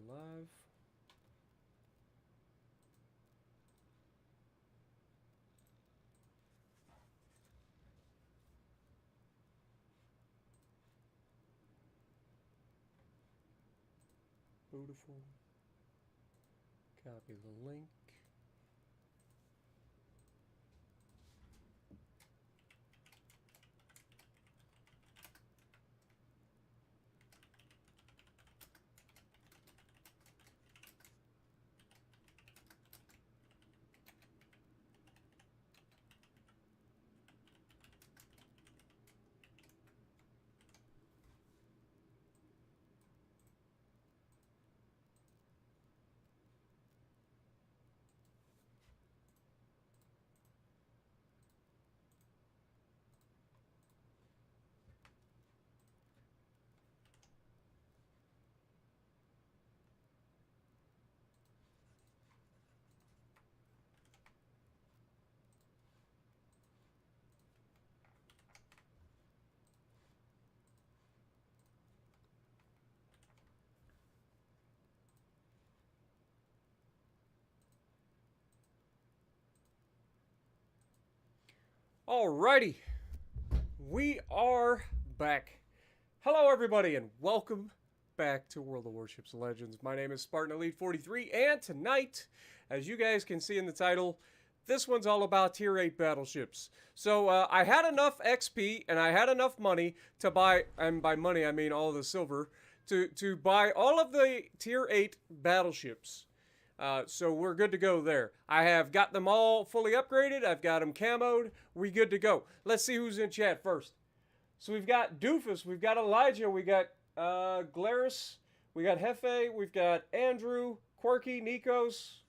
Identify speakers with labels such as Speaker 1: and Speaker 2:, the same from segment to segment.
Speaker 1: live. Beautiful. Copy the link. Alrighty, we are back. Hello everybody and welcome back to World of Warships Legends. My name is Spartan Elite 43 and tonight, as you guys can see in the title, this one's all about Tier 8 battleships. So I had enough XP and I had enough money to buy, and by money I mean all the silver, to buy all of the Tier 8 battleships. So we're good to go there. I have got them all fully upgraded. I've got them camoed. We good to go. Let's see who's in chat first. So we've got Doofus. We've got Elijah. We got Glarus. We got Hefe. We've got Andrew, Quirky, Nikos,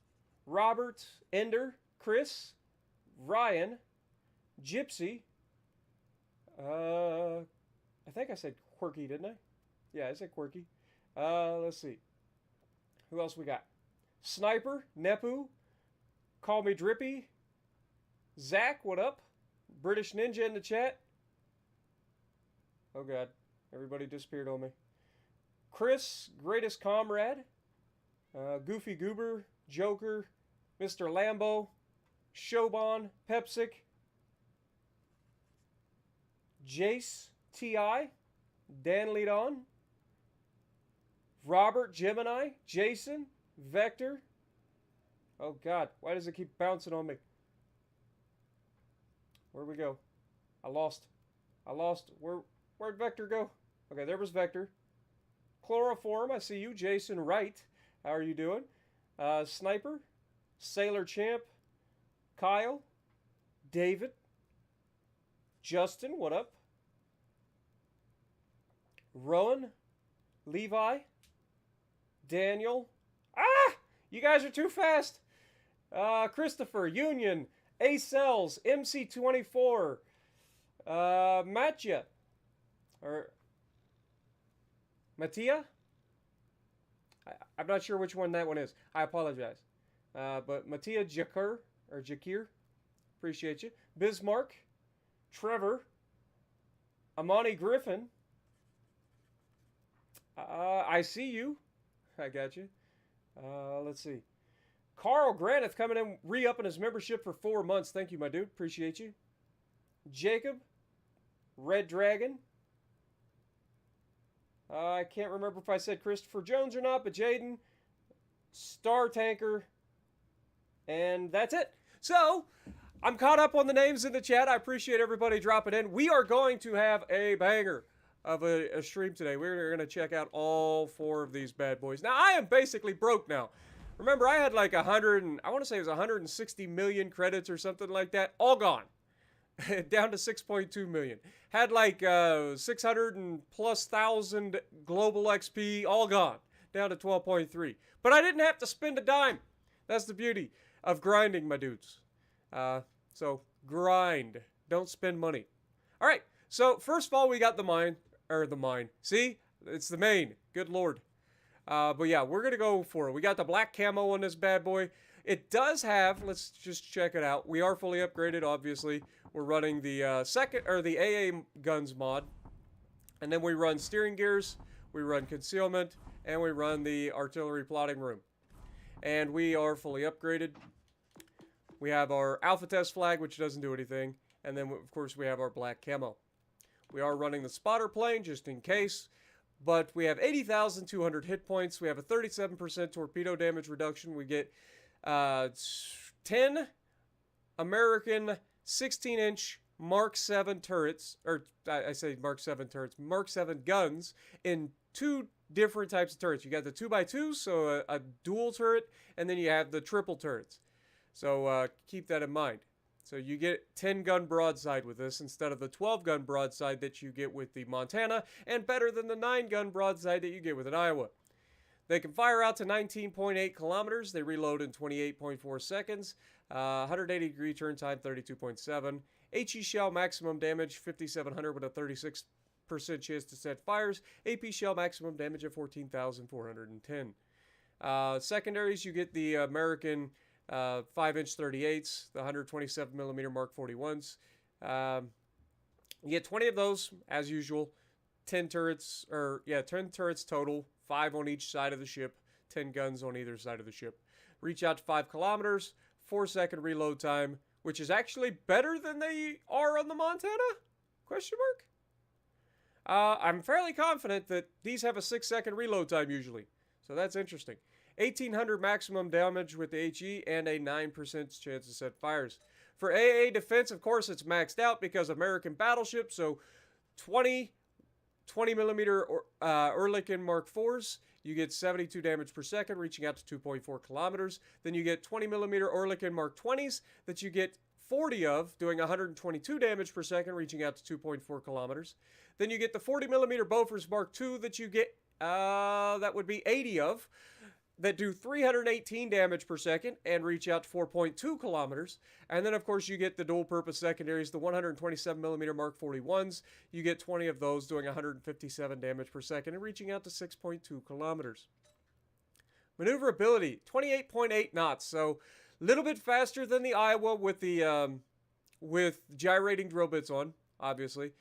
Speaker 1: Robert, Ender, Chris, Ryan, Gypsy. I think I said Quirky, didn't I? Yeah, I said Quirky. Let's see. Who else we got? Sniper, Nepu, Call Me Drippy, Zach, what up? British Ninja in the chat. Oh god, everybody disappeared on me. Chris, Greatest Comrade, Goofy Goober, Joker, Mr. Lambo, Shobon, Pepsic, Jace, T.I., Dan Leadon, Robert, Gemini, Jason, Vector. Oh god, why does it keep bouncing on me? Where'd we go? I lost. Where'd Vector go? Okay, there was Vector. Chloroform, I see you. Jason Wright, how are you doing? Sniper, Sailor Champ, Kyle, David, Justin, what up? Rowan, Levi, Daniel. Ah! You guys are too fast. Christopher, Union, A-Cells, MC24, Matja, or Mattia? I'm not sure which one that one is. I apologize. But Mattia Jakir, or Jakir, appreciate you. Bismarck, Trevor, Amani Griffin, I see you. I got you. Let's see. Carl Granith coming in, re-upping his membership for 4 months. Thank you, my dude. Appreciate you. Jacob. Red Dragon. I can't remember if I said Christopher Jones or not, but Jaden. Star Tanker. And that's it. So, I'm caught up on the names in the chat. I appreciate everybody dropping in. We are going to have a banger of a stream today. We're going to check out all 4 of these bad boys. Now, I am basically broke now. Remember, I had like 100, and I want to say it was 160 million credits or something like that. All gone. Down to 6.2 million. Had like 600 and plus thousand global XP. All gone. Down to 12.3. But I didn't have to spend a dime. That's the beauty of grinding, my dudes. So, grind. Don't spend money. All right. So, first of all, we got the mine. See? It's the Maine. Good lord. But yeah, we're going to go for it. We got the black camo on this bad boy. It does have, let's just check it out. We are fully upgraded, obviously. We're running the the AA guns mod. And then we run steering gears. We run concealment. and we run the artillery plotting room. And we are fully upgraded. We have our alpha test flag, which doesn't do anything. And then, of course, we have our black camo. We are running the spotter plane, just in case. But we have 80,200 hit points. We have a 37% torpedo damage reduction. We get 10 American 16-inch Mark 7 turrets. Or, I say Mark 7 turrets. Mark 7 guns in 2 different types of turrets. You got the 2x2s, so a dual turret. And then you have the triple turrets. So keep that in mind. So you get 10-gun broadside with this instead of the 12-gun broadside that you get with the Montana, and better than the 9-gun broadside that you get with an Iowa. They can fire out to 19.8 kilometers. They reload in 28.4 seconds. 180-degree turn time, 32.7. HE shell maximum damage, 5,700 with a 36% chance to set fires. AP shell maximum damage of 14,410. Secondaries, you get the American 5-inch 38s, the 127mm Mark 41s. You get 20 of those, as usual. 10 turrets, 10 turrets total, 5 on each side of the ship, 10 guns on either side of the ship. Reach out to 5 kilometers, 4-second reload time, which is actually better than they are on the Montana? Question mark? I'm fairly confident that these have a 6-second reload time usually, so that's interesting. 1,800 maximum damage with the HE and a 9% chance to set fires. For AA defense, of course, it's maxed out because American battleship, so 20mm Ehrlichen Mark 4s, you get 72 damage per second, reaching out to 2.4 kilometers. Then you get 20mm Ehrlichen Mark 20s that you get 40 of, doing 122 damage per second, reaching out to 2.4 kilometers. Then you get the 40mm Bofors Mark II that you get, that would be 80 of, that do 318 damage per second and reach out to 4.2 kilometers. And then, of course, you get the dual-purpose secondaries, the 127mm Mark 41s. You get 20 of those doing 157 damage per second and reaching out to 6.2 kilometers. Maneuverability, 28.8 knots, so a little bit faster than the Iowa with the with gyrating drill bits on, obviously.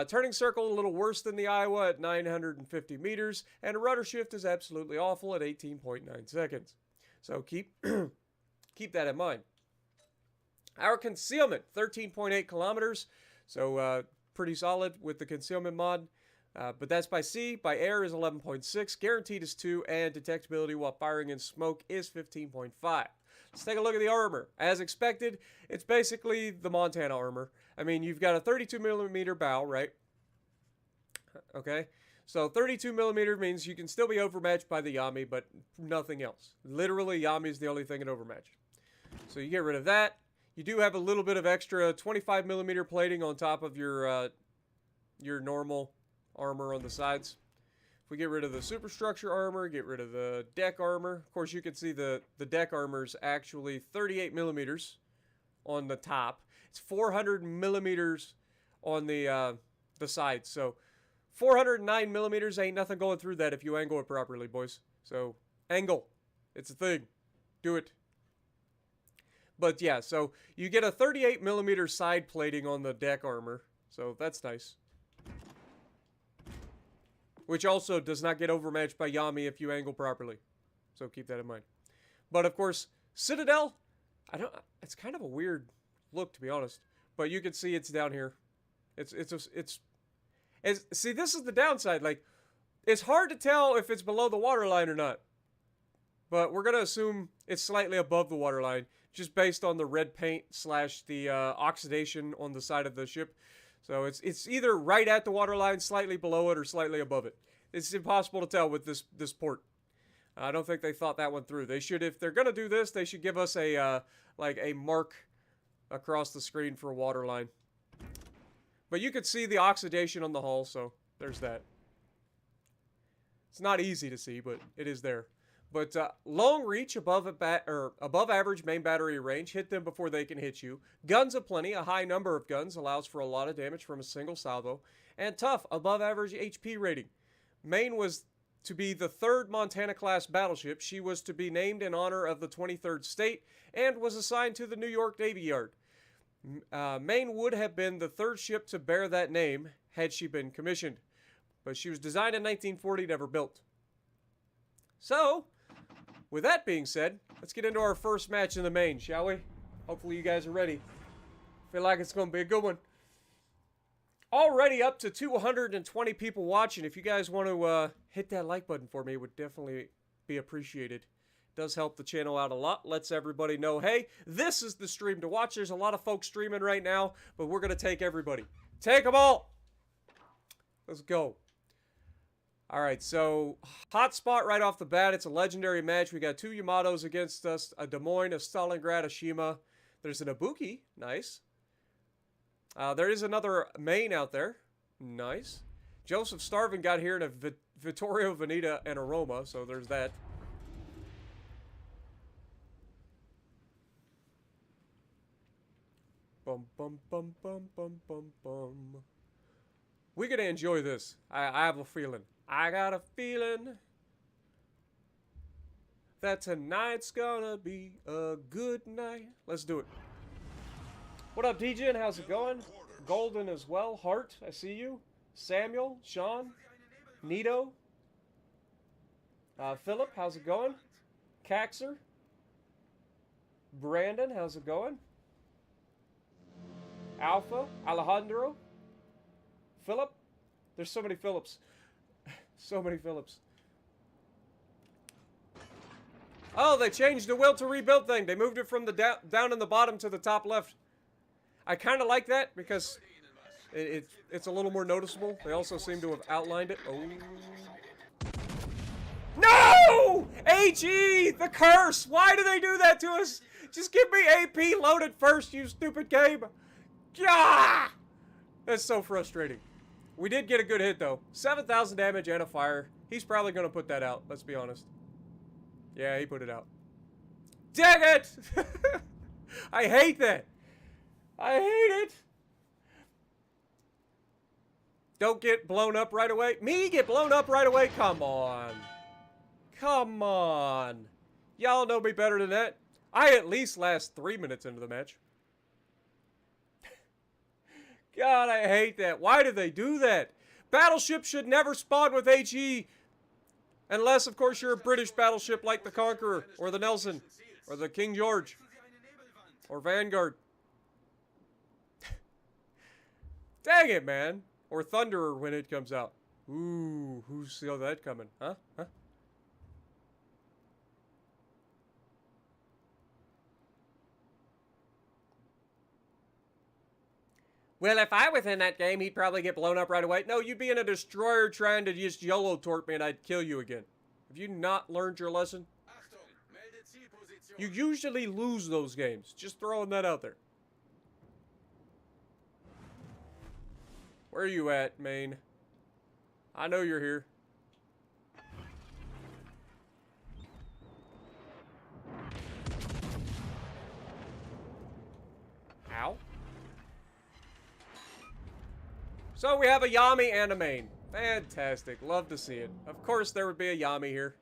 Speaker 1: Turning circle a little worse than the Iowa at 950 meters, and a rudder shift is absolutely awful at 18.9 seconds. So keep that in mind. Our concealment, 13.8 kilometers, so pretty solid with the concealment mod. But that's by sea. By air is 11.6, guaranteed is 2, and detectability while firing in smoke is 15.5. Let's take a look at the armor. As expected, it's basically the Montana armor. I mean, you've got a 32mm bow, right? Okay. So 32mm means you can still be overmatched by the Yami, but nothing else. Literally, Yami is the only thing at overmatch. So you get rid of that. You do have a little bit of extra 25mm plating on top of your normal armor on the sides. If we get rid of the superstructure armor, get rid of the deck armor. Of course, you can see the deck armor is actually 38mm on the top. It's 400mm on the sides. So 409mm ain't nothing going through that if you angle it properly, boys. So angle, it's a thing. Do it. But yeah, so you get a 38mm side plating on the deck armor. So that's nice. Which also does not get overmatched by Yami if you angle properly. So keep that in mind. But of course, Citadel, it's kind of a weird look, to be honest. But you can see it's down here. See, this is the downside. Like, it's hard to tell if it's below the waterline or not. But we're going to assume it's slightly above the waterline, just based on the red paint / the oxidation on the side of the ship. So it's either right at the waterline, slightly below it, or slightly above it. It's impossible to tell with this port. I don't think they thought that one through. They should, if they're gonna do this, they should give us a like a mark across the screen for a waterline. But you could see the oxidation on the hull, so there's that. It's not easy to see, but it is there. But long reach above average main battery range. Hit them before they can hit you. Guns aplenty. A high number of guns allows for a lot of damage from a single salvo. And tough. Above average HP rating. Maine was to be the 3rd Montana-class battleship. She was to be named in honor of the 23rd state and was assigned to the New York Navy Yard. Maine would have been the 3rd ship to bear that name had she been commissioned. But she was designed in 1940, never built. So, with that being said, let's get into our first match in the Maine, shall we? Hopefully you guys are ready. Feel like it's going to be a good one. Already up to 220 people watching. If you guys want to hit that like button for me, it would definitely be appreciated. It does help the channel out a lot. Lets everybody know, hey, this is the stream to watch. There's a lot of folks streaming right now, but we're going to take everybody. Take them all! Let's go. All right, so hot spot right off the bat. It's a legendary match. We got two Yamatos against us, a Des Moines, a Stalingrad, a Shima. There's an Ibuki. Nice. There is another Maine out there. Nice. Joseph Starvin got here in a Vittorio Veneta and a Roma, so there's that. Bum, bum, bum, bum, bum, bum, bum. We're going to enjoy this. I have a feeling. I got a feeling that tonight's gonna be a good night. Let's do it. What up, DJ? How's it going? Golden as well. Hart, I see you. Samuel, Sean, Nito, Philip, how's it going? Caxer, Brandon, how's it going? Alpha, Alejandro, Philip. There's so many Philips. So many Philips. Oh, they changed the will to rebuild thing. They moved it from the down in the bottom to the top left. I kind of like that because it's a little more noticeable. They also seem to have outlined it. Oh. No! HE! The curse! Why do they do that to us? Just give me AP loaded first, you stupid game. Gah! That's so frustrating. We did get a good hit, though. 7,000 damage and a fire. He's probably going to put that out, let's be honest. Yeah, he put it out. Dang it! I hate that. I hate it. Don't get blown up right away. Me get blown up right away? Come on. Come on. Y'all know me better than that. I at least last 3 minutes into the match. God, I hate that. Why do they do that? Battleships should never spawn with HE. Unless, of course, you're a British battleship like the Conqueror, or the Nelson, or the King George, or Vanguard. Dang it, man. Or Thunderer when it comes out. Ooh, who saw that coming? Huh? Huh? Well, if I was in that game, he'd probably get blown up right away. No, you'd be in a destroyer trying to just YOLO torp me and I'd kill you again. Have you not learned your lesson? You usually lose those games. Just throwing that out there. Where are you at, Maine? I know you're here. Ow. So we have a Yami and a Maine. Fantastic. Love to see it. Of course there would be a Yami here.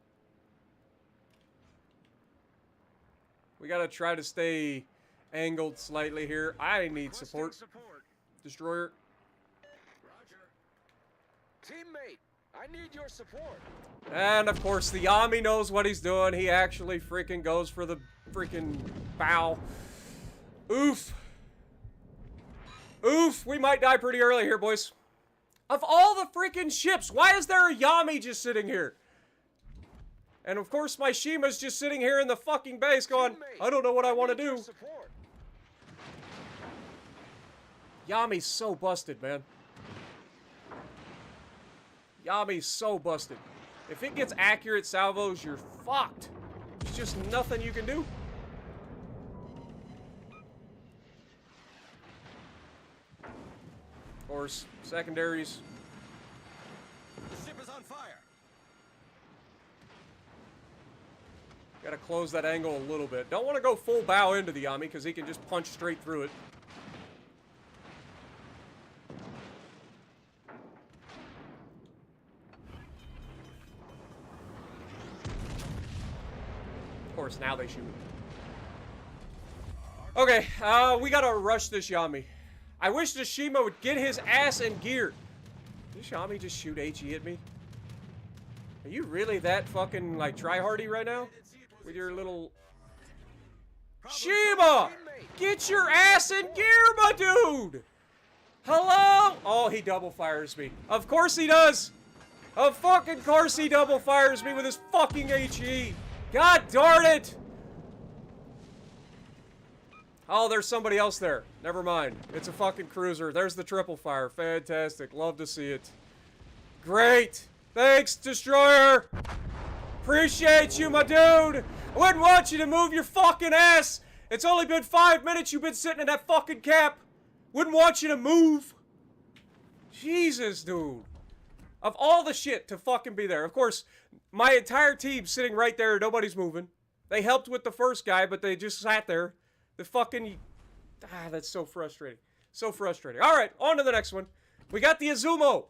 Speaker 1: We gotta try to stay angled slightly here. I need support. Destroyer.
Speaker 2: Roger. Teammate, I need your support.
Speaker 1: And of course the Yami knows what he's doing. He actually freaking goes for the freaking bow. Oof. Oof, we might die pretty early here, boys. Of all the freaking ships, why is there a Yami just sitting here? And of course my Shima's just sitting here in the fucking base going, I don't know what I want to do. Yami's so busted, man. Yami's so busted. If it gets accurate salvos, you're fucked. There's just nothing you can do. Of course, secondaries.
Speaker 2: The ship is on fire.
Speaker 1: Gotta close that angle a little bit. Don't want to go full bow into the Yami because he can just punch straight through it. Of course, now they shoot. Okay, we gotta rush this Yami. I wish the Shima would get his ass in gear. Did this Yami just shoot HE at me? Are you really that fucking, like, try-hardy right now? With your little... Shima! Get your ass in gear, my dude! Hello? Oh, he double fires me. Of course he does! Of fucking course he double fires me with his fucking HE! God darn it! Oh, there's somebody else there. Never mind. It's a fucking cruiser. There's the triple fire. Fantastic. Love to see it. Great! Thanks, Destroyer! Appreciate you, my dude! I wouldn't want you to move your fucking ass! It's only been 5 minutes you've been sitting in that fucking cap! Wouldn't want you to move! Jesus, dude. Of all the shit to fucking be there. Of course, my entire team's sitting right there. Nobody's moving. They helped with the first guy, but they just sat there. The fucking... Ah, that's so frustrating. So frustrating. Alright, on to the next one. We got the Izumo.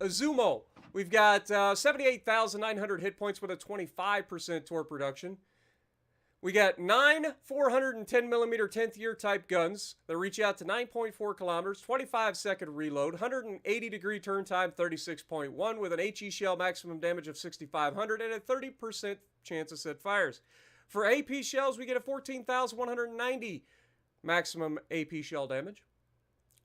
Speaker 1: Izumo. We've got 78,900 hit points with a 25% torque reduction. We got 9 410mm 10th year type guns that reach out to 9.4 kilometers, 25-second reload, 180-degree turn time, 36.1, with an HE shell maximum damage of 6,500 and a 30% chance of set fires. For AP shells, we get a 14,190 maximum AP shell damage.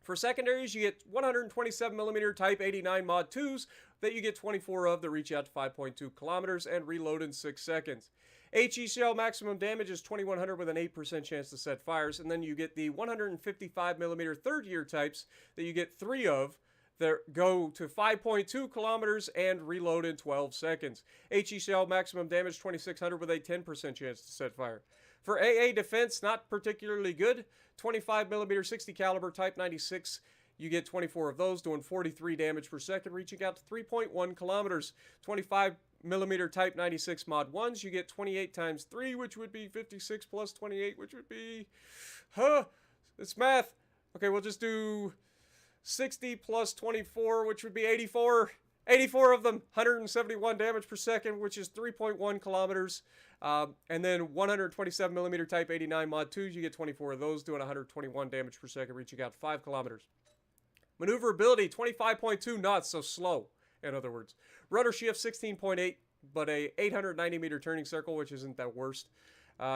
Speaker 1: For secondaries, you get 127mm Type 89 Mod 2s that you get 24 of that reach out to 5.2 kilometers and reload in 6 seconds. HE shell maximum damage is 2,100 with an 8% chance to set fires, and then you get the 155mm third-year types that you get 3 of that go to 5.2 kilometers and reload in 12 seconds. HE shell maximum damage 2,600 with a 10% chance to set fire. For AA defense, not particularly good. 25mm 60 caliber Type 96, you get 24 of those, doing 43 damage per second, reaching out to 3.1 kilometers. 25mm Type 96 Mod 1s, you get 28 times 3, which would be 56 plus 28, which would be... It's math. Okay, we'll just do 60 plus 24, which would be 84. 84 of them, 171 damage per second, which is 3.1 kilometers. And then 127mm Type 89 Mod 2s, you get 24 of those, doing 121 damage per second, reaching out to 5 kilometers. Maneuverability, 25.2 knots, so slow, in other words. Rudder shift, 16.8, but a 890-meter turning circle, which isn't that worst.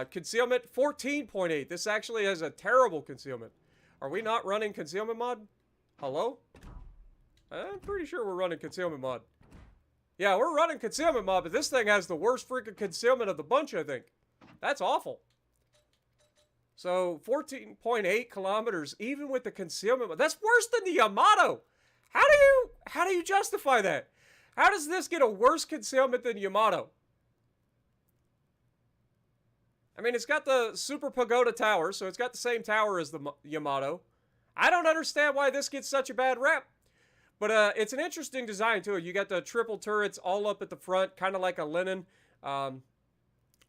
Speaker 1: Concealment, 14.8. This actually has a terrible concealment. Are we not running concealment mod? Hello? I'm pretty sure we're running concealment mod. Yeah, we're running concealment mod, but this thing has the worst freaking concealment of the bunch, I think. That's awful. So, 14.8 kilometers, even with the concealment mod. That's worse than the Yamato! How do you justify that? How does this get a worse concealment than Yamato? I mean, it's got the Super Pagoda Tower, so it's got the same tower as the Yamato. I don't understand why this gets such a bad rep. But it's an interesting design, too. You got the triple turrets all up at the front, kind of like a Lennon or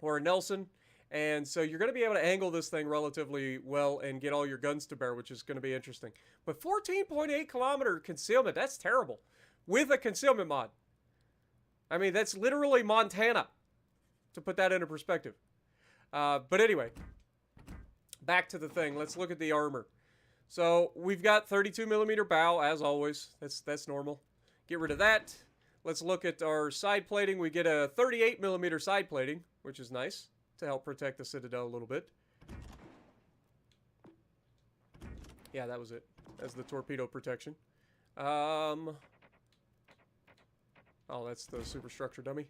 Speaker 1: a Nelson. And so you're going to be able to angle this thing relatively well and get all your guns to bear, which is going to be interesting. But 14.8 kilometer concealment, that's terrible. With a concealment mod. I mean, that's literally Montana, to put that into perspective. But anyway, back to the thing. Let's look at the armor. So we've got 32mm bow, as always. That's normal. Get rid of that. Let's look at our side plating. We get a 38mm side plating, which is nice to help protect the Citadel a little bit. Yeah, that was it. That's the torpedo protection. Oh, that's the superstructure dummy.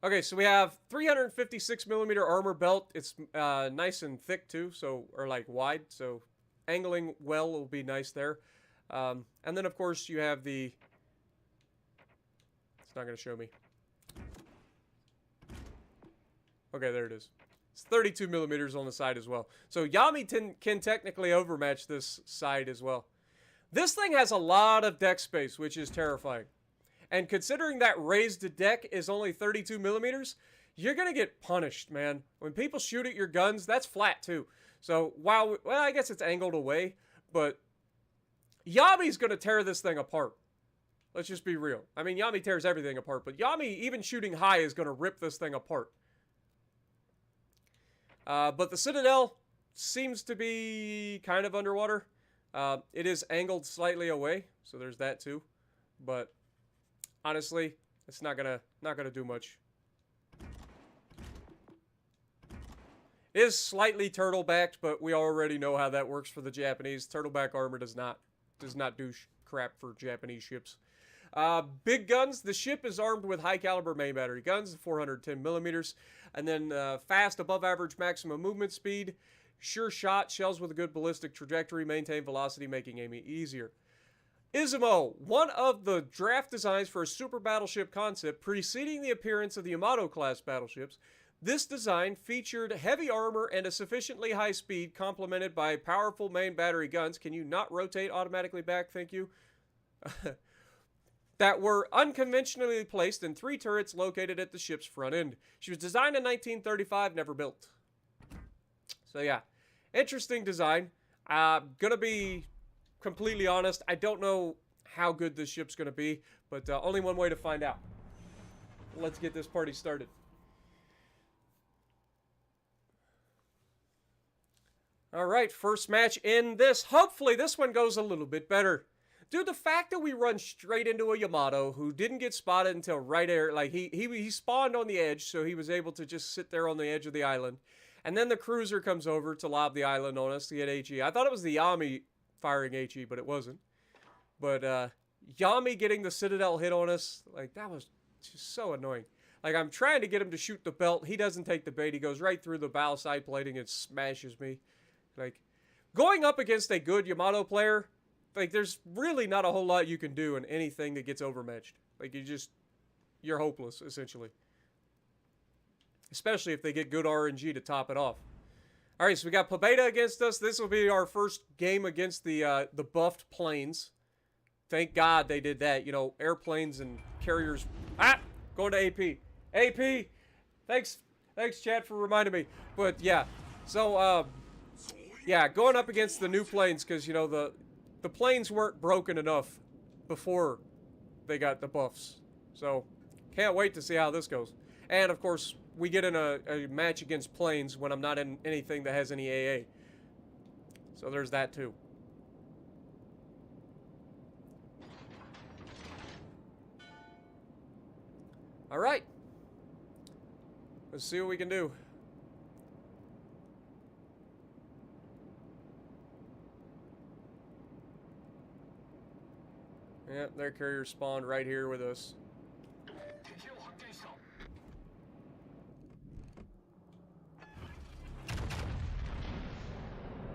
Speaker 1: Okay, so we have 356mm armor belt. It's nice and thick too, or like wide, so angling well will be nice there. And then of course you have the... It's not going to show me. Okay, there it is. It's 32mm on the side as well. So Yami can technically overmatch this side as well. This thing has a lot of deck space, which is terrifying. And considering that raised deck is only 32mm, you're going to get punished, man. When people shoot at your guns, that's flat too. So while, well, I guess it's angled away, but Yami's going to tear this thing apart. Let's just be real. I mean, Yami tears everything apart, but Yami, even shooting high, is going to rip this thing apart. But the Citadel seems to be kind of underwater. It is angled slightly away, so there's that too. But honestly, it's not gonna do much. It is slightly turtle-backed, but we already know how that works for the Japanese. Turtleback armor does not do crap for Japanese ships. Big guns. The ship is armed with high-caliber main battery guns, 410 millimeters, and then fast, above-average maximum movement speed, sure shot, shells with a good ballistic trajectory, maintain velocity, making aiming easier. Izumo, one of the draft designs for a super battleship concept preceding the appearance of the Yamato-class battleships. This design featured heavy armor and a sufficiently high speed, complemented by powerful main battery guns. Can you not rotate automatically back? Thank you. That were unconventionally placed in 3 turrets located at the ship's front end. She was designed in 1935, never built. So yeah, interesting design. Gonna be completely honest, I don't know how good this ship's gonna be, but only one way to find out. Let's get this party started. Alright, first match in this. Hopefully this one goes a little bit better. Dude, the fact that we run straight into a Yamato who didn't get spotted until right there, like he spawned on the edge, so he was able to just sit there on the edge of the island. And then the cruiser comes over to lob the island on us to get HE. I thought it was the Yami firing HE, but it wasn't. But Yami getting the Citadel hit on us, like that was just so annoying. Like I'm trying to get him to shoot the belt. He doesn't take the bait. He goes right through the bow side plating and smashes me. Like, going up against a good Yamato player, like, there's really not a whole lot you can do in anything that gets overmatched. Like, you're hopeless, essentially. Especially if they get good RNG to top it off. Alright, so we got Pobeda against us. This will be our first game against the buffed planes. Thank God they did that. You know, airplanes and carriers. Going to AP. AP! Thanks, chat, for reminding me. But, yeah. So, yeah, going up against the new planes, because, you know, the planes weren't broken enough before they got the buffs. So, can't wait to see how this goes. And, of course, we get in a match against planes when I'm not in anything that has any AA. So there's that, too. Alright. Let's see what we can do. Yep, their carrier spawned right here with us.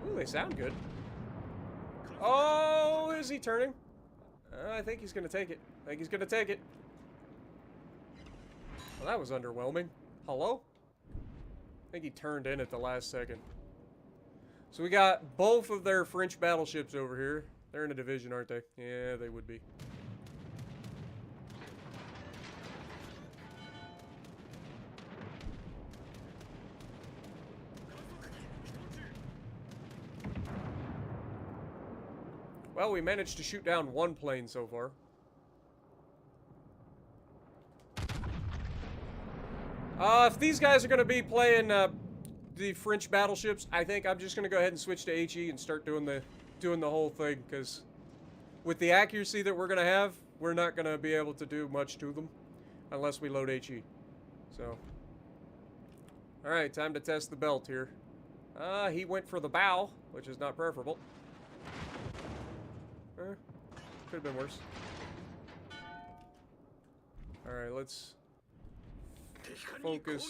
Speaker 1: Ooh, they sound good. Oh, is he turning? I think he's gonna take it. Well, that was underwhelming. Hello? I think he turned in at the last second. So we got both of their French battleships over here. They're in a division, aren't they? Yeah, they would be. Well, we managed to shoot down one plane so far. If these guys are going to be playing the French battleships, I think I'm just going to go ahead and switch to HE and start doing the whole thing, because with the accuracy that we're going to have, we're not going to be able to do much to them unless we load HE. So, alright, time to test the belt here. He went for the bow, which is not preferable. Could have been worse. Alright, let's focus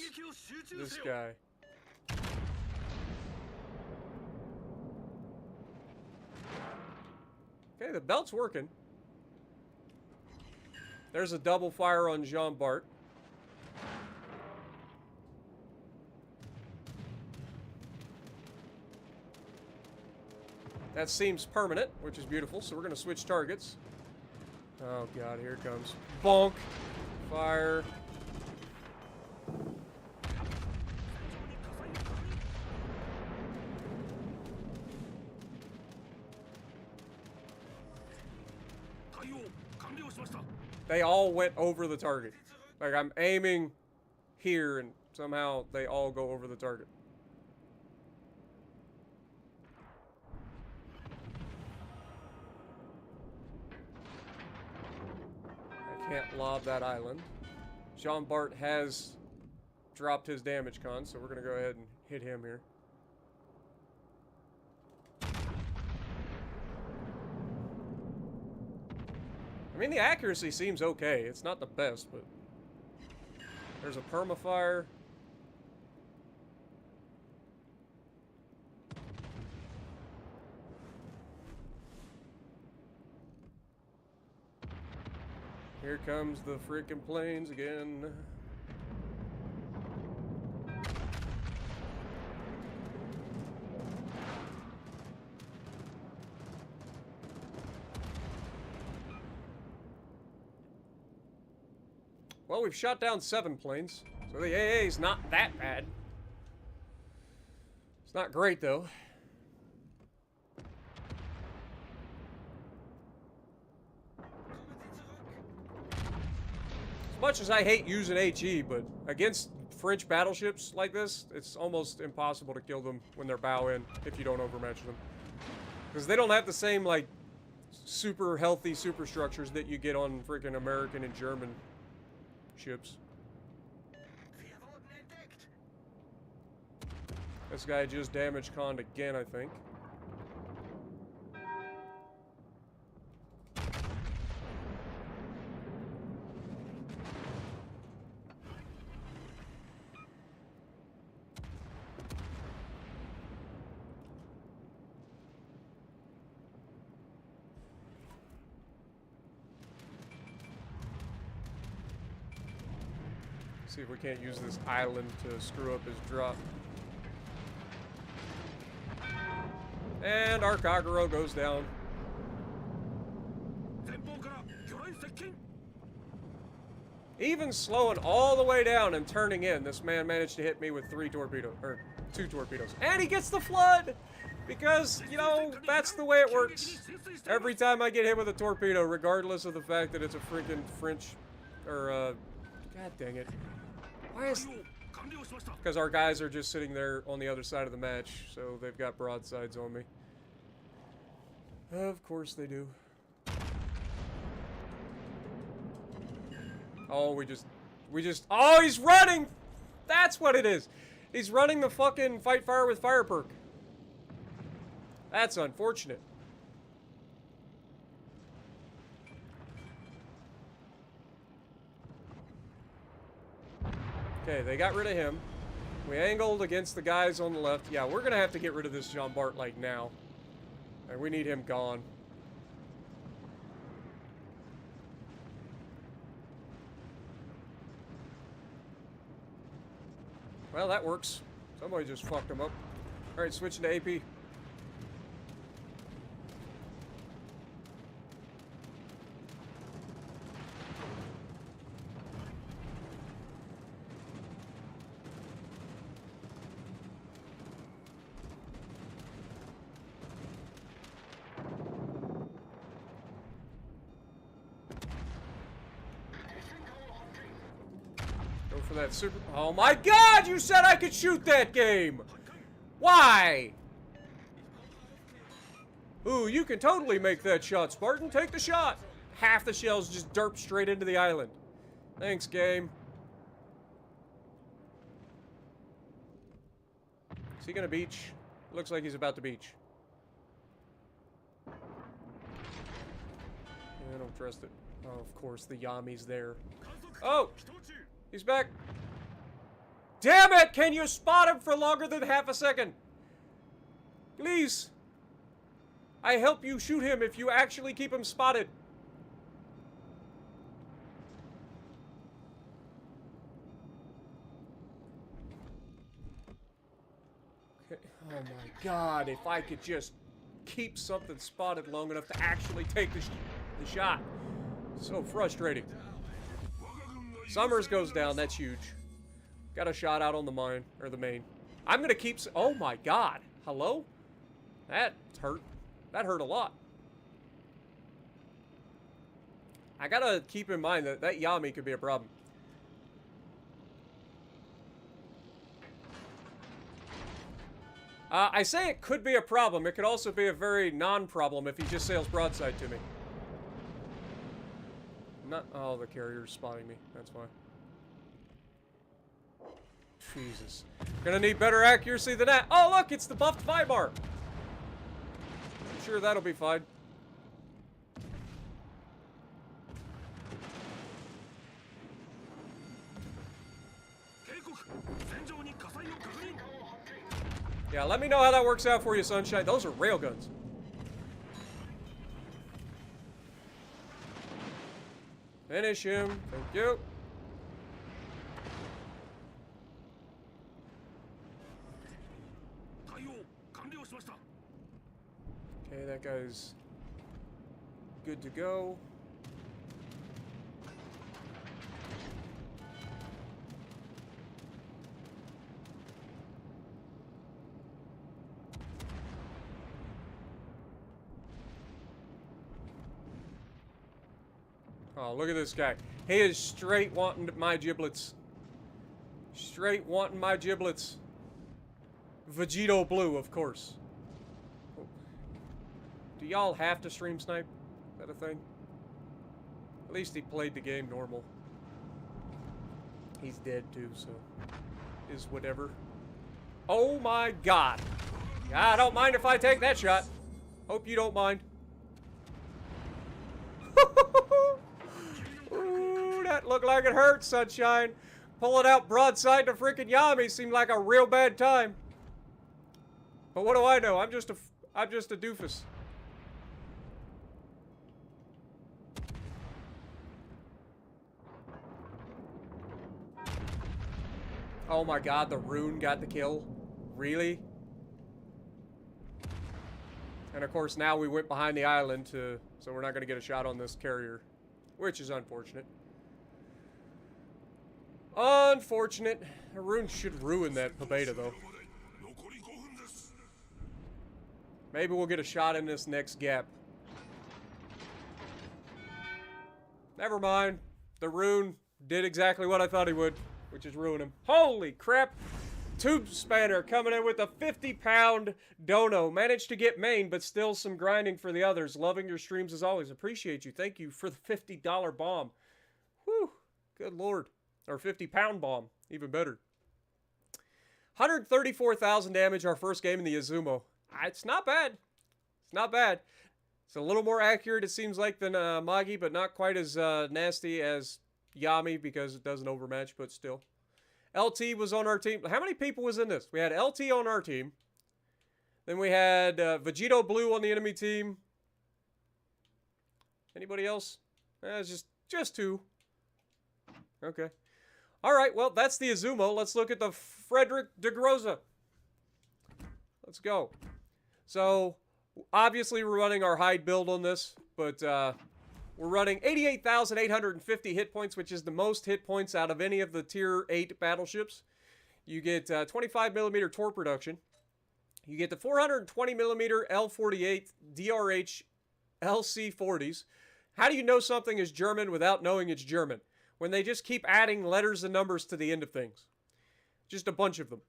Speaker 1: this guy. Okay, the belt's working. There's a double fire on Jean Bart. That seems permanent, which is beautiful, so we're going to switch targets. Oh god, here it comes. Bonk! Fire. They all went over the target. Like, I'm aiming here, and somehow they all go over the target. I can't lob that island. Jean Bart has dropped his damage con, so we're going to go ahead and hit him here. I mean, the accuracy seems okay. It's not the best, but... There's a permafire. Here comes the freaking planes again. Well, we've shot down 7 planes, so the AA's not that bad. It's not great, though. As much as I hate using HE, but against French battleships like this, it's almost impossible to kill them when they're bow in if you don't overmatch them. Because they don't have the same, like, super healthy superstructures that you get on freaking American and German ships. This guy just damage conned again, I think. See if we can't use this island to screw up his drop. And our Kagero goes down. Even slowing all the way down and turning in, this man managed to hit me with 2 torpedoes. And he gets the flood! Because, you know, that's the way it works. Every time I get hit with a torpedo, regardless of the fact that it's a freaking French, or, God dang it. Why is... Because our guys are just sitting there on the other side of the match, so they've got broadsides on me. Of course they do. Oh, we just... Oh, he's running! That's what it is! He's running the fucking fight fire with fire perk. That's unfortunate. Okay, they got rid of him. We angled against the guys on the left. Yeah, we're gonna have to get rid of this Jean Bart, like, now. And we need him gone. Well, that works. Somebody just fucked him up. Alright, switching to AP. For that super... Oh my god! You said I could shoot that game! Why? Ooh, you can totally make that shot, Spartan. Take the shot! Half the shells just derp straight into the island. Thanks, game. Is he gonna beach? Looks like he's about to beach. I don't trust it. Oh, of course, the Yami's there. Oh! He's back. Damn it! Can you spot him for longer than half a second? Please. I help you shoot him if you actually keep him spotted. Okay. Oh my god, if I could just keep something spotted long enough to actually take the shot. So frustrating. Summers goes down, that's huge. Got a shot out on the mine, or the main. I'm gonna keep... Oh my god. Hello? That hurt. That hurt a lot. I gotta keep in mind that that Yami could be a problem. I say it could be a problem. It could also be a very non-problem if he just sails broadside to me. not... Oh, the carrier's spotting me. That's why. Jesus. Gonna need better accuracy than that. Oh, look! It's the buffed Weimar! I'm sure that'll be fine. Yeah, let me know how that works out for you, Sunshine. Those are railguns. Finish him. Thank you. Okay, that guy's good to go. Oh, look at this guy. He is straight wanting my giblets. Straight wanting my giblets. Vegito Blue, of course. Do y'all have to stream snipe? Is that a thing? At least he played the game normal. He's dead too, so is whatever. Oh my god. I don't mind if I take that shot. Hope you don't mind. Ooh, that looked like it hurt, Sunshine. Pulling out broadside to freaking Yami seemed like a real bad time. But what do I know? I'm just a doofus. Oh my god, the rune got the kill. Really? And of course now we went behind the island so we're not going to get a shot on this carrier. Which is unfortunate. Unfortunate. A rune should ruin that Pobeda though. Maybe we'll get a shot in this next gap. Never mind. The rune did exactly what I thought he would, which is ruin him. Holy crap! Tube Spanner coming in with a 50-pound dono. Managed to get Maine, but still some grinding for the others. Loving your streams as always. Appreciate you. Thank you for the $50 bomb. Whew. Good lord. Or 50-pound bomb. Even better. 134,000 damage our first game in the Izumo. It's not bad. It's not bad. It's a little more accurate, it seems like, than Magi, but not quite as nasty as Yami because it doesn't overmatch, but still. LT was on our team. How many people was in this? We had LT on our team. Then we had Vegito Blue on the enemy team. Anybody else? It's just two. Okay. All right, well, that's the Izumo. Let's look at the Friedrich der Große. Let's go. So, obviously, we're running our hide build on this, but we're running 88,850 hit points, which is the most hit points out of any of the Tier 8 battleships. You get 25mm torque reduction. You get the 420mm L48 DRH LC40s. How do you know something is German without knowing it's German? When they just keep adding letters and numbers to the end of things. Just a bunch of them.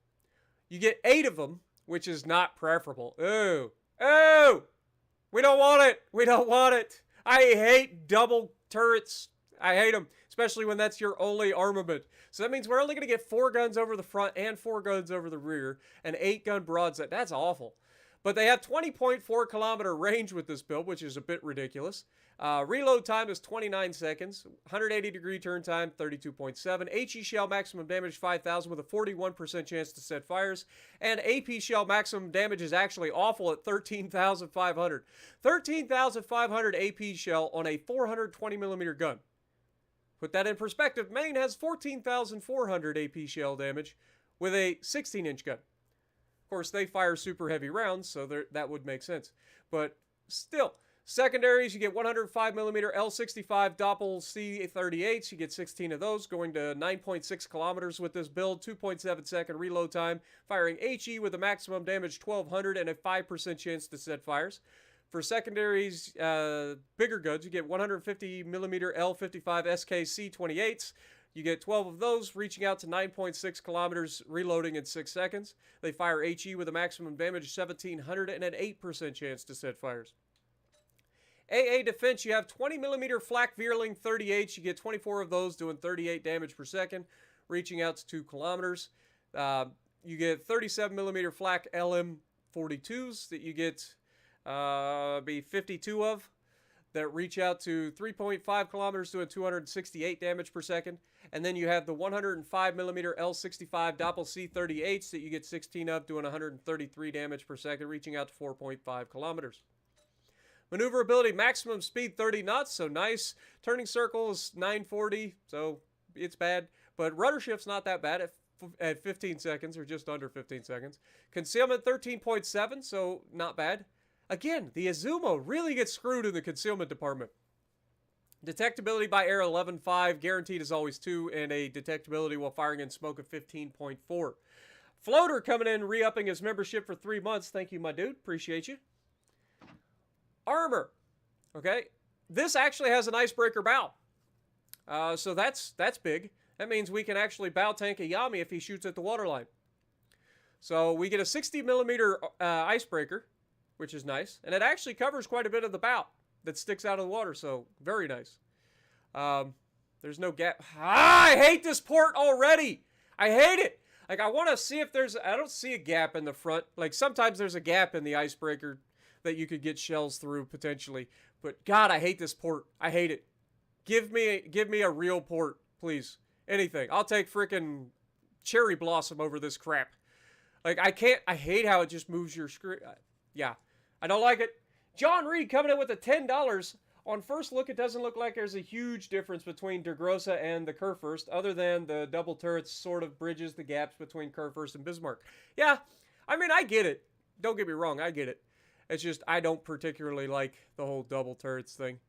Speaker 1: You get 8 of them, which is not preferable. Oh! Oh! We don't want it! We don't want it! I hate double turrets. I hate them, especially when that's your only armament. So that means we're only going to get 4 guns over the front and 4 guns over the rear, and 8-gun broadside. That's awful. But they have 20.4 kilometer range with this build, which is a bit ridiculous. Reload time is 29 seconds. 180-degree turn time, 32.7. HE shell maximum damage 5,000 with a 41% chance to set fires. And AP shell maximum damage is actually awful at 13,500. 13,500 AP shell on a 420mm gun. Put that in perspective, Maine has 14,400 AP shell damage with a 16-inch gun. Of course, they fire super heavy rounds, so that would make sense. But still, secondaries, you get 105mm L65 Doppel C38s. You get 16 of those, going to 9.6 kilometers with this build, 2.7 second reload time, firing HE with a maximum damage 1,200 and a 5% chance to set fires. For secondaries, bigger guns, you get 150mm L55 SK C28s. You get 12 of those, reaching out to 9.6 kilometers, reloading in 6 seconds. They fire HE with a maximum damage of 1,700 and an 8% chance to set fires. AA defense, you have 20 millimeter flak Vierling 38s. You get 24 of those doing 38 damage per second, reaching out to 2 kilometers. You get 37 millimeter flak LM 42s that you get be 52 of that reach out to 3.5 kilometers doing 268 damage per second. And then you have the 105 millimeter L65 Doppel C38s that you get 16 of doing 133 damage per second, reaching out to 4.5 kilometers. Maneuverability, maximum speed 30 knots, so nice. Turning circle is 940, so it's bad. But rudder shift's not that bad at 15 seconds, or just under 15 seconds. Concealment 13.7, so not bad. Again, the Izumo really gets screwed in the concealment department. Detectability by air 11.5, guaranteed as always 2, and a detectability while firing in smoke of 15.4. Floater coming in, re-upping his membership for 3 months. Thank you, my dude. Appreciate you. Armor. Okay. This actually has an icebreaker bow. So that's big. That means we can actually bow tank a Yami if he shoots at the waterline. So we get a 60 millimeter icebreaker, which is nice. And it actually covers quite a bit of the bow that sticks out of the water. So very nice. There's no gap. I hate this port already. I hate it. Like, I want to see if there's... I don't see a gap in the front. Like, sometimes there's a gap in the icebreaker that you could get shells through, potentially. But, God, I hate this port. I hate it. Give me a real port, please. Anything. I'll take frickin' cherry blossom over this crap. Like, I can't... I hate how it just moves your screen. Yeah. I don't like it. John Reed coming in with a $10. On first look, it doesn't look like there's a huge difference between Der Grosse and the Kurfürst, other than the double turrets sort of bridges the gaps between Kurfürst and Bismarck. Yeah, I mean, I get it. Don't get me wrong, I get it. It's just, I don't particularly like the whole double turrets thing.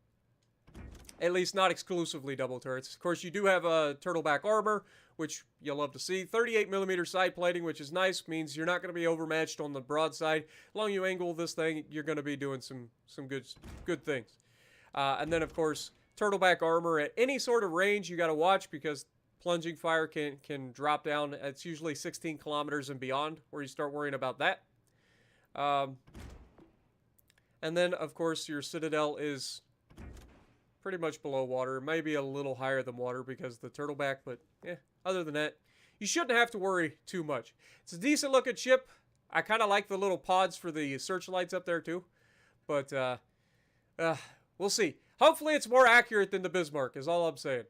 Speaker 1: At least not exclusively double turrets. Of course, you do have a turtleback armor, which you'll love to see. 38 millimeter side plating, which is nice. Means you're not going to be overmatched on the broadside. As long as you angle this thing, you're going to be doing some good things. And then, of course, turtleback armor at any sort of range you got to watch, because plunging fire can drop down. It's usually 16 kilometers and beyond where you start worrying about that. And then, of course, your citadel is pretty much below water. Maybe a little higher than water because of the turtleback, but other than that, you shouldn't have to worry too much. It's a decent looking ship. I kind of like the little pods for the searchlights up there too, but we'll see. Hopefully it's more accurate than the Bismarck, is all I'm saying.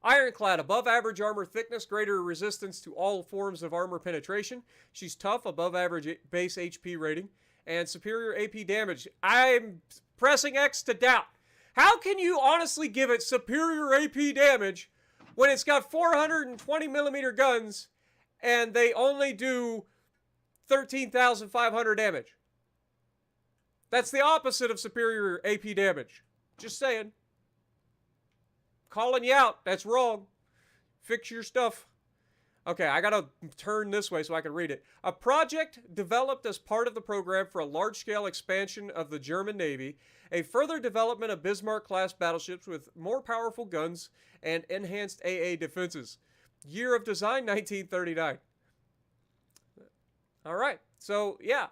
Speaker 1: Ironclad, above average armor thickness, greater resistance to all forms of armor penetration. She's tough, above average base HP rating, and superior AP damage. I'm pressing X to doubt. How can you honestly give it superior AP damage when it's got 420 millimeter guns and they only do 13,500 damage? That's the opposite of superior AP damage. Just saying. Calling you out. That's wrong. Fix your stuff. Okay, I gotta turn this way so I can read it. A project developed as part of the program for a large-scale expansion of the German Navy, a further development of Bismarck-class battleships with more powerful guns and enhanced AA defenses. Year of design, 1939. All right, so yeah.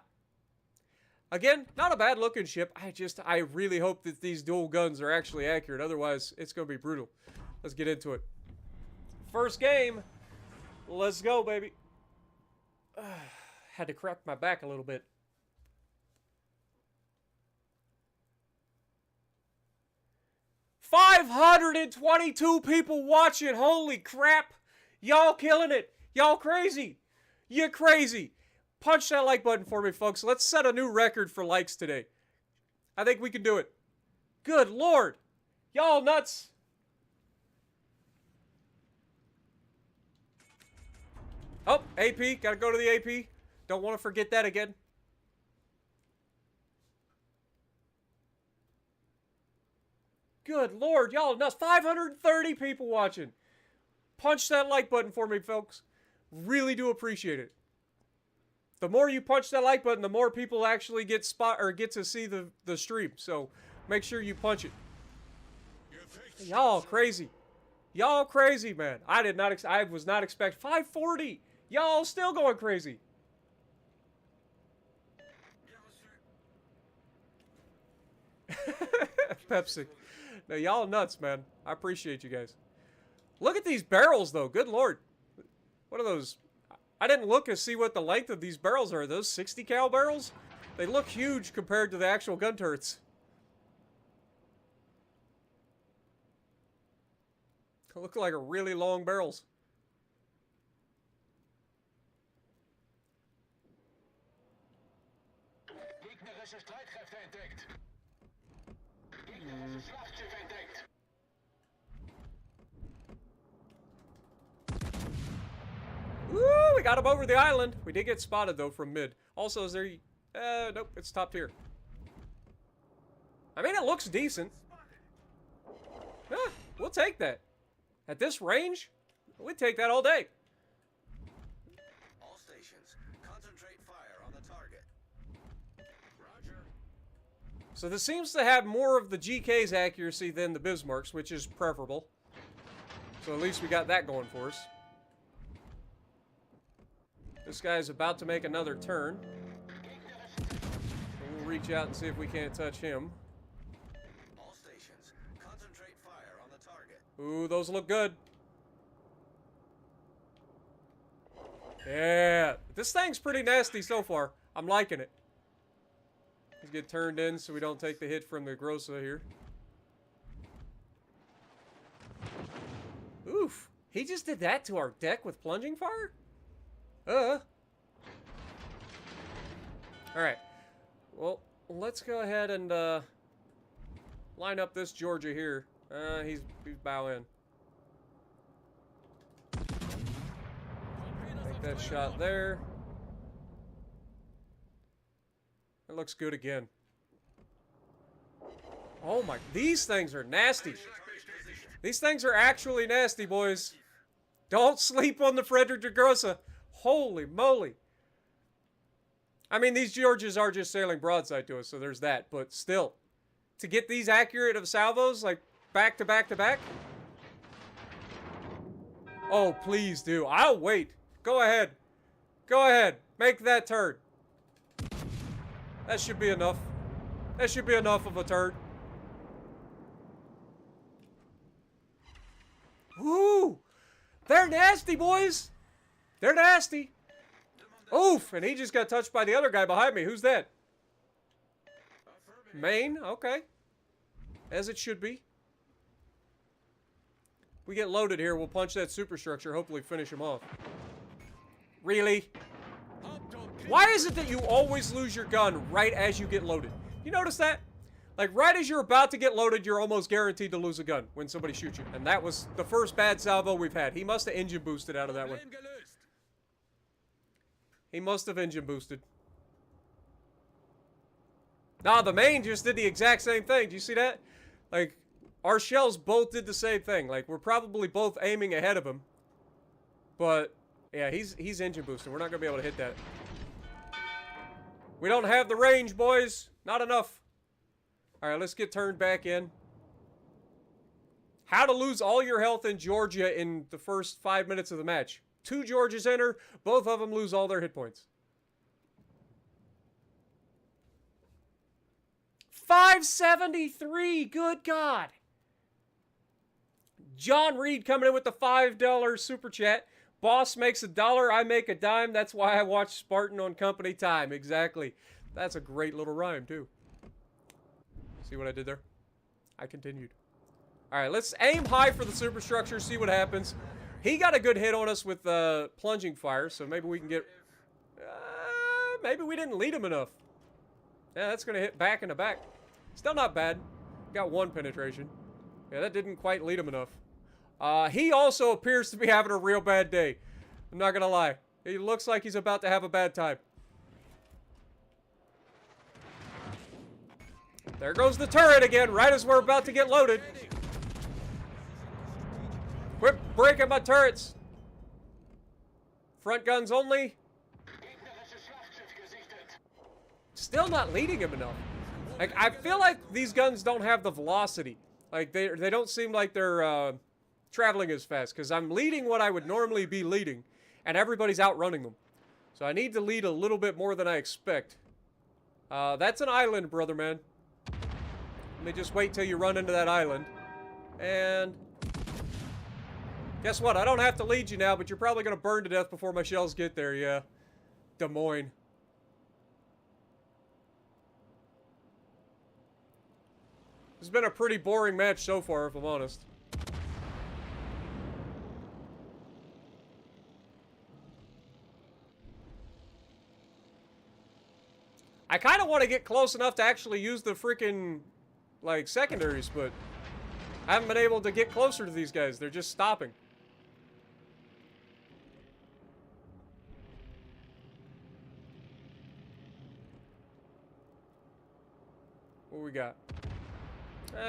Speaker 1: Again, not a bad-looking ship. I really hope that these dual guns are actually accurate. Otherwise, it's going to be brutal. Let's get into it. First game. Let's go, baby. Had to crack my back a little bit. $522 people watching. Holy crap. Y'all killing it. Y'all crazy. You're crazy. Punch that like button for me, folks. Let's set a new record for likes today. I think we can do it. Good Lord. Y'all nuts. Oh, AP. Gotta go to the AP. Don't want to forget that again. Good Lord. Y'all nuts. 530 people watching. Punch that like button for me, folks. Really do appreciate it. The more you punch that like button, the more people actually get to see the stream. So make sure you punch it. Y'all crazy. Y'all crazy, man. I was not expecting 540. Y'all still going crazy. Pepsi. No, y'all nuts, man. I appreciate you guys. Look at these barrels, though. Good lord. What are those? I didn't look to see what the length of these barrels are. Are those 60 cal barrels? They look huge compared to the actual gun turrets. They look like really long barrels.
Speaker 2: Gegnerische Streitkräfte entdeckt. Gegnerisches Schlachtschiff entdeckt.
Speaker 1: Woo! We got him over the island. We did get spotted, though, from mid. Also, is there... nope, it's top tier. I mean, it looks decent. We'll take that. At this range, we'd take that all day.
Speaker 2: All stations, concentrate fire on the target. Roger.
Speaker 1: So this seems to have more of the GK's accuracy than the Bismarck's, which is preferable. So at least we got that going for us. This guy's about to make another turn. We'll reach out and see if we can't touch him.
Speaker 2: All stations, concentrate fire on the target.
Speaker 1: Ooh, those look good. Yeah, this thing's pretty nasty so far. I'm liking it. Let's get turned in so we don't take the hit from the Grosse here. Oof, he just did that to our deck with plunging fire? Alright. Well, let's go ahead and line up this Georgia here. He's bowing. Take that shot there. It looks good again. Oh my, these things are nasty. These things are actually nasty, boys. Don't sleep on the Friedrich der Große. Holy moly. I mean, these Georges are just sailing broadside to us, so there's that. But still, to get these accurate of salvos, like back to back to back. Oh, please do. I'll wait. Go ahead. Go ahead. Make that turn. That should be enough. That should be enough of a turn. Woo! They're nasty, boys. They're nasty. Oof, and he just got touched by the other guy behind me. Who's that? Maine, okay. As it should be. We get loaded here, we'll punch that superstructure, hopefully finish him off. Really? Why is it that you always lose your gun right as you get loaded? You notice that? Like, right as you're about to get loaded, you're almost guaranteed to lose a gun when somebody shoots you. And that was the first bad salvo we've had. He must have engine boosted out of that one. He must have engine boosted. Nah, the Maine just did the exact same thing. Do you see that? Like, our shells both did the same thing. Like, we're probably both aiming ahead of him. But, yeah, he's engine boosting. We're not going to be able to hit that. We don't have the range, boys. Not enough. All right, let's get turned back in. How to lose all your health in Georgia in the first 5 minutes of the match. 2 Georges enter, both of them lose all their hit points. 573, good God. John Reed coming in with the $5 super chat. Boss makes $1, I make a dime. That's why I watch Spartan on company time. Exactly. That's a great little rhyme, too. See what I did there? I continued. All right, let's aim high for the superstructure, see what happens. He got a good hit on us with plunging fire, so maybe we can get... maybe we didn't lead him enough. Yeah, that's going to hit back in the back. Still not bad. Got 1 penetration. Yeah, that didn't quite lead him enough. He also appears to be having a real bad day. I'm not going to lie. He looks like he's about to have a bad time. There goes the turret again, right as we're about to get loaded. Quit breaking my turrets. Front guns only. Still not leading him enough. Like, I feel like these guns don't have the velocity. Like, they don't seem like they're traveling as fast. Because I'm leading what I would normally be leading. And everybody's outrunning them. So I need to lead a little bit more than I expect. That's an island, brother man. Let me just wait till you run into that island. And guess what? I don't have to lead you now, but you're probably going to burn to death before my shells get there, yeah. Des Moines. This has been a pretty boring match so far, if I'm honest. I kind of want to get close enough to actually use the freaking, like, secondaries, but I haven't been able to get closer to these guys. They're just stopping. What we got?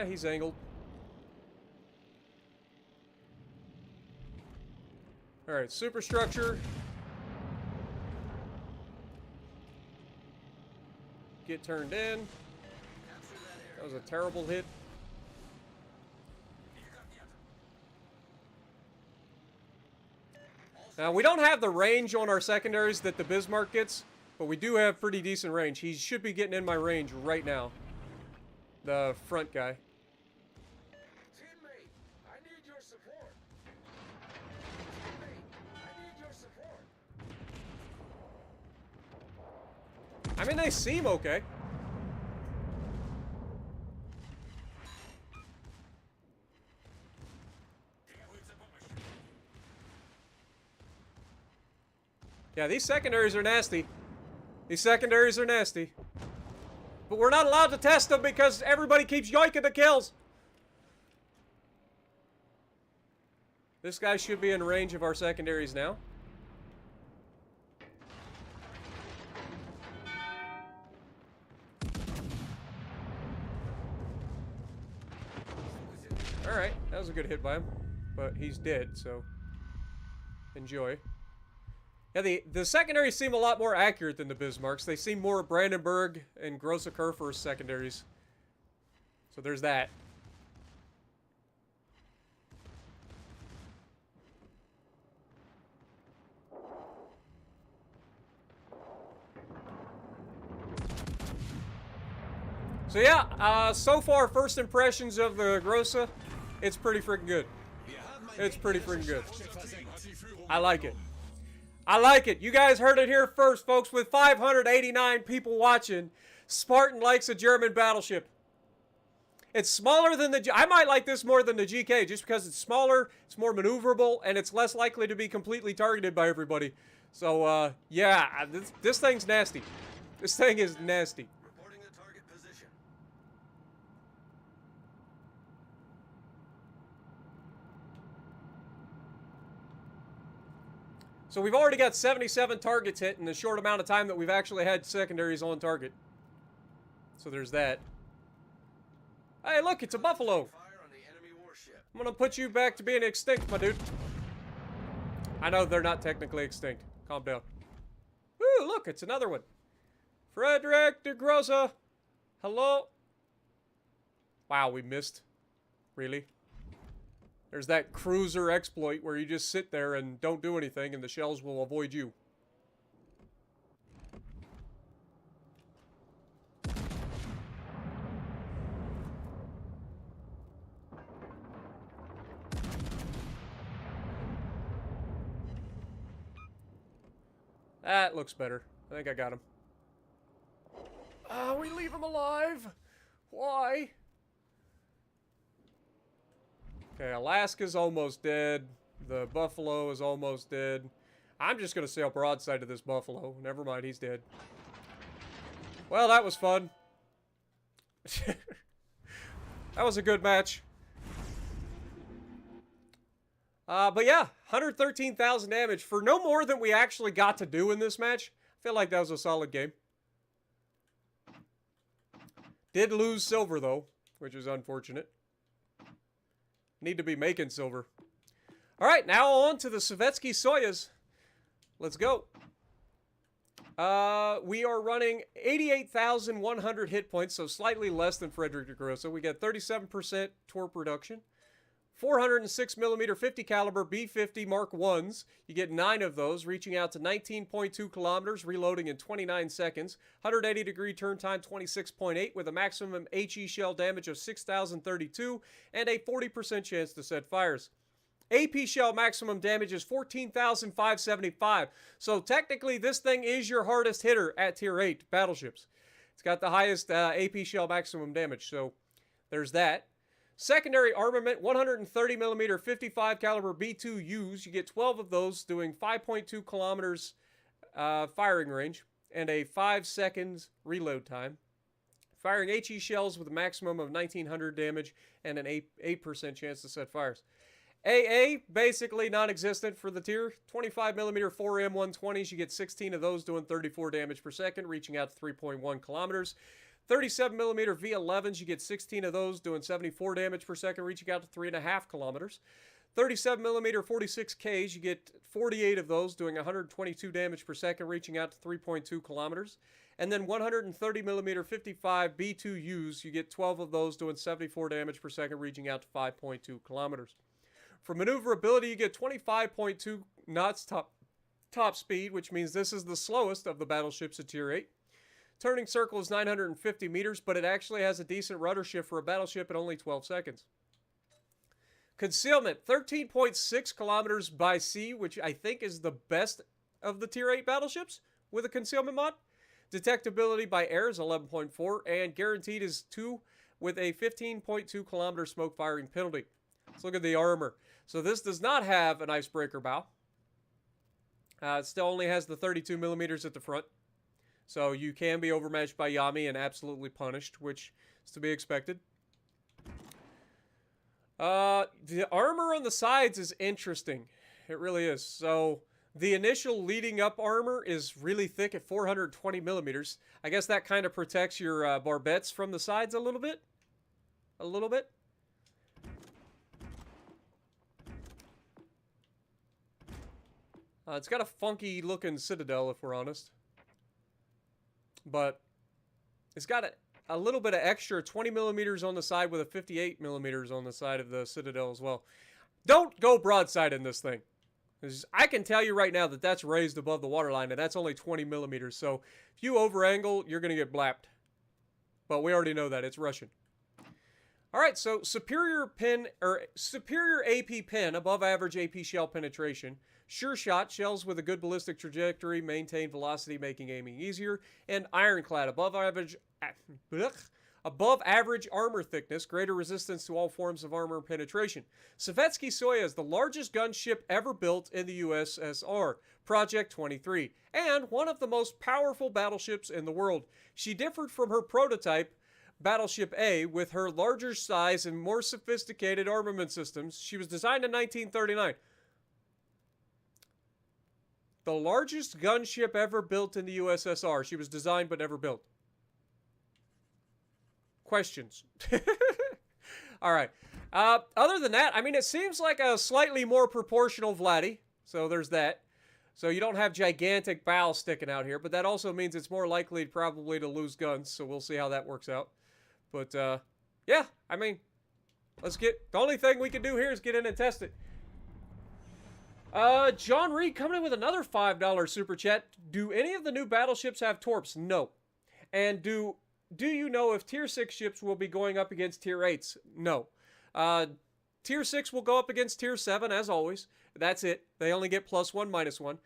Speaker 1: He's angled. Alright, superstructure. Get turned in. That was a terrible hit. Now, we don't have the range on our secondaries that the Bismarck gets, but we do have pretty decent range. He should be getting in my range right now. The front guy.
Speaker 2: Teammate, I need your support. Teammate, I need your support.
Speaker 1: I mean, they seem okay. Yeah, these secondaries are nasty. These secondaries are nasty. But we're not allowed to test them because everybody keeps yoinking the kills. This guy should be in range of our secondaries now. Alright, that was a good hit by him. But he's dead, so enjoy. Yeah, the secondaries seem a lot more accurate than the Bismarcks. They seem more Brandenburg and Grosse Kerfer secondaries. So there's that. So yeah, so far, first impressions of the Grosse, it's pretty freaking good. It's pretty freaking good. I like it. I like it. You guys heard it here first, folks. With 589 people watching, Spartan likes a German battleship. It's smaller than the... I might like this more than the GK, just because it's smaller, it's more maneuverable, and it's less likely to be completely targeted by everybody. So, yeah, this thing's nasty. This thing is nasty.
Speaker 2: Reporting the target position.
Speaker 1: So we've already got 77 targets hit in the short amount of time that we've actually had secondaries on target. So there's that. Hey, look, it's a Buffalo.
Speaker 2: Fire on the enemy warship.
Speaker 1: I'm gonna put you back to being extinct, my dude. I know they're not technically extinct. Calm down. Ooh, look, it's another one. Friedrich der Große. Hello? Wow, we missed. Really? There's that cruiser exploit where you just sit there and don't do anything and the shells will avoid you. That looks better. I think I got him. We leave him alive. Why? Okay, Alaska's almost dead. The Buffalo is almost dead. I'm just going to sail broadside to this Buffalo. Never mind, he's dead. Well, that was fun. That was a good match. But yeah, 113,000 damage for no more than we actually got to do in this match. I feel like that was a solid game. Did lose silver, though, which is unfortunate. Need to be making silver. All right, now on to the Sovetsky Soyuz. Let's go. We are running 88,100 hit points, so slightly less than Friedrich der Große. We got 37% torque reduction, 406mm 50 caliber B-50 Mark 1s. You get 9 of those, reaching out to 19.2 kilometers, reloading in 29 seconds. 180-degree turn time, 26.8, with a maximum HE shell damage of 6,032 and a 40% chance to set fires. AP shell maximum damage is 14,575. So technically, this thing is your hardest hitter at Tier 8 battleships. It's got the highest AP shell maximum damage, so there's that. Secondary armament, 130mm 55 caliber B2Us. You get 12 of those, doing 5.2 kilometers firing range and a 5 seconds reload time. Firing HE shells with a maximum of 1900 damage and an 8% chance to set fires. AA, basically non-existent for the tier. 25mm 4M120s. You get 16 of those, doing 34 damage per second, reaching out to 3.1 kilometers. 37mm V11s, you get 16 of those, doing 74 damage per second, reaching out to 3.5 kilometers. 37mm 46Ks, you get 48 of those, doing 122 damage per second, reaching out to 3.2 kilometers. And then 130mm 55 B2Us, you get 12 of those, doing 74 damage per second, reaching out to 5.2 kilometers. For maneuverability, you get 25.2 knots top speed, which means this is the slowest of the battleships at Tier 8. Turning circle is 950 meters, but it actually has a decent rudder shift for a battleship at only 12 seconds. Concealment, 13.6 kilometers by sea, which I think is the best of the Tier 8 battleships with a concealment mod. Detectability by air is 11.4, and guaranteed is 2 with a 15.2 kilometer smoke firing penalty. Let's look at the armor. So this does not have an icebreaker bow. It still only has the 32 millimeters at the front. So you can be overmatched by Yami and absolutely punished, which is to be expected. The armor on the sides is interesting. It really is. So the initial leading up armor is really thick at 420 millimeters. I guess that kind of protects your barbettes from the sides a little bit. A little bit. It's got a funky looking citadel, if we're honest. But it's got a little bit of extra 20 millimeters on the side with a 58 millimeters on the side of the citadel as well. Don't go broadside in this thing. I can tell you right now that that's raised above the waterline, and that's only 20 millimeters. So if you over-angle, you're going to get blapped. But we already know that. It's Russian. All right, so superior AP pin, above average AP shell penetration. Sure shot, shells with a good ballistic trajectory, maintain velocity, making aiming easier. And ironclad, above average armor thickness, greater resistance to all forms of armor penetration. Sovetsky Soyuz, the largest gunship ever built in the USSR, Project 23, and one of the most powerful battleships in the world. She differed from her prototype, Battleship A, with her larger size and more sophisticated armament systems. She was designed in 1939. The largest gunship ever built in the USSR. She was designed but never built. Questions? All right. Other than that, I mean, it seems like a slightly more proportional Vladdy. So there's that. So you don't have gigantic bows sticking out here, but that also means it's more likely probably to lose guns. So we'll see how that works out. But yeah, I mean, let's get, the only thing we can do here is get in and test it. John Reed coming in with another $5 super chat. Do any of the new battleships have torps? No. And do you know if Tier 6 ships will be going up against Tier 8s? No. Tier 6 will go up against Tier 7, as always. That's it. They only get +1, -1.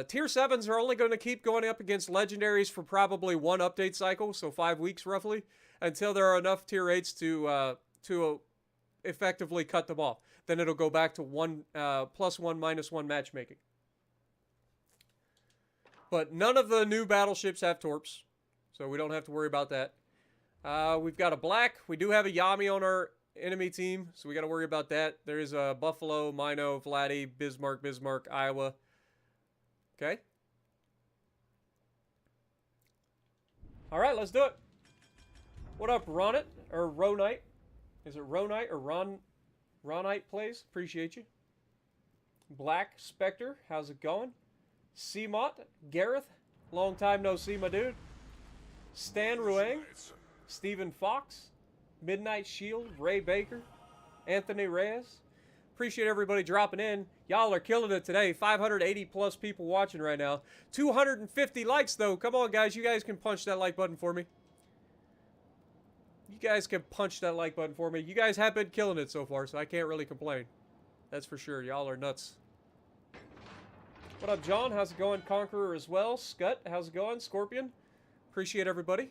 Speaker 1: Tier 7s are only going to keep going up against legendaries for probably one update cycle, so 5 weeks roughly, until there are enough Tier 8s to effectively cut them off. Then it'll go back to +1, -1 matchmaking. But none of the new battleships have torps, so we don't have to worry about that. We've got a black. We do have a Yami on our enemy team, so we got to worry about that. There is a Buffalo, Mino, Vladdy, Bismarck, Iowa. Okay. All right, let's do it. What up, Ronit? Or Ronite? Is it Ronite or Ronite plays? Appreciate you. Black Spectre, how's it going? CMOT, Gareth, long time no see, my dude. Stan Ruang, Stephen Fox, Midnight Shield, Ray Baker, Anthony Reyes. Appreciate everybody dropping in. Y'all are killing it today. 580 plus people watching right now. 250 likes, though. Come on, guys. You guys can punch that like button for me. You guys can punch that like button for me. You guys have been killing it so far, so I can't really complain. That's for sure. Y'all are nuts. What up, John? How's it going? Conqueror as well. Scut, how's it going? Scorpion. Appreciate everybody.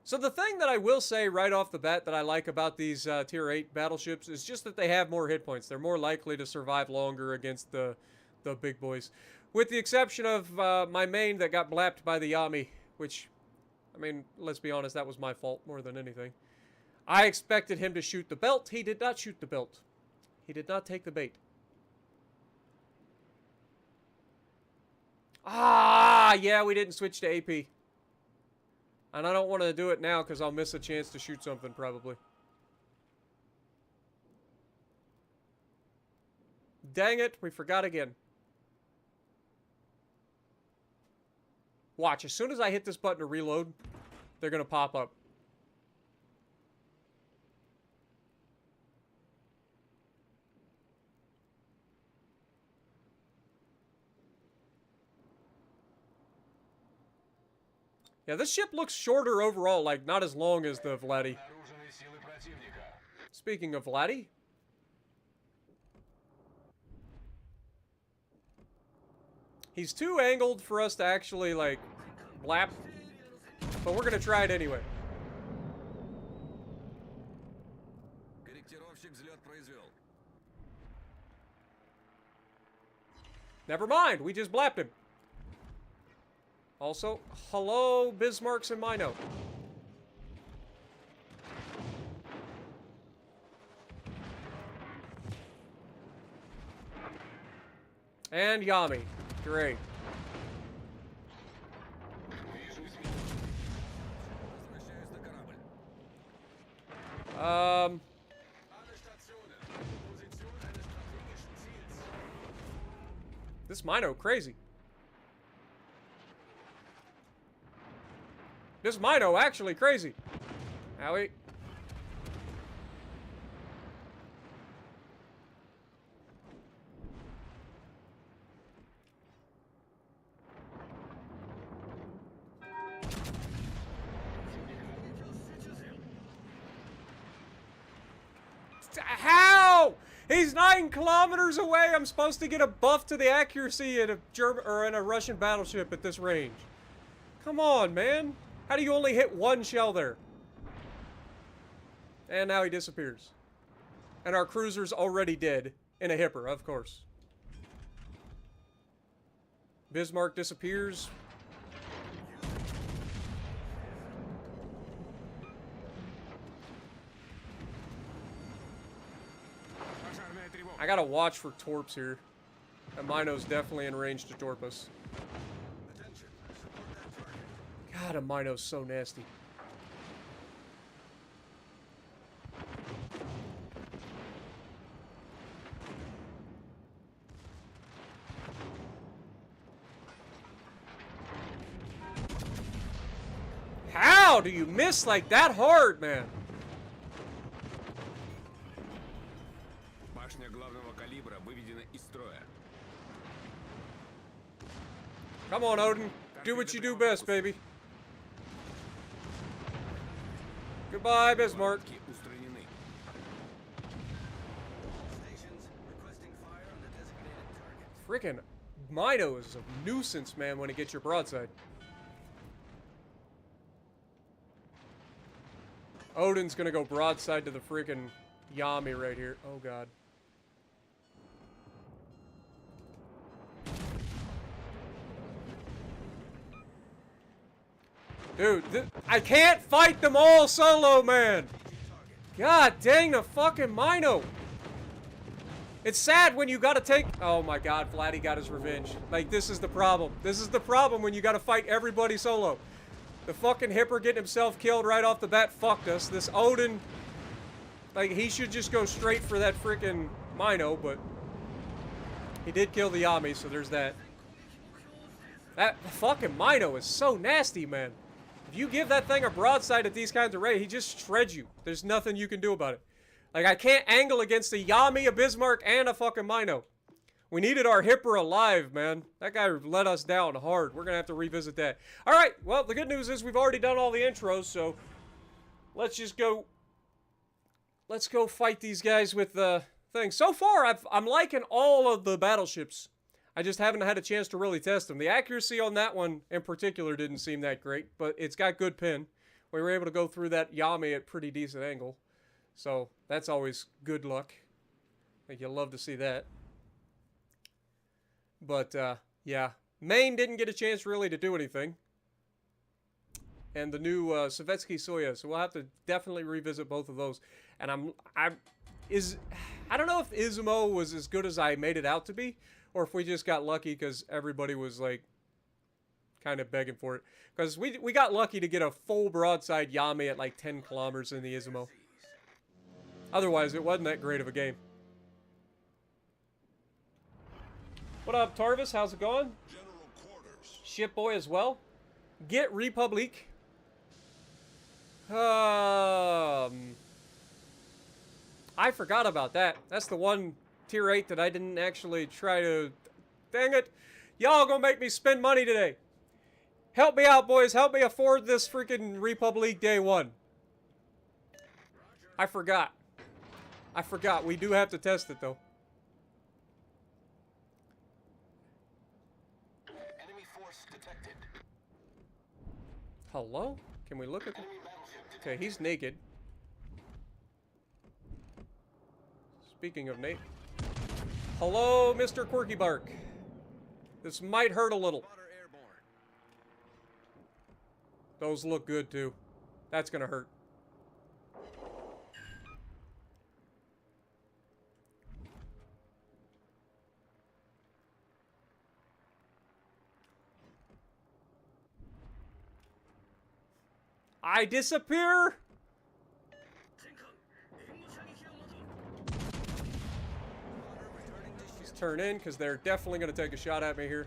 Speaker 1: So the thing that I will say right off the bat that I like about these Tier 8 battleships is just that they have more hit points. They're more likely to survive longer against the big boys. With the exception of my Maine that got blapped by the Yami, which, I mean, let's be honest, that was my fault more than anything. I expected him to shoot the belt. He did not shoot the belt. He did not take the bait. Ah, yeah, we didn't switch to AP. And I don't want to do it now because I'll miss a chance to shoot something, probably. Dang it, we forgot again. Watch, as soon as I hit this button to reload, they're going to pop up. Yeah, this ship looks shorter overall, like not as long as the Vladdy. Speaking of Vladdy. He's too angled for us to actually, like, blap. But we're gonna try it anyway. Never mind, we just blapped him. Also, hello, Bismarcks and Mino. And Yami. Great. This Mino crazy. This Mino actually crazy. Howie. How? He's 9 kilometers away. I'm supposed to get a buff to the accuracy in a German or in a Russian battleship at this range. Come on, man. How do you only hit 1 shell there? And now he disappears. And our cruiser's already dead in a hipper, of course. Bismarck disappears. I gotta watch for torps here. And Mino's definitely in range to torp us. God, a Mino's so nasty. How do you miss like that hard, man? Come on, Odin. Do what you do best, baby. Goodbye, Bismarck. Frickin' Mino is a nuisance, man, when it gets your broadside. Odin's gonna go broadside to the frickin' Yami right here. Oh, God. Dude, I can't fight them all solo, man! God dang the fucking Mino! It's sad when you gotta take... Oh my God, Vladdy got his revenge. Like, this is the problem. This is the problem when you gotta fight everybody solo. The fucking hipper getting himself killed right off the bat fucked us. This Odin... Like, he should just go straight for that freaking Mino, but... He did kill the Yami, so there's that. That fucking Mino is so nasty, man. If you give that thing a broadside at these kinds of rates, he just shreds you. There's nothing you can do about it. Like, I can't angle against a Yami, a Bismarck, and a fucking Mino. We needed our Hipper alive, man. That guy let us down hard. We're going to have to revisit that. All right, well, the good news is we've already done all the intros, so let's just go. Let's go fight these guys with the thing. So far, I'm liking all of the battleships. I just haven't had a chance to really test them. The accuracy on that one in particular didn't seem that great, but it's got good pin. We were able to go through that Yami at pretty decent angle. So that's always good luck. I think you'll love to see that. But, yeah. Maine didn't get a chance really to do anything. And the new Sovetsky Soyuz. So we'll have to definitely revisit both of those. And I don't know if Izumo was as good as I made it out to be. Or if we just got lucky because everybody was, like, kind of begging for it. Because we got lucky to get a full broadside Yami at, like, 10 kilometers in the Izumo. Otherwise, it wasn't that great of a game. What up, Tarvis? How's it going? Shipboy as well. Get République. I forgot about that. That's the one tier 8 that I didn't actually try to... Dang it. Y'all gonna make me spend money today. Help me out, boys. Help me afford this freaking République Day 1. I forgot. We do have to test it, though.
Speaker 2: Enemy force detected.
Speaker 1: Hello? Can we look at... Okay, he's naked. Speaking of Nate. Hello, Mr. Quirky Bark. This might hurt a little. Those look good, too. That's gonna hurt. I disappear! Let's turn in, because they're definitely going to take a shot at me here.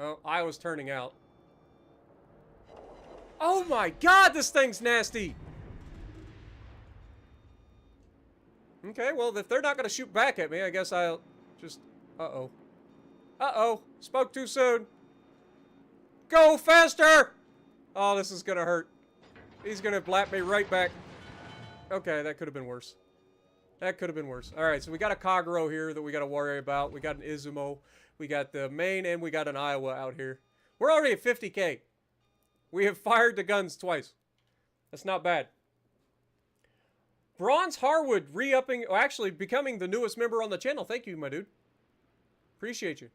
Speaker 1: Oh, I was turning out. Oh my god, this thing's nasty! Okay, well, if they're not going to shoot back at me, I guess I'll just... Uh-oh. Uh-oh. Spoke too soon. Go faster! Oh, this is gonna hurt. He's gonna blap me right back. Okay, that could have been worse. That could have been worse. Alright, so we got a Kagero here that we gotta worry about. We got an Izumo. We got the Maine, and we got an Iowa out here. We're already at 50K. We have fired the guns twice. That's not bad. Bronze Harwood re-upping, or actually becoming the newest member on the channel. Thank you, my dude. Appreciate you.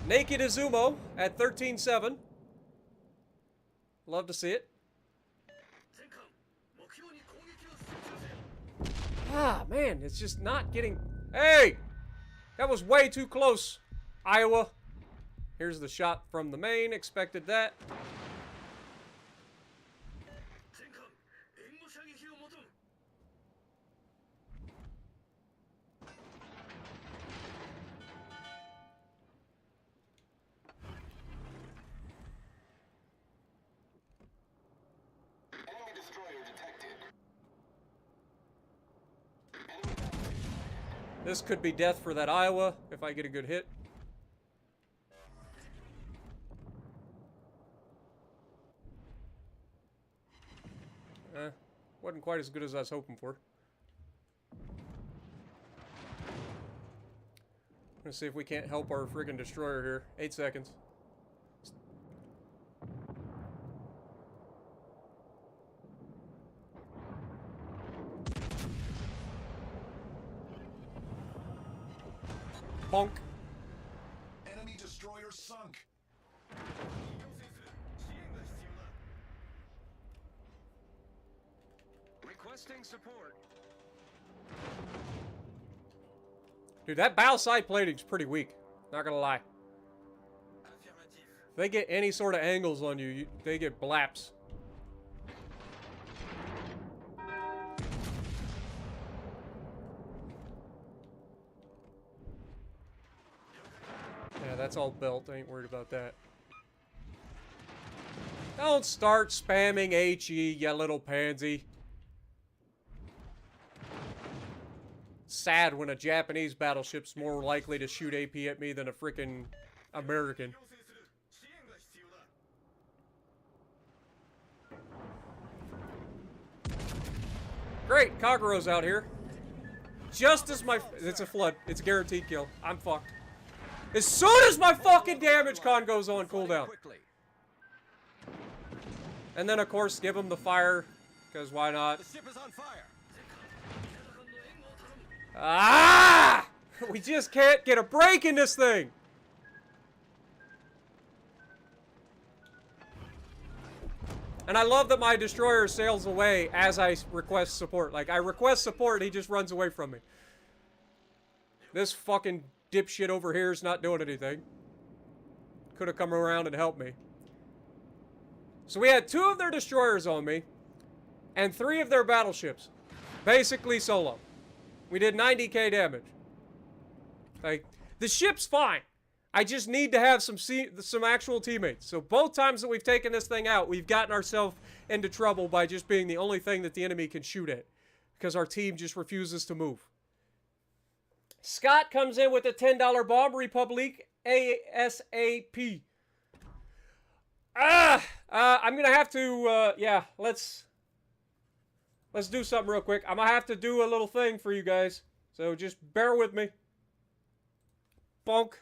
Speaker 1: Naked Izumo at 13.7. Love to see it. Ah, man, it's just not getting... Hey! That was way too close, Iowa. Here's the shot from the Maine. Expected that. This could be death for that Iowa if I get a good hit. Wasn't quite as good as I was hoping for. Let's see if we can't help our friggin' destroyer here. 8 seconds. Bonk.
Speaker 2: Enemy destroyer sunk. Requesting support.
Speaker 1: Dude, that bow side plating's pretty weak. Not gonna lie. If they get any sort of angles on you, they get blaps. Yeah, that's all built. I ain't worried about that. Don't start spamming HE, you little pansy. Sad when a Japanese battleship's more likely to shoot AP at me than a freaking American. Great, Kagero's out here. Just as my... It's a flood. It's a guaranteed kill. I'm fucked. As soon as my fucking damage con goes on cooldown. And then, of course, give him the fire, because why not?
Speaker 2: The ship is on fire.
Speaker 1: Ah! We just can't get a break in this thing. And I love that my destroyer sails away as I request support. Like, I request support, he just runs away from me. This fucking dipshit over here is not doing anything. Could have come around and helped me. So we had 2 of their destroyers on me, and 3 of their battleships. Basically solo. We did 90k damage. Like, the ship's fine. I just need to have some actual teammates. So both times that we've taken this thing out, we've gotten ourselves into trouble by just being the only thing that the enemy can shoot at. Because our team just refuses to move. Scott comes in with a $10 bomb. République ASAP. I'm gonna have to, yeah, let's do something real quick. I'm gonna have to do a little thing for you guys. So just bear with me. Bonk.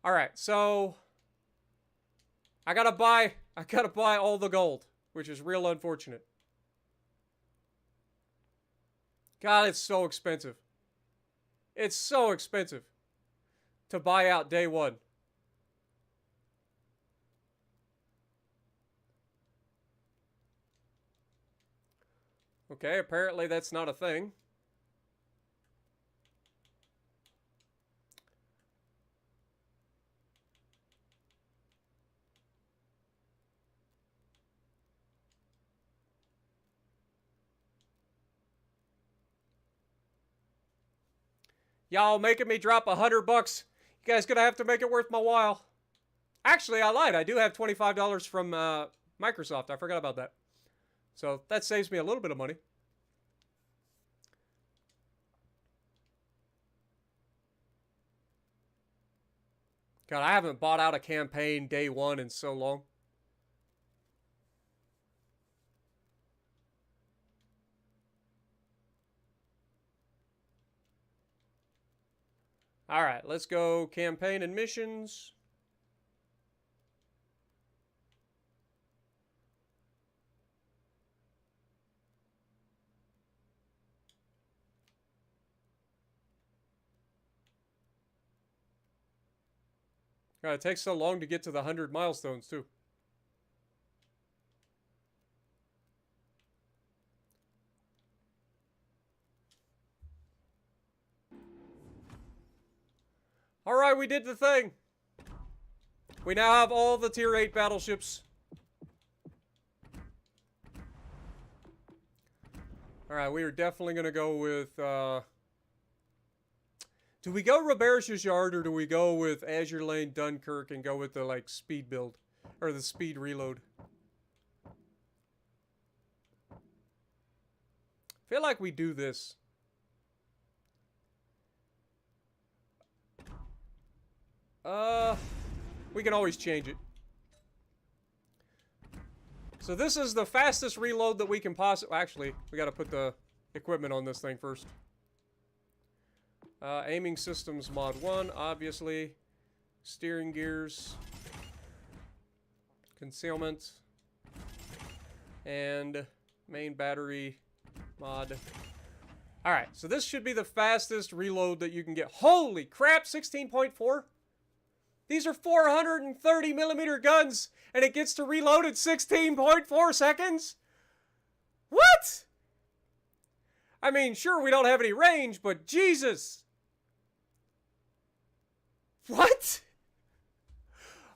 Speaker 1: Alright, so I gotta buy all the gold, which is real unfortunate. God, it's so expensive. It's so expensive to buy out day 1. Okay, apparently that's not a thing. Y'all making me drop $100. You guys gonna have to make it worth my while. Actually, I lied. I do have $25 from Microsoft. I forgot about that. So that saves me a little bit of money. God, I haven't bought out a campaign day 1 in so long. All right, let's go campaign and missions. God, it takes so long to get to the 100 milestones, too. Alright, we did the thing. We now have all the tier 8 battleships. Alright, we are definitely going to go with... Do we go Robert's Yard or do we go with Azure Lane Dunkirk and go with the, like, speed build? Or the speed reload? I feel like we do this. We can always change it. So this is the fastest reload that we can possibly... Actually, we got to put the equipment on this thing first. Aiming systems mod 1, obviously. Steering gears. Concealment. And main battery mod. Alright, so this should be the fastest reload that you can get. Holy crap, 16.4? These are 430 millimeter guns, and it gets to reload at 16.4 seconds? What? I mean, sure, we don't have any range, but Jesus. What?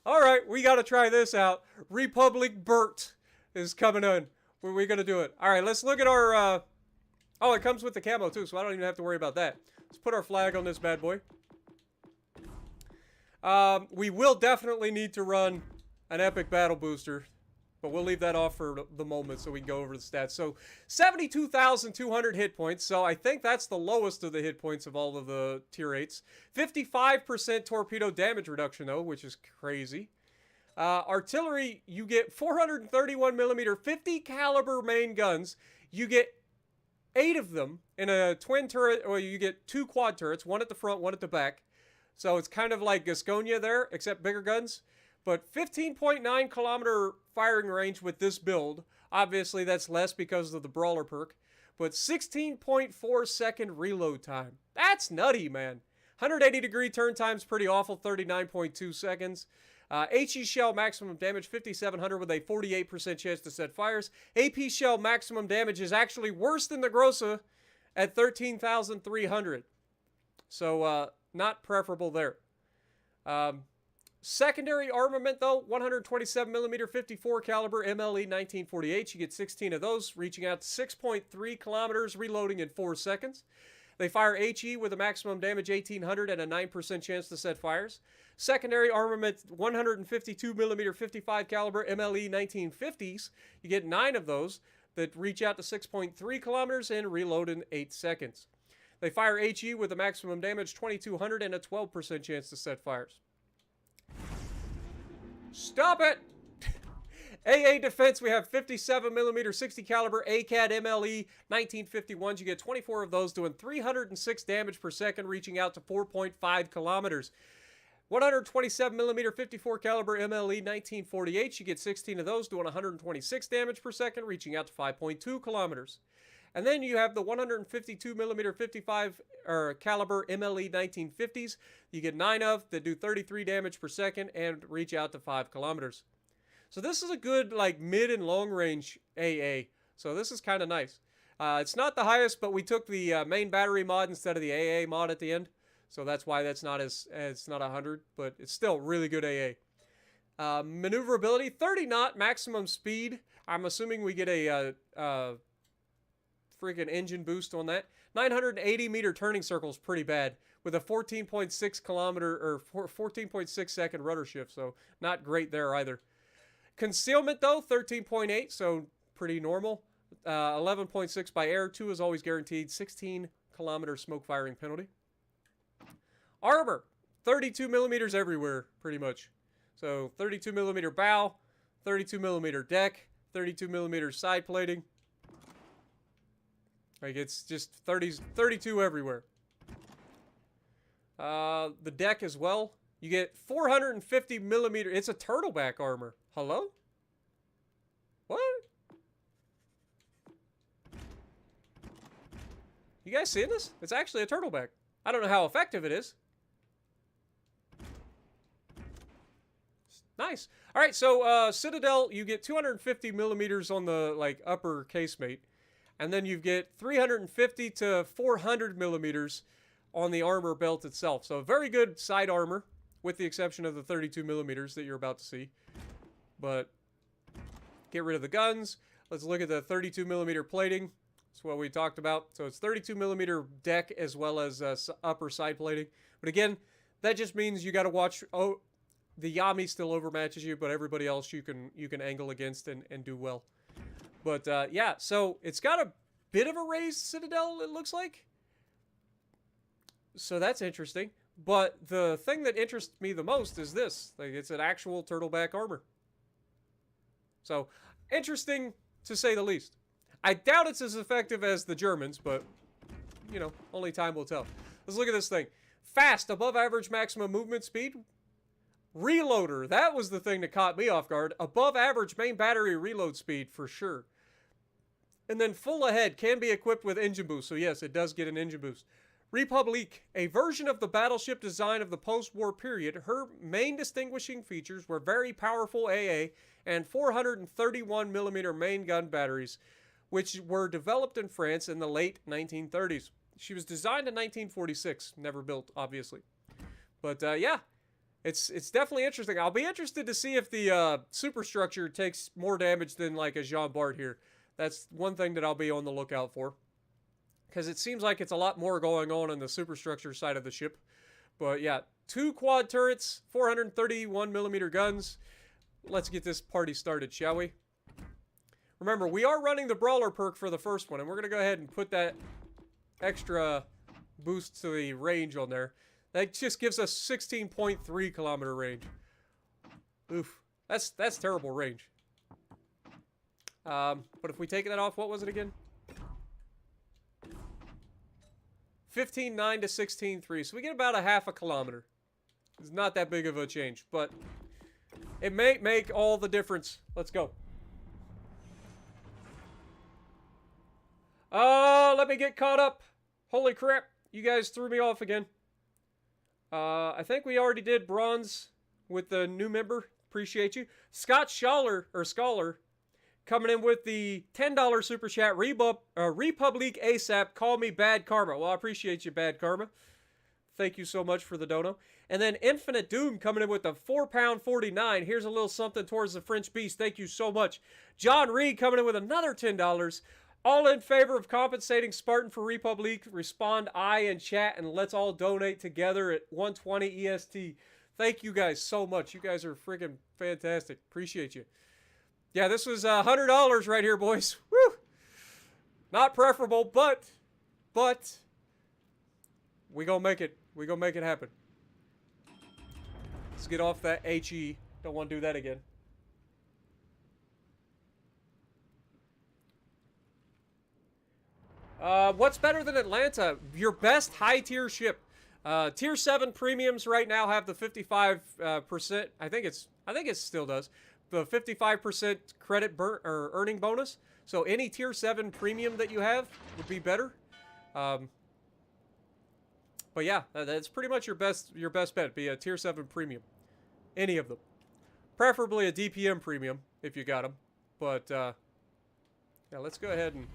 Speaker 1: All right, we got to try this out. Republic Bert is coming in. We're going to do it. All right, let's look at our... Oh, it comes with the camo, too, so I don't even have to worry about that. Let's put our flag on this bad boy. We will definitely need to run an epic battle booster, but we'll leave that off for the moment so we can go over the stats. So 72,200 hit points, so I think that's the lowest of the hit points of all of the tier 8s. 55% torpedo damage reduction though, which is crazy. Artillery, you get 431 millimeter 50 caliber main guns. You get 8 of them in a twin turret, or you get 2 quad turrets, one at the front, one at the back. So it's kind of like Gasconia there, except bigger guns. But 15.9 kilometer firing range with this build. Obviously, that's less because of the Brawler perk. But 16.4 second reload time. That's nutty, man. 180 degree turn time's pretty awful, 39.2 seconds. HE shell maximum damage 5,700 with a 48% chance to set fires. AP shell maximum damage is actually worse than the Große at 13,300. So not preferable there. Secondary armament though, 127 millimeter 54 caliber MLE 1948. You get 16 of those, reaching out to 6.3 kilometers, reloading in 4 seconds. They fire HE with a maximum damage 1,800 and a 9% chance to set fires. Secondary armament 152 millimeter 55 caliber MLE 1950s. You get 9 of those that reach out to 6.3 kilometers and reload in 8 seconds. They fire HE with a maximum damage 2,200 and a 12% chance to set fires. Stop it! AA defense, we have 57 millimeter 60 caliber ACAD MLE 1951s. You get 24 of those doing 306 damage per second, reaching out to 4.5 kilometers. 127 millimeter 54 caliber MLE 1948. You get 16 of those doing 126 damage per second, reaching out to 5.2 kilometers. And then you have the 152 millimeter 55 caliber MLE 1950s. You get 9 of that do 33 damage per second and reach out to 5 kilometers. So this is a good like mid and long range AA. So this is kind of nice. It's not the highest, but we took the main battery mod instead of the AA mod at the end. So that's why that's not it's not 100, but it's still really good AA. Maneuverability, 30 knot maximum speed. I'm assuming we get a freaking engine boost on that. 980 meter turning circle is pretty bad with a 14.6 kilometer or 14.6 second rudder shift. So not great there either. Concealment though, 13.8, so pretty normal. 11.6 by air, 2 is always guaranteed. 16 kilometer smoke firing penalty. Armor, 32 millimeters everywhere, pretty much. So 32 millimeter bow, 32 millimeter deck, 32 millimeter side plating. Like it's just 32 everywhere. The deck as well. You get 450 millimeter. It's a turtleback armor. Hello? What? You guys seeing this? It's actually a turtleback. I don't know how effective it is. Nice. All right, so Citadel, you get 250 millimeters on the like upper casemate, and then you get 350 to 400 millimeters on the armor belt itself. So very good side armor, with the exception of the 32 millimeters that you're about to see. But get rid of the guns. Let's look at the 32 millimeter plating. That's what we talked about. So it's 32 millimeter deck as well as upper side plating. But again, that just means you got to watch. Oh, the Yami still overmatches you, but everybody else you can angle against and do well. But yeah, so it's got a bit of a raised citadel, it looks like. So that's interesting. But the thing that interests me the most is this. Like, it's an actual turtleback armor. So, interesting to say the least. I doubt it's as effective as the Germans, but, you know, only time will tell. Let's look at this thing. Fast, above average maximum movement speed. Reloader, that was the thing that caught me off guard. Above average main battery reload speed, for sure. And then full ahead, can be equipped with engine boost. So yes, it does get an engine boost. République, a version of the battleship design of the post-war period. Her main distinguishing features were very powerful AA and 431 millimeter main gun batteries, which were developed in France in the late 1930s. She was designed in 1946, never built, obviously. But yeah, it's definitely interesting. I'll be interested to see if the superstructure takes more damage than like a Jean Bart here. That's one thing that I'll be on the lookout for. Because it seems like it's a lot more going on in the superstructure side of the ship. But yeah, 2 quad turrets, 431 millimeter guns. Let's get this party started, shall we? Remember, we are running the Brawler perk for the first one, and we're going to go ahead and put that extra boost to the range on there. That just gives us 16.3 kilometer range. Oof. That's terrible range. But if we take that off, what was it again? 15.9 to 16.3. So we get about a half a kilometer. It's not that big of a change, but it may make all the difference. Let's go. Let me get caught up. Holy crap. You guys threw me off again. I think we already did bronze with the new member. Appreciate you. Scott Scholar coming in with the $10 super chat. Republique ASAP. Call me Bad Karma. Well, I appreciate you, Bad Karma. Thank you so much for the dono. And then Infinite Doom coming in with the £4.49. Here's a little something towards the French Beast. Thank you so much. John Reed coming in with another $10. All in favor of compensating Spartan for Republique? Respond I in chat, and let's all donate together at 120 EST. Thank you guys so much. You guys are freaking fantastic. Appreciate you. Yeah, this was $100 right here, boys. Woo! Not preferable, but we gonna make it. We gonna make it happen. Let's get off that HE. Don't want to do that again. What's better than Atlanta? Your best high-tier ship. Tier 7 premiums right now have the 55%. I think it still does. The 55% credit or earning bonus. So any tier 7 premium that you have would be better. But yeah, that's pretty much your best bet. Be a tier 7 premium. Any of them. Preferably a DPM premium if you got them. But yeah, let's go ahead and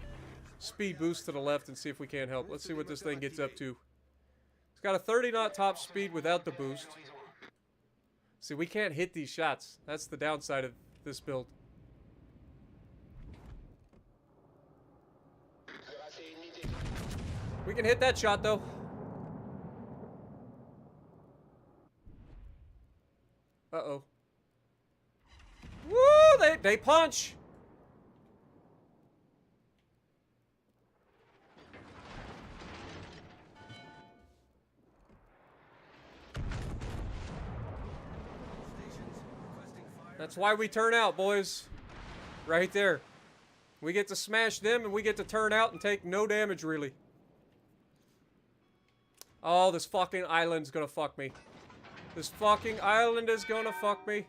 Speaker 1: speed boost to the left and see if we can't help. Let's see what this thing gets up to. It's got a 30 knot top speed without the boost. See, we can't hit these shots. That's the downside of this build. We can hit that shot, though. Uh-oh. Woo! They punch! That's why we turn out, boys. Right there. We get to smash them, and we get to turn out and take no damage, really. Oh, this fucking island's gonna fuck me. This fucking island is gonna fuck me.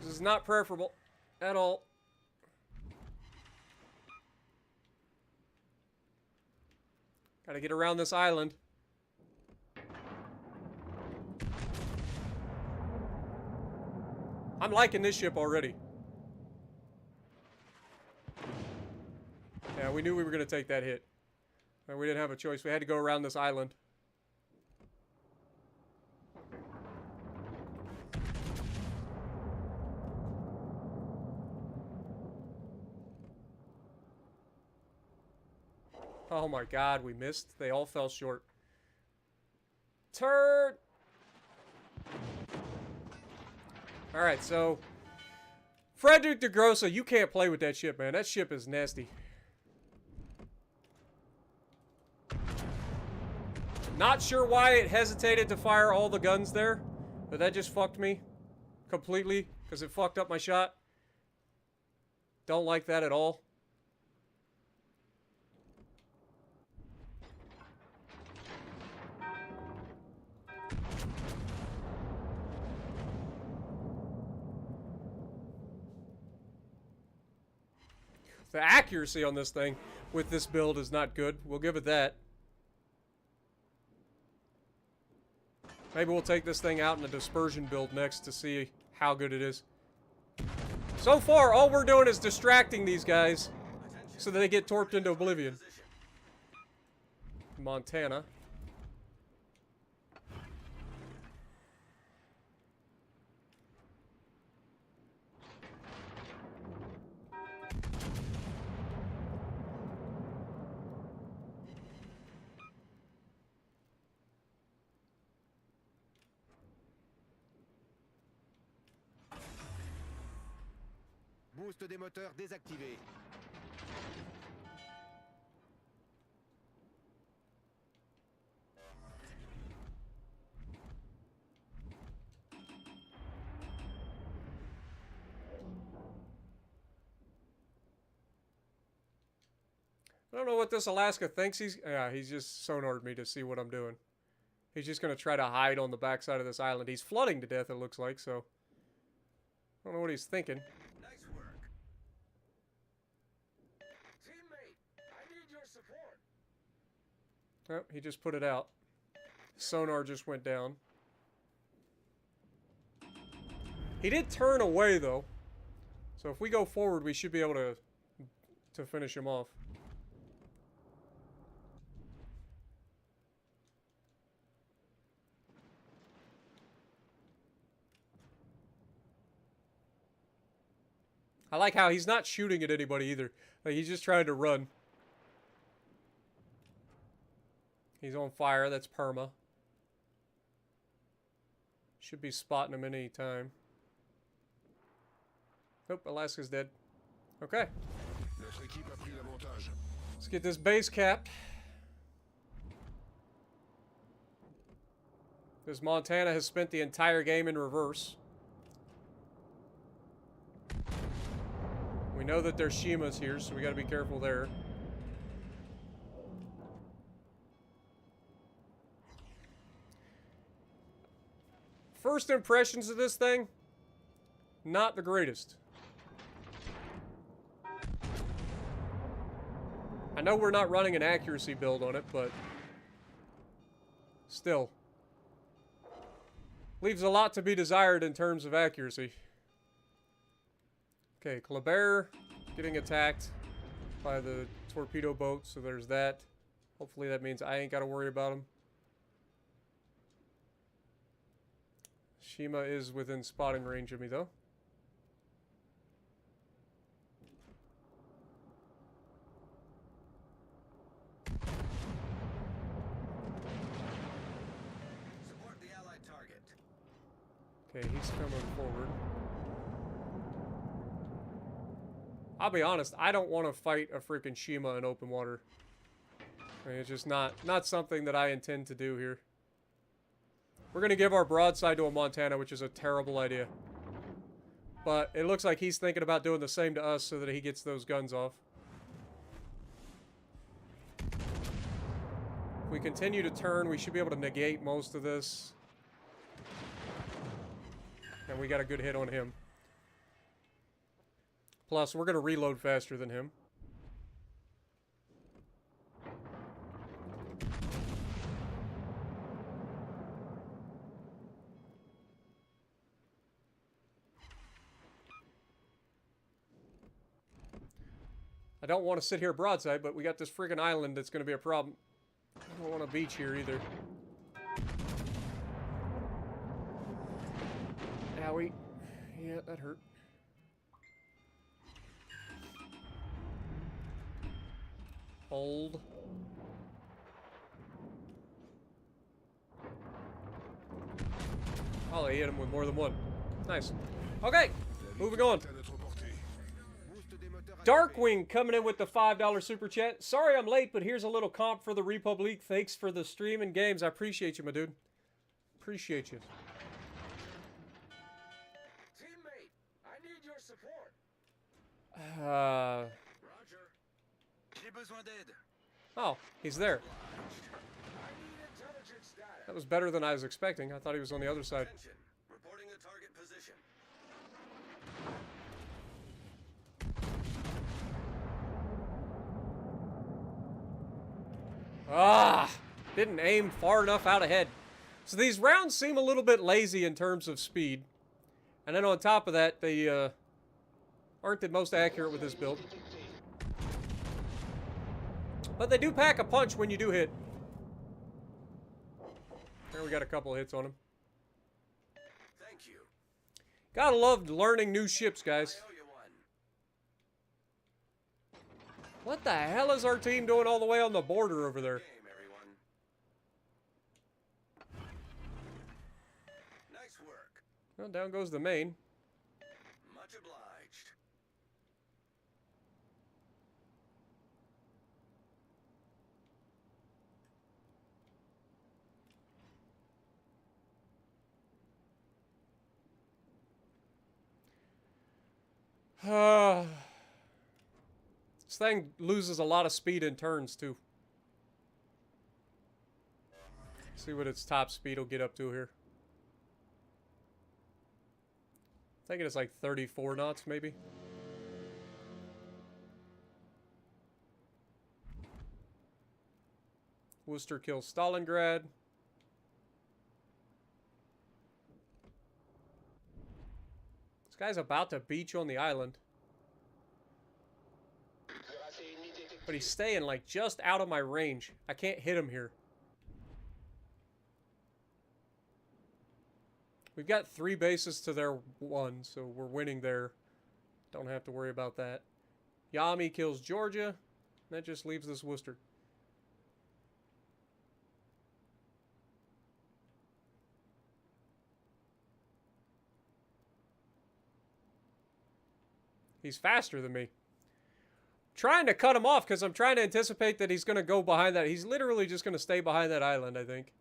Speaker 1: This is not preferable at all. Gotta get around this island. I'm liking this ship already. Yeah, we knew we were going to take that hit. And we didn't have a choice. We had to go around this island. Oh my god, we missed. They all fell short. Turn! Alright, so Friedrich der Große, you can't play with that ship, man. That ship is nasty. Not sure why it hesitated to fire all the guns there, but that just fucked me completely because it fucked up my shot. Don't like that at all. The accuracy on this thing with this build is not good. We'll give it that. Maybe we'll take this thing out in a dispersion build next to see how good it is. So far, all we're doing is distracting these guys so that they get torped into oblivion. Montana.
Speaker 3: Boost des moteurs désactivé.
Speaker 1: I don't know what this Alaska thinks he's... Yeah, he's just sonared me to see what I'm doing. He's just going to try to hide on the backside of this island. He's flooding to death, it looks like, so... I don't know what he's thinking.
Speaker 2: Nice work. Teammate, I need your support.
Speaker 1: Oh, he just put it out. Sonar just went down. He did turn away, though. So if we go forward, we should be able to finish him off. I like how he's not shooting at anybody either. Like, he's just trying to run. He's on fire. That's perma. Should be spotting him any time. Nope, Alaska's dead. Okay. Let's get this base capped. This Montana has spent the entire game in reverse. We know that there's Shimas here, so we gotta be careful there. First impressions of this thing, not the greatest. I know we're not running an accuracy build on it, but still. Leaves a lot to be desired in terms of accuracy. Okay, Kleber getting attacked by the torpedo boat, so there's that. Hopefully that means I ain't got to worry about him. Shima is within spotting range of me, though.
Speaker 2: Support the allied target.
Speaker 1: Okay, he's coming forward. I'll be honest, I don't want to fight a freaking Shima in open water. I mean, it's just not something that I intend to do here. We're going to give our broadside to a Montana, which is a terrible idea. But it looks like he's thinking about doing the same to us so that he gets those guns off. If we continue to turn, we should be able to negate most of this. And we got a good hit on him. Plus, we're going to reload faster than him. I don't want to sit here broadside, but we got this friggin' island that's going to be a problem. I don't want a beach here either. Owie. Yeah, that hurt. Hold. Oh, they hit him with more than one. Nice. Okay, moving on. Darkwing coming in with the $5 super chat. Sorry I'm late, but here's a little comp for the République. Thanks for the stream and games. I appreciate you, my dude. Appreciate you.
Speaker 2: Teammate, I need your support.
Speaker 1: Roger.
Speaker 2: J'ai besoin d'aide.
Speaker 1: Oh, he's there.
Speaker 2: I need intelligence data.
Speaker 1: That was better than I was expecting. I thought he was on the other side.
Speaker 2: Attention. Reporting a target position.
Speaker 1: Ah! Didn't aim far enough out ahead. So these rounds seem a little bit lazy in terms of speed. And then on top of that, they aren't the most accurate with this build. But they do pack a punch when you do hit. There we got a couple of hits on him.
Speaker 2: Thank you.
Speaker 1: Gotta love learning new ships, guys.
Speaker 2: I owe you one.
Speaker 1: What the hell is our team doing all the way on the border over there?
Speaker 2: Game, everyone. Nice work.
Speaker 1: Well, down goes the Maine.
Speaker 2: Much obliged.
Speaker 1: This thing loses a lot of speed in turns, too. See what its top speed will get up to here. I think it's like 34 knots, maybe. Worcester kills Stalingrad. This guy's about to beach on the island. But he's staying like just out of my range. I can't hit him here. We've got 3 bases to their 1, so we're winning there. Don't have to worry about that. Yami kills Georgia. That just leaves this Worcester. He's faster than me. Trying to cut him off because I'm trying to anticipate that he's going to go behind that. He's literally just going to stay behind that island, I think.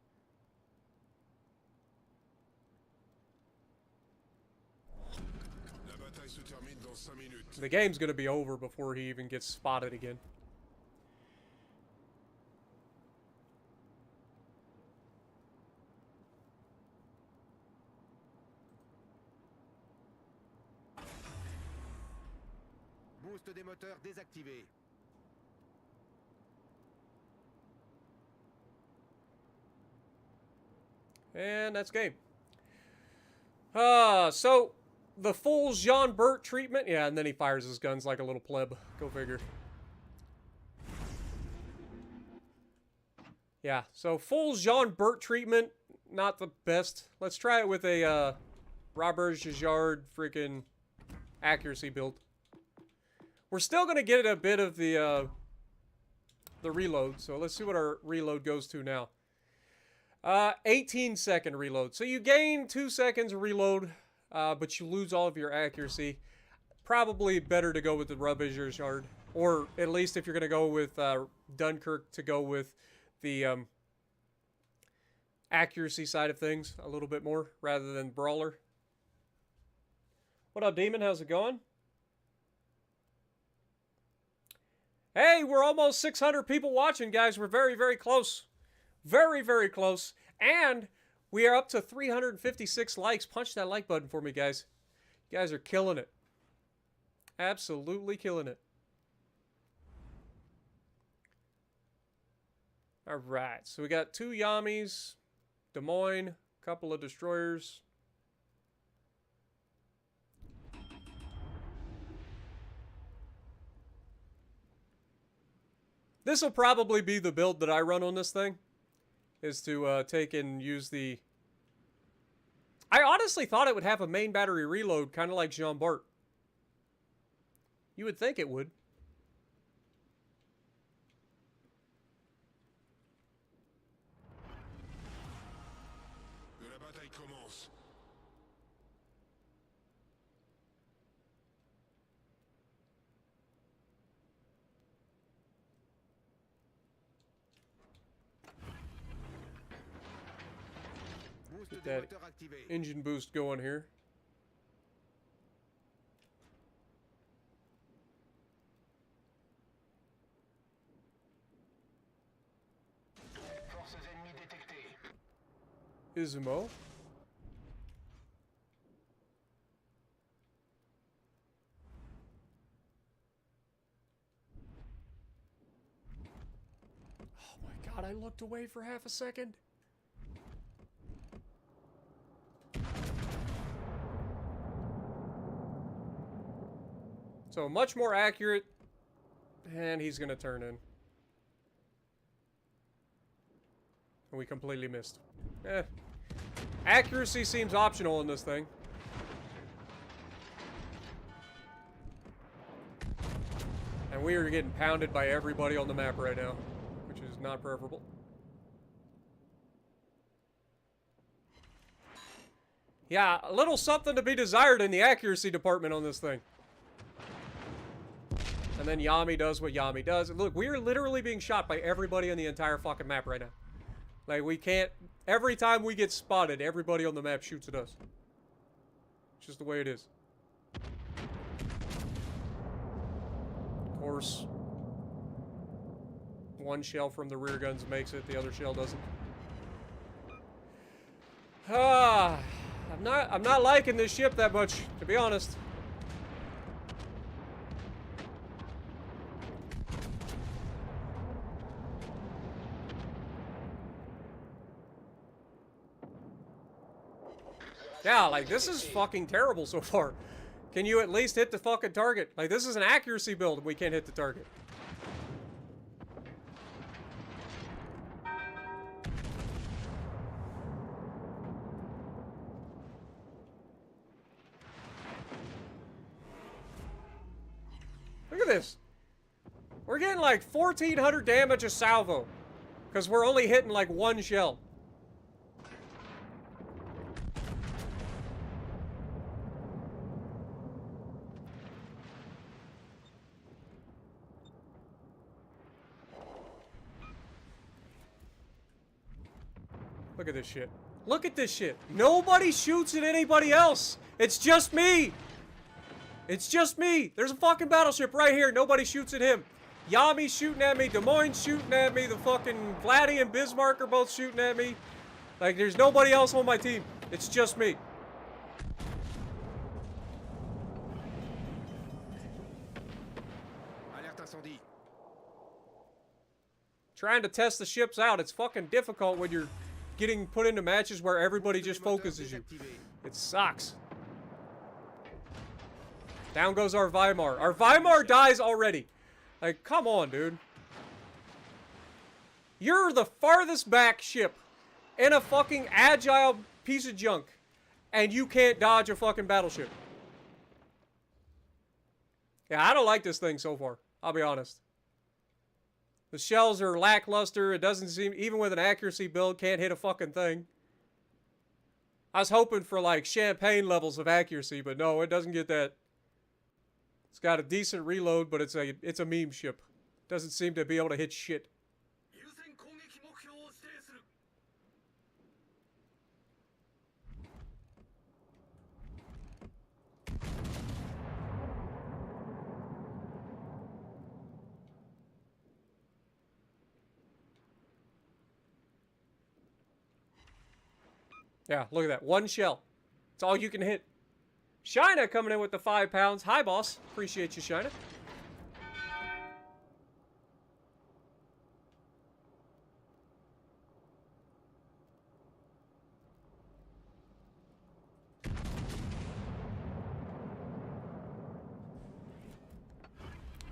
Speaker 1: The game's going to be over before he even gets spotted again.
Speaker 2: Boost des moteurs désactivé.
Speaker 1: And that's game. So the full Jean Bert treatment. Yeah, and then he fires his guns like a little pleb. Go figure. Yeah, so full Jean Bert treatment, not the best. Let's try it with a Robert Gijard freaking accuracy build. We're still going to get a bit of the reload, so let's see what our reload goes to now. 18-second reload. So you gain 2 seconds of reload, but you lose all of your accuracy. Probably better to go with the Robert Gijard, or at least if you're going to go with Dunkirk, to go with the accuracy side of things a little bit more rather than Brawler. What up, Demon? How's it going? Hey, we're almost 600 people watching, guys. We're very, very close. Very, very close. And we are up to 356 likes. Punch that like button for me, guys. You guys are killing it. Absolutely killing it. All right. So we got 2 Yamis, Des Moines, a couple of destroyers. This will probably be the build that I run on this thing, is to take and use the... I honestly thought it would have a main battery reload, kind of like Jean Bart. You would think it would. Get that engine boost going here. Izumo. Oh my god, I looked away for half a second. So much more accurate, and he's going to turn in. And we completely missed. Accuracy seems optional in this thing. And we are getting pounded by everybody on the map right now, which is not preferable. Yeah, a little something to be desired in the accuracy department on this thing. And then Yami does what Yami does. Look, we are literally being shot by everybody on the entire fucking map right now. Like, we can't... Every time we get spotted, everybody on the map shoots at us. It's just the way it is. Of course. One shell from the rear guns makes it, the other shell doesn't. I'm not liking this ship that much, to be honest. Yeah, like, this is fucking terrible so far. Can you at least hit the fucking target? Like, this is an accuracy build and we can't hit the target. Look at this. We're getting like 1,400 damage a salvo. Because we're only hitting like one shell. Look at this shit. Look at this shit. Nobody shoots at anybody else. It's just me. It's just me. There's a fucking battleship right here. Nobody shoots at him. Yami's shooting at me. Des Moines shooting at me. The fucking Vladdy and Bismarck are both shooting at me. Like, there's nobody else on my team. It's just me.
Speaker 2: Alerte incendie.
Speaker 1: Trying to test the ships out. It's fucking difficult when you're getting put into matches where everybody just focuses you. It sucks. Down goes our Weimar. Our Weimar dies already. Like, come on, dude. You're the farthest back ship in a fucking agile piece of junk, and you can't dodge a fucking battleship. Yeah, I don't like this thing so far. I'll be honest. The shells are lackluster. It doesn't seem, even with an accuracy build, can't hit a fucking thing. I was hoping for like champagne levels of accuracy, but no, it doesn't get that. It's got a decent reload, but it's a meme ship. Doesn't seem to be able to hit shit. Yeah, look at that. One shell. It's all you can hit. Shina coming in with the 5 pounds. Hi, boss. Appreciate you, Shina.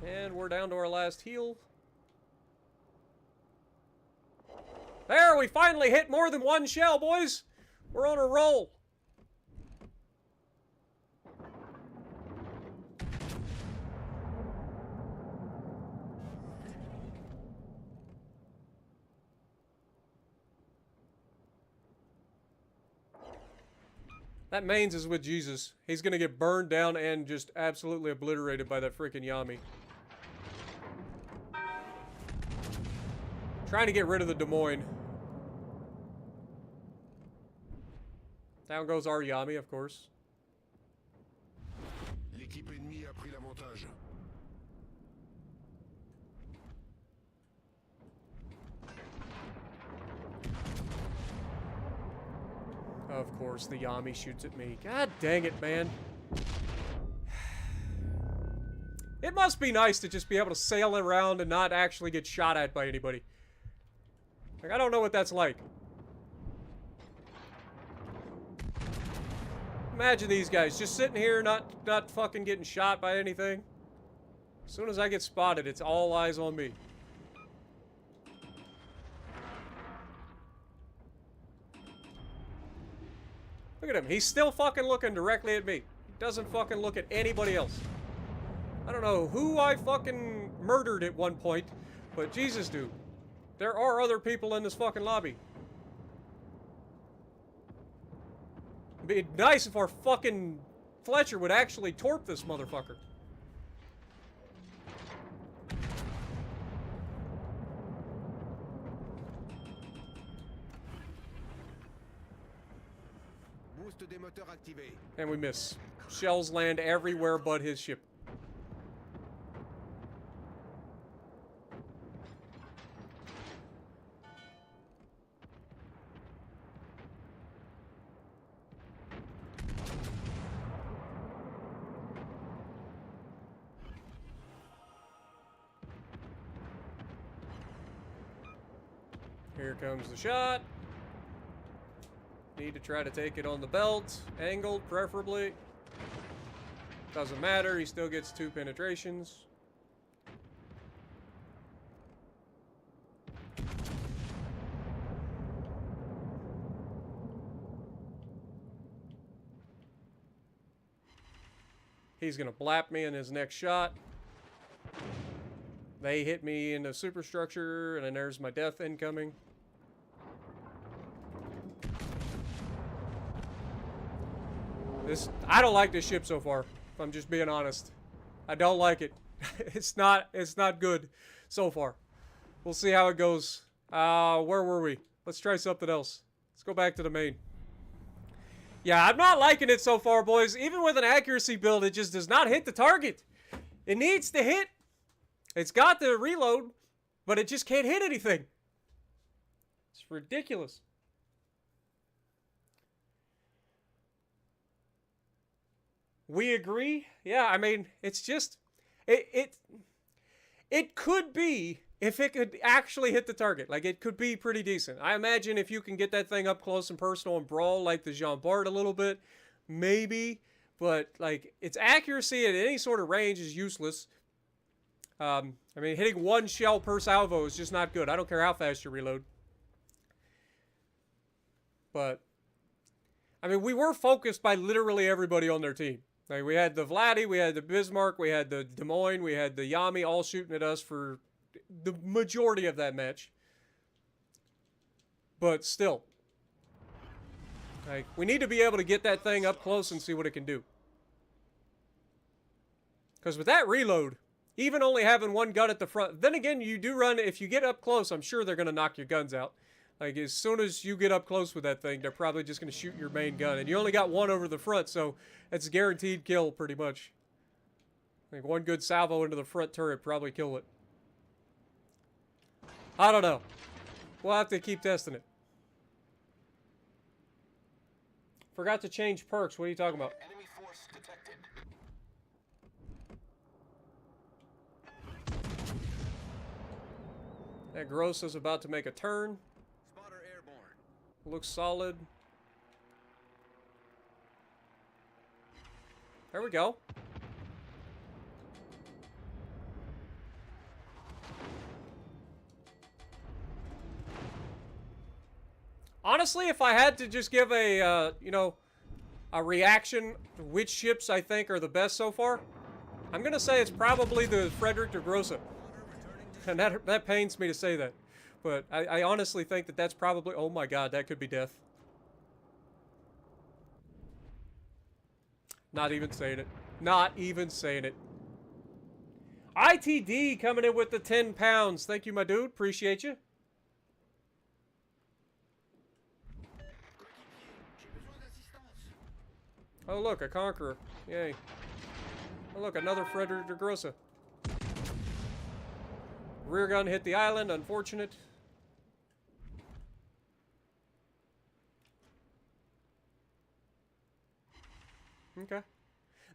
Speaker 1: And we're down to our last heal. There, we finally hit more than one shell, boys. We're on a roll. That Maine's is with Jesus. He's gonna get burned down and just absolutely obliterated by that freaking Yami. Trying to get rid of the Des Moines. Down goes our Yami, of course.
Speaker 2: L'équipe ennemie a pris l'avantage.
Speaker 1: Of course, the Yami shoots at me. God dang it, man. It must be nice to just be able to sail around and not actually get shot at by anybody. Like, I don't know what that's like. Imagine these guys just sitting here, not fucking getting shot by anything. As soon as I get spotted, it's all eyes on me. Look at him. He's still fucking looking directly at me. He doesn't fucking look at anybody else. I don't know who I fucking murdered at one point, but Jesus, dude. There are other people in this fucking lobby. It'd be nice if our fucking Fletcher would actually torp this motherfucker.
Speaker 2: Boost des moteurs activé.
Speaker 1: And we miss. Shells land everywhere but his ship. Here comes the shot. Need to try to take it on the belt. Angled, preferably. Doesn't matter. He still gets 2 penetrations. He's going to blap me in his next shot. They hit me in the superstructure, and then there's my death incoming. I don't like this ship so far, if I'm just being honest. I don't like it. It's not good so far. We'll see how it goes. Where were we? Let's try something else. Let's go back to the Maine. Yeah, I'm not liking it so far, boys. Even with an accuracy build, it just does not hit the target. It needs to hit. It's got the reload, but it just can't hit anything. It's ridiculous. We agree? Yeah, I mean, it's just... It could be... If it could actually hit the target, like, it could be pretty decent. I imagine if you can get that thing up close and personal and brawl like the Jean Bart a little bit, maybe. But, like, its accuracy at any sort of range is useless. I mean, hitting 1 shell per salvo is just not good. I don't care how fast you reload. But, I mean, we were focused by literally everybody on their team. Like, we had the Vladdy, we had the Bismarck, we had the Des Moines, we had the Yami all shooting at us for the majority of that match. But still, like, we need to be able to get that thing up close and see what it can do. Because with that reload, even only having 1 gun at the front, then again, you do run, if you get up close, I'm sure they're going to knock your guns out. Like, as soon as you get up close with that thing, they're probably just going to shoot your main gun. And you only got 1 over the front, so it's a guaranteed kill, pretty much. Like, 1 good salvo into the front turret probably kill it. I don't know. We'll have to keep testing it. Forgot to change perks. What are you talking about?
Speaker 2: Enemy force detected.
Speaker 1: That Gross is about to make a turn.
Speaker 2: Spotter airborne.
Speaker 1: Looks solid. There we go. Honestly, if I had to just give a, you know, a reaction to which ships I think are the best so far, I'm going to say it's probably the Friedrich der Große. And that pains me to say that. But I honestly think that that's probably... Oh my god, that could be death. Not even saying it. Not even saying it. ITD coming in with the 10 pounds. Thank you, my dude. Appreciate you. Oh, look, a Conqueror. Yay. Oh, look, another Friedrich der Große. Rear gun hit the island. Unfortunate. Okay.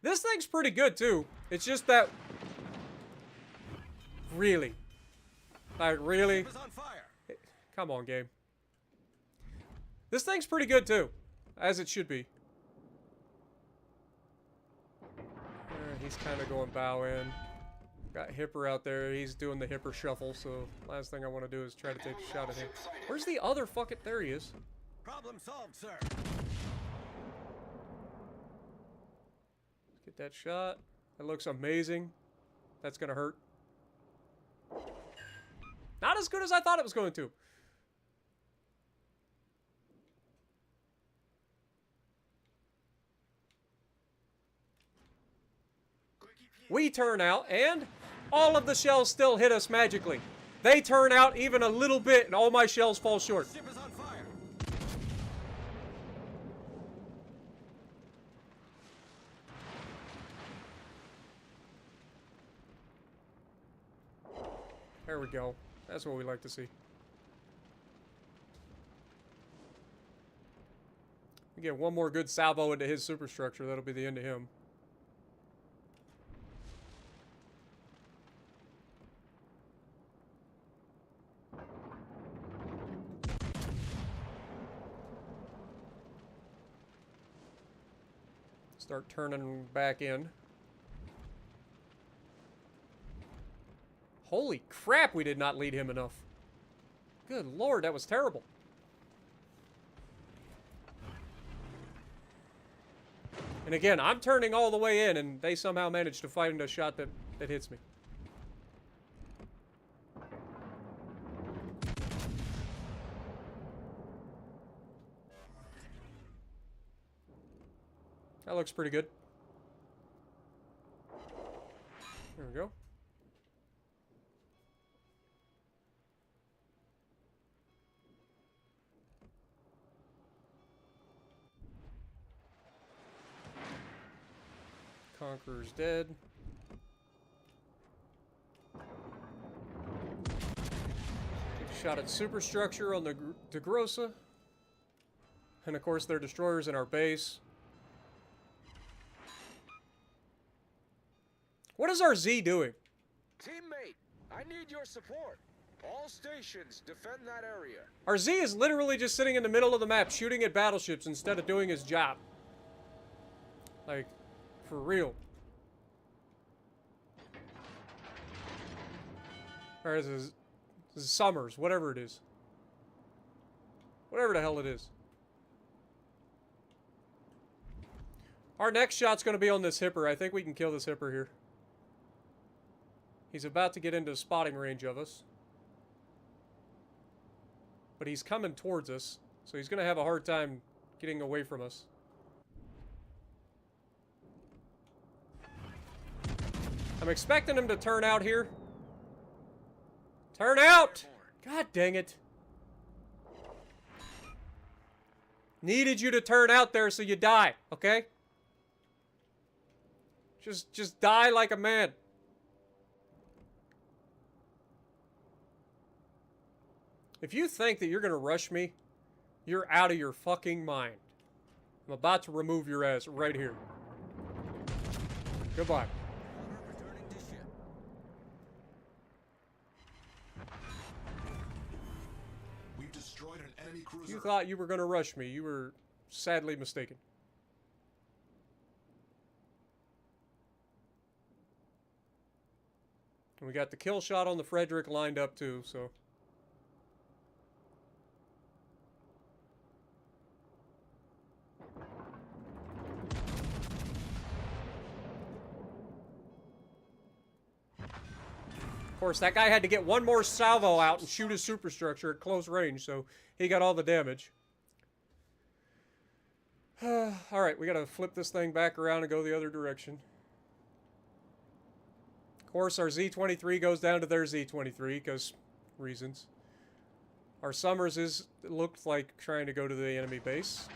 Speaker 1: This thing's pretty good, too. It's just that... Really? Like, really?
Speaker 2: Ship is on fire.
Speaker 1: Come on, game. This thing's pretty good, too. As it should be. He's kind of going bow in. Got Hipper out there. He's doing the Hipper shuffle, so last thing I want to do is try to take a shot at him. Where's the other fucking... There he is.
Speaker 2: Problem solved, sir.
Speaker 1: Get that shot. That looks amazing. That's going to hurt. Not as good as I thought it was going to. We turn out, and all of the shells still hit us magically. They turn out even a little bit, and all my shells fall short.
Speaker 2: Ship is on fire.
Speaker 1: There we go. That's what we like to see. We get 1 more good salvo into his superstructure. That'll be the end of him. Start turning back in. Holy crap, we did not lead him enough. Good lord, that was terrible. And again, I'm turning all the way in, and they somehow managed to find a shot that hits me. That looks pretty good. There we go. Conqueror's dead. Take a shot at superstructure on the der Große. And of course, their destroyers in our base. What is our Z doing?
Speaker 3: Teammate, I need your support. All stations, defend that area.
Speaker 1: Our Z is literally just sitting in the middle of the map shooting at battleships instead of doing his job. Like, for real. Or this is Summers, whatever it is. Whatever the hell it is. Our next shot's going to be on this hipper. I think we can kill this hipper here. He's about to get into spotting range of us. But he's coming towards us, so he's going to have a hard time getting away from us. I'm expecting him to turn out here. Turn out! God dang it. Needed you to turn out there so you die, okay? Just die like a man. If you think that you're going to rush me, you're out of your fucking mind. I'm about to remove your ass right here. Goodbye.
Speaker 2: Returning to ship.
Speaker 4: We've destroyed an enemy cruiser.
Speaker 1: You thought you were going to rush me. You were sadly mistaken. And we got the kill shot on the Friedrich lined up too, so... Of course, that guy had to get one more salvo out and shoot his superstructure at close range, so he got all the damage. Alright, we gotta flip this thing back around and go the other direction. Of course, our Z-23 goes down to their Z-23, because reasons. Our Summers looked like trying to go to the enemy base.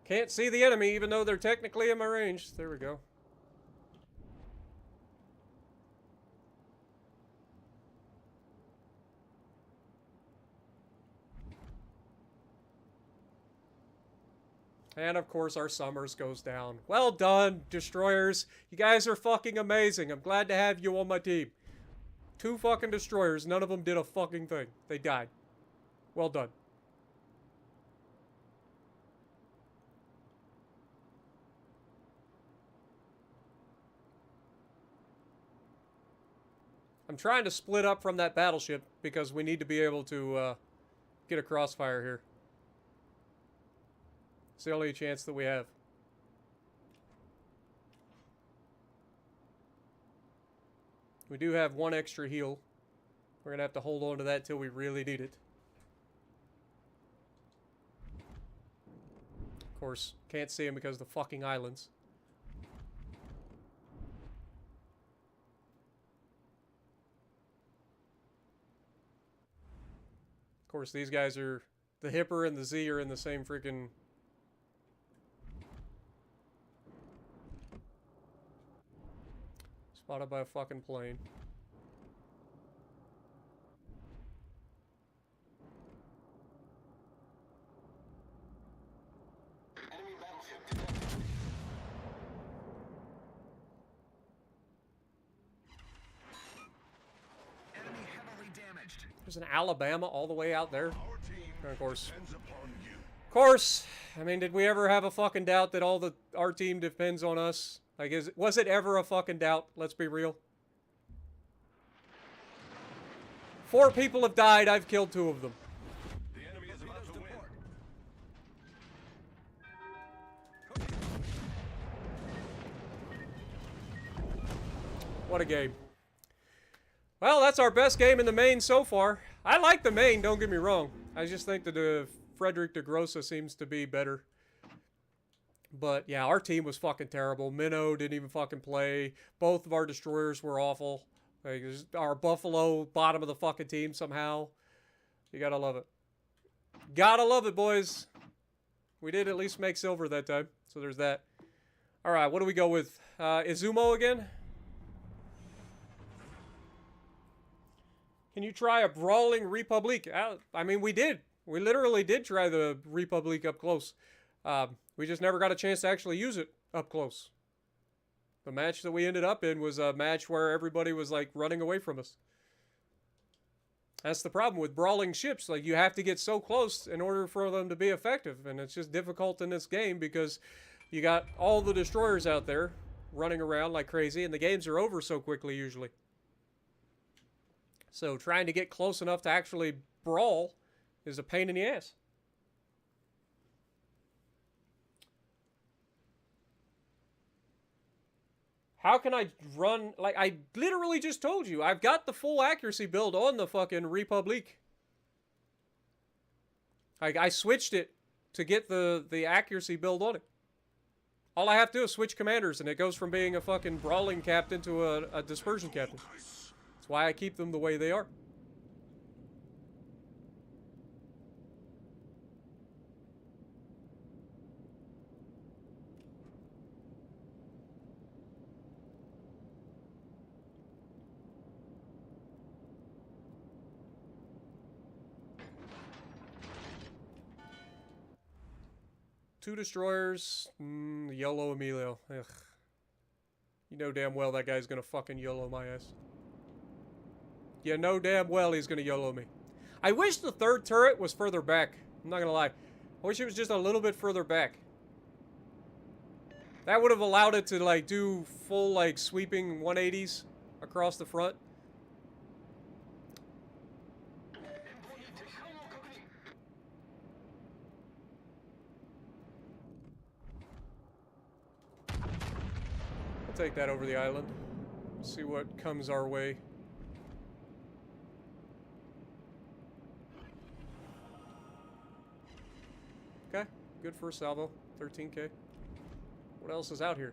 Speaker 1: Can't see the enemy, even though they're technically in my range. There we go. And of course, our Summers goes down. Well done, destroyers. You guys are fucking amazing. I'm glad to have you on my team. 2 fucking destroyers. None of them did a fucking thing. They died. Well done. I'm trying to split up from that battleship because we need to be able to get a crossfire here. It's the only chance that we have. We do have 1 extra heal. We're going to have to hold on to that till we really need it. Of course, can't see him because of the fucking islands. Of course, these guys are... The Hipper and the Z are in the same freaking... Spotted by a fucking plane.
Speaker 2: Enemy battleship detected.
Speaker 3: Enemy heavily damaged.
Speaker 1: There's an Alabama all the way out there.
Speaker 4: Our team
Speaker 1: And of course.
Speaker 4: depends upon you.
Speaker 1: Of course. I mean, did we ever have a fucking doubt that our team depends on us? Like, was it ever a fucking doubt? Let's be real. 4 people have died. I've killed 2 of them.
Speaker 4: The enemy is about to win.
Speaker 1: What a game. Well, that's our best game in the Maine so far. I like the Maine, don't get me wrong. I just think that the Friedrich der Große seems to be better. But yeah, our team was fucking terrible. Minnow didn't even fucking play. Both of our destroyers were awful. Like, our Buffalo, bottom of the fucking team somehow. You gotta love it. Gotta love it, boys. We did at least make silver that time. So there's that. Alright, what do we go with? Izumo again? Can you try a brawling République? I mean, we did. We literally did try the République up close. We just never got a chance to actually use it up close. The match that we ended up in was a match where everybody was, like, running away from us. That's the problem with brawling ships. Like, you have to get so close in order for them to be effective. And it's just difficult in this game because you got all the destroyers out there running around like crazy. And the games are over so quickly usually. So trying to get close enough to actually brawl is a pain in the ass. How can I run? Like, I literally just told you. I've got the full accuracy build on the fucking République. I switched it to get the accuracy build on it. All I have to do is switch commanders, and it goes from being a fucking brawling captain to a dispersion captain. That's why I keep them the way they are. Two destroyers, YOLO Emilio. Ugh. You know damn well that guy's gonna fucking YOLO my ass. You know damn well he's gonna YOLO me. I wish the third turret was further back. I'm not gonna lie. I wish it was just a little bit further back. That would have allowed it to, like, do full, like, sweeping 180s across the front. Take that over the island. See what comes our way. Okay, good first salvo. 13k. What else is out here?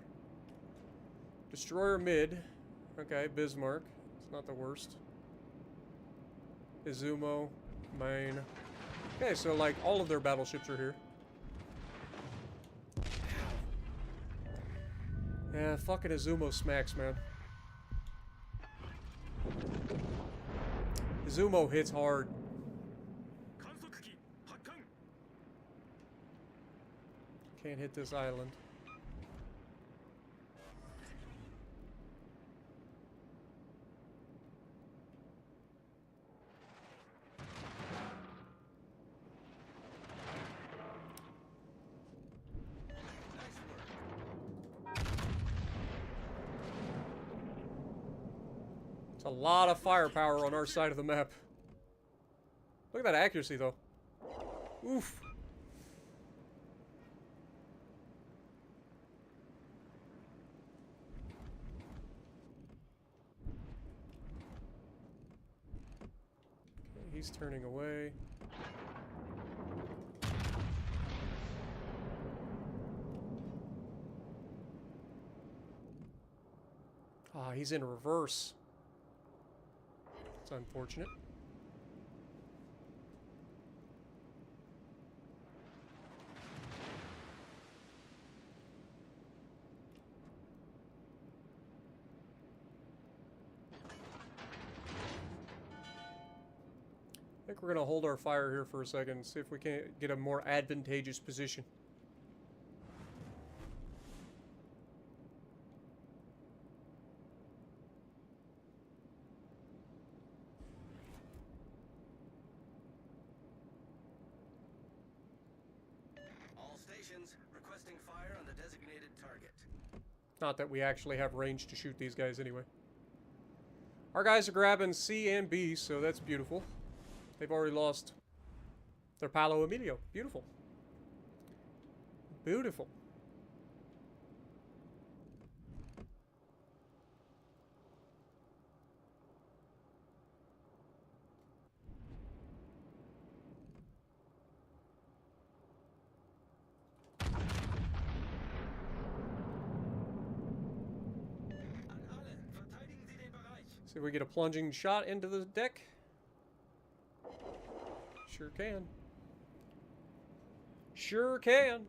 Speaker 1: Destroyer mid. Okay, Bismarck. It's not the worst. Izumo, Maine. Okay, so like all of their battleships are here. Yeah, fucking Izumo smacks, man. Izumo hits hard. Can't hit this island. It's a lot of firepower on our side of the map. Look at that accuracy, though. Oof. Okay, he's turning away. Ah, he's in reverse. It's unfortunate. I think we're going to hold our fire here for a second and see if we can't get a more advantageous position.
Speaker 2: stations, requesting fire on the designated target.
Speaker 1: Not that we actually have range to shoot these guys anyway. Our guys are grabbing C and B, so that's beautiful. They've already lost their Palo Emilio. Beautiful. Beautiful. See if we get a plunging shot into the deck. Sure can. Sure can.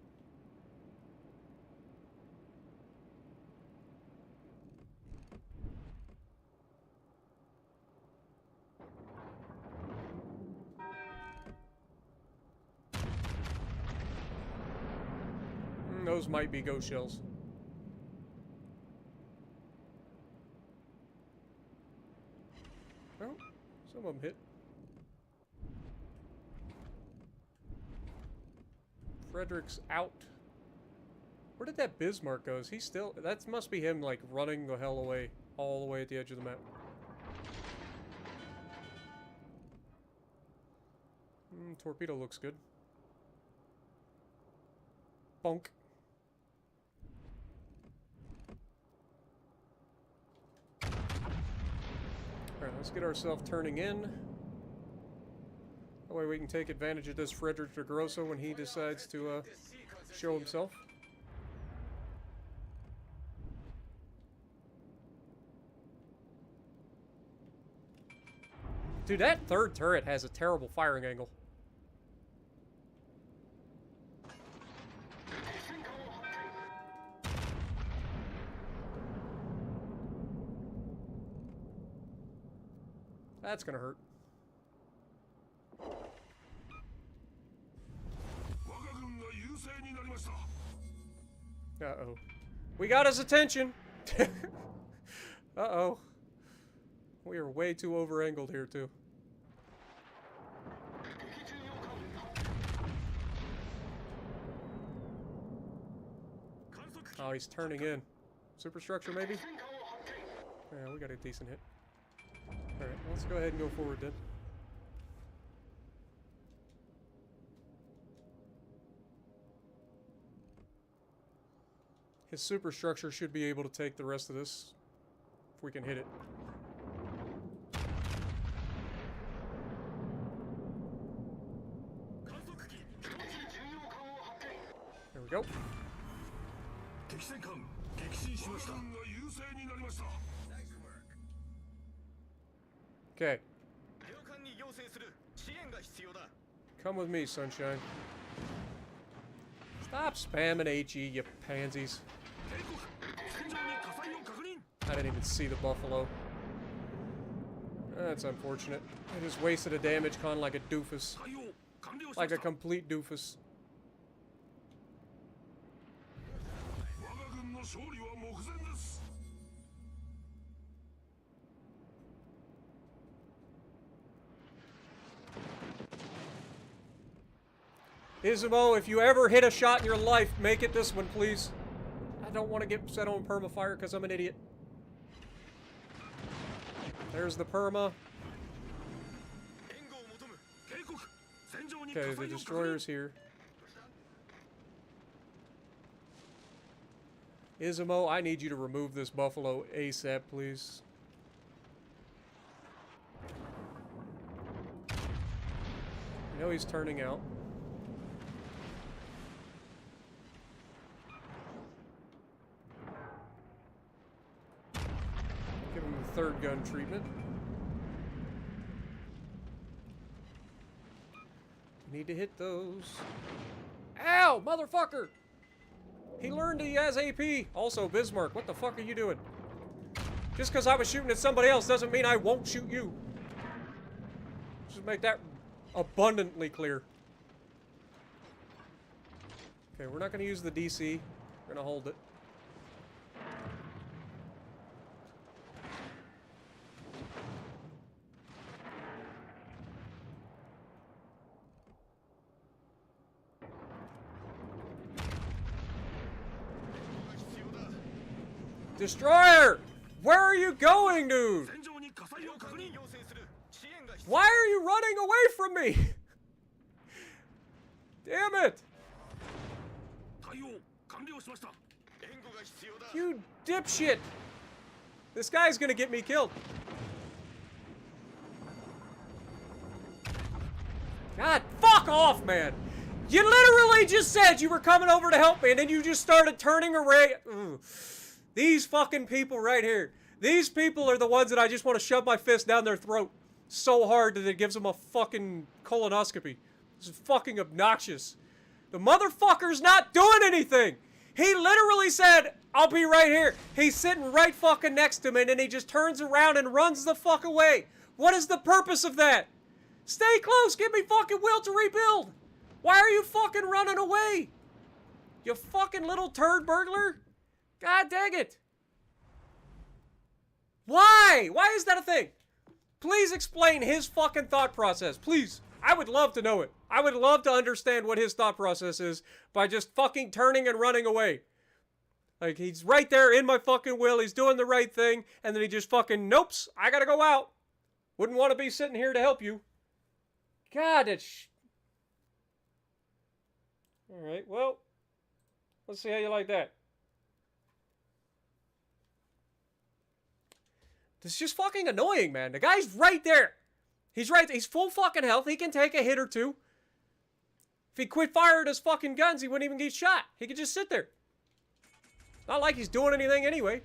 Speaker 1: Those might be ghost shells. Oh, some of them hit. Frederick's out. Where did that Bismarck go? Is he still... That must be him, like, running the hell away. All the way at the edge of the map. Torpedo looks good. Bonk. Alright, let's get ourselves turning in. That way we can take advantage of this Friedrich der Große when he decides to show himself. Dude, that third turret has a terrible firing angle. That's gonna hurt. Uh-oh. We got his attention! Uh-oh. We are way too over-angled here, too. Oh, he's turning in. Superstructure, maybe? Yeah, we got a decent hit. Alright, let's go ahead and go forward then. His superstructure should be able to take the rest of this, if we can hit it. There we go. Okay. Come with me, sunshine. Stop spamming HE, you pansies. I didn't even see the buffalo. That's unfortunate. I just wasted a damage con like a doofus. Like a complete doofus. Izumo, if you ever hit a shot in your life, make it this one, please. I don't want to get set on permafire because I'm an idiot. There's the perma. Okay, the destroyer's here. Izumo, I need you to remove this buffalo ASAP, please. I know he's turning out. Give him the third gun treatment. Need to hit those. Ow, motherfucker! He learned he has AP. Also, Bismarck, what the fuck are you doing? Just because I was shooting at somebody else doesn't mean I won't shoot you. Just make that abundantly clear. Okay, we're not going to use the DC. We're going to hold it. Destroyer! Where are you going, dude? Why are you running away from me? Damn it! You dipshit! This guy's gonna get me killed. God, fuck off, man! You literally just said you were coming over to help me, and then you just started turning around. These fucking people right here. These people are the ones that I just want to shove my fist down their throat so hard that it gives them a fucking colonoscopy. This is fucking obnoxious. The motherfucker's not doing anything! He literally said, I'll be right here. He's sitting right fucking next to me, and then he just turns around and runs the fuck away. What is the purpose of that? Stay close, give me fucking will to rebuild! Why are you fucking running away? You fucking little turd burglar? God dang it. Why? Why is that a thing? Please explain his fucking thought process, please. I would love to know it. I would love to understand what his thought process is by just fucking turning and running away. Like, he's right there in my fucking will, he's doing the right thing, and then he just fucking, nopes, I gotta go out. Wouldn't want to be sitting here to help you. God, it's... Alright, well, let's see how you like that. This is just fucking annoying, man. The guy's right there. He's right there. He's full fucking health. He can take a hit or two. If he quit firing his fucking guns, he wouldn't even get shot. He could just sit there. Not like he's doing anything anyway.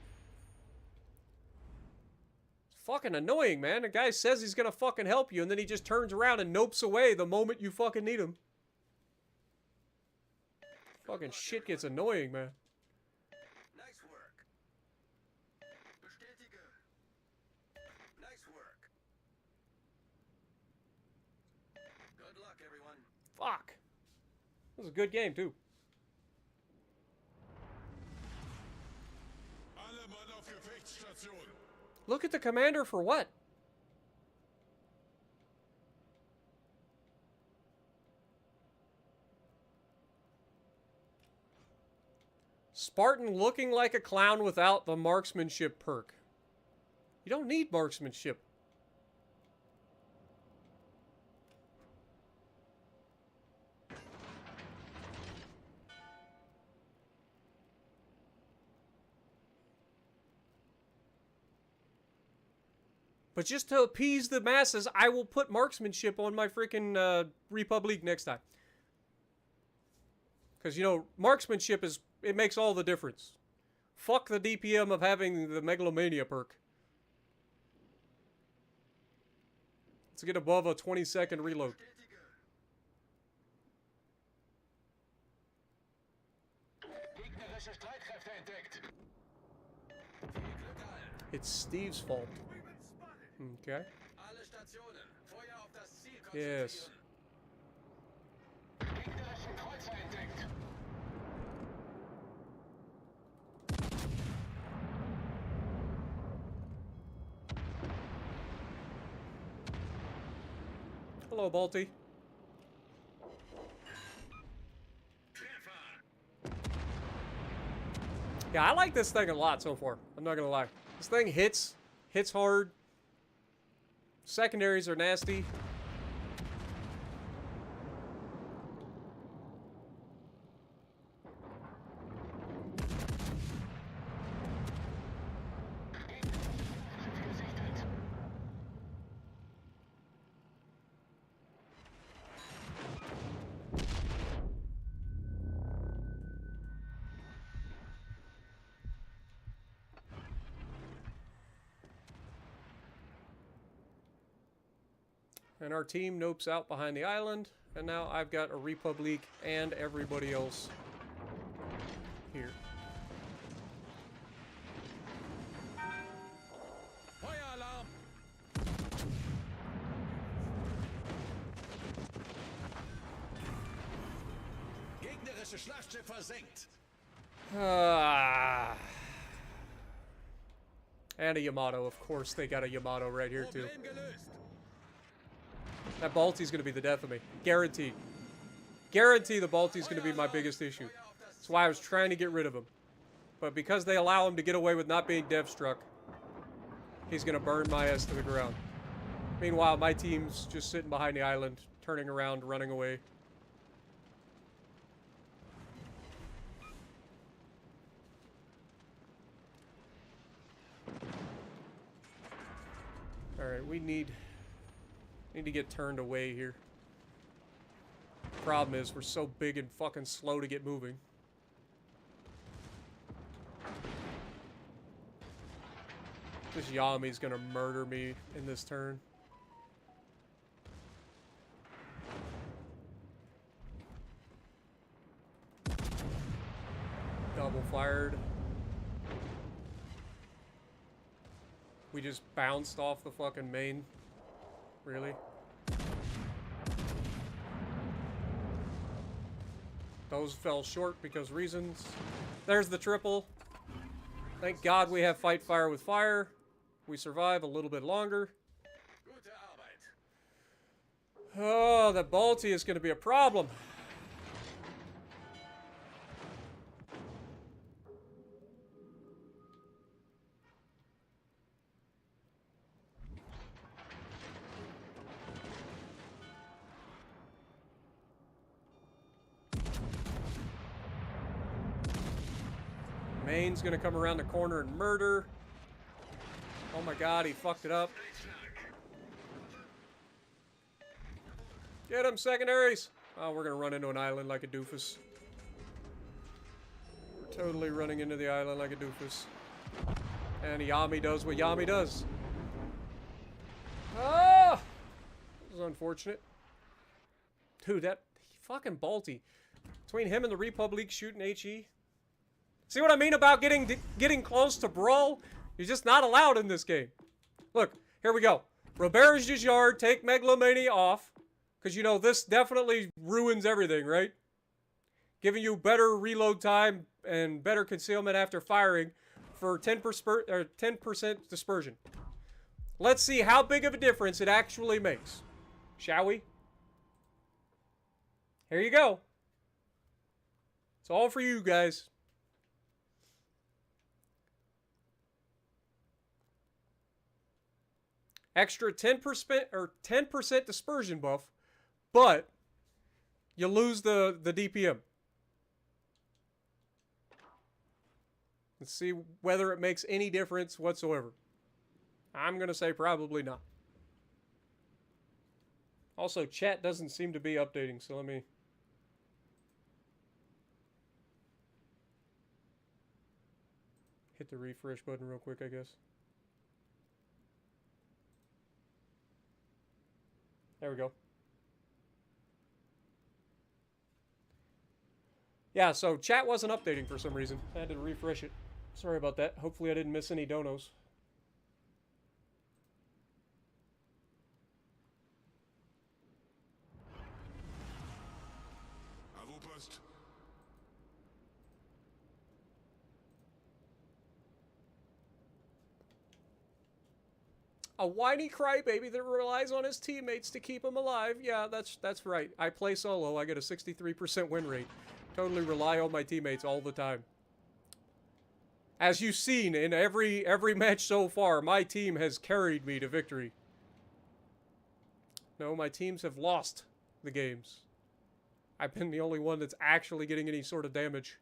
Speaker 1: It's fucking annoying, man. The guy says he's gonna fucking help you, and then he just turns around and nopes away the moment you fucking need him. Fucking shit gets annoying, man.
Speaker 2: Nice work. Bestätige. Nice work. Good luck, everyone.
Speaker 1: Fuck. This was a good game, too.
Speaker 4: Alle Mann auf Gefechtsstation.
Speaker 1: Look at the commander for what? Spartan looking like a clown without the marksmanship perk. You don't need marksmanship. But just to appease the masses, I will put marksmanship on my freaking République next time. Because, you know, marksmanship is... It makes all the difference. Fuck the DPM of having the megalomania perk. Let's get above a 20-second reload.
Speaker 3: Gegnerische Streitkräfte entdeckt.
Speaker 1: It's Steve's fault. Okay.
Speaker 2: Alle Stationen. Feuer auf das Ziel
Speaker 1: Yes.
Speaker 2: konzentrieren.
Speaker 3: Gegnerische Kreuzer entdeckt.
Speaker 1: Hello, Balti. Yeah, I like this thing a lot so far. I'm not gonna lie. This thing hits hard. Secondaries are nasty. And our team nopes out behind the island. And now I've got a République and everybody else here.
Speaker 3: Feueralarm!
Speaker 2: Gegnerische Schlachtschiff versenkt.
Speaker 1: And a Yamato, of course. They got a Yamato right here, too.
Speaker 2: Problem gelöst.
Speaker 1: That Balti's going to be the death of me. Guaranteed. Guarantee the Balti's going to be my biggest issue. That's why I was trying to get rid of him. But because they allow him to get away with not being dev struck, he's gonna burn my ass to the ground. Meanwhile, my team's just sitting behind the island, turning around, running away. Alright, we need to get turned away here. Problem is, we're so big and fucking slow to get moving. This Yami's gonna murder me in this turn. Double fired. We just bounced off the fucking Maine. Really? Those fell short because reasons. There's the triple. Thank God we have fight fire with fire. We survive a little bit longer.
Speaker 2: Gute Arbeit.
Speaker 1: Oh, that Balti is going to be a problem. Maine's gonna come around the corner and murder. Oh my God, he fucked it up. Get him, secondaries! Oh, we're gonna run into an island like a doofus. We're totally running into the island like a doofus. And Yami does what Yami does. Ah! This is unfortunate. Dude, that fucking Balti. Between him and the République shooting HE. See what I mean about getting close to brawl? You're just not allowed in this game. Look, here we go. Robert's Gisard, take Megalomania off. Because, you know, this definitely ruins everything, right? Giving you better reload time and better concealment after firing for 10% dispersion. Let's see how big of a difference it actually makes. Shall we? Here you go. It's all for you guys. Extra 10% or 10% dispersion buff, but you lose the DPM. Let's see whether it makes any difference whatsoever. I'm going to say probably not. Also, chat doesn't seem to be updating, so let me... hit the refresh button real quick, I guess. There we go. Yeah, so chat wasn't updating for some reason. I had to refresh it. Sorry about that. Hopefully I didn't miss any donos.
Speaker 4: À vos postes.
Speaker 1: A whiny crybaby that relies on his teammates to keep him alive. Yeah, that's right. I play solo. I get a 63% win rate. Totally rely on my teammates all the time. As you've seen in every match so far, my team has carried me to victory. No, my teams have lost the games. I've been the only one that's actually getting any sort of damage.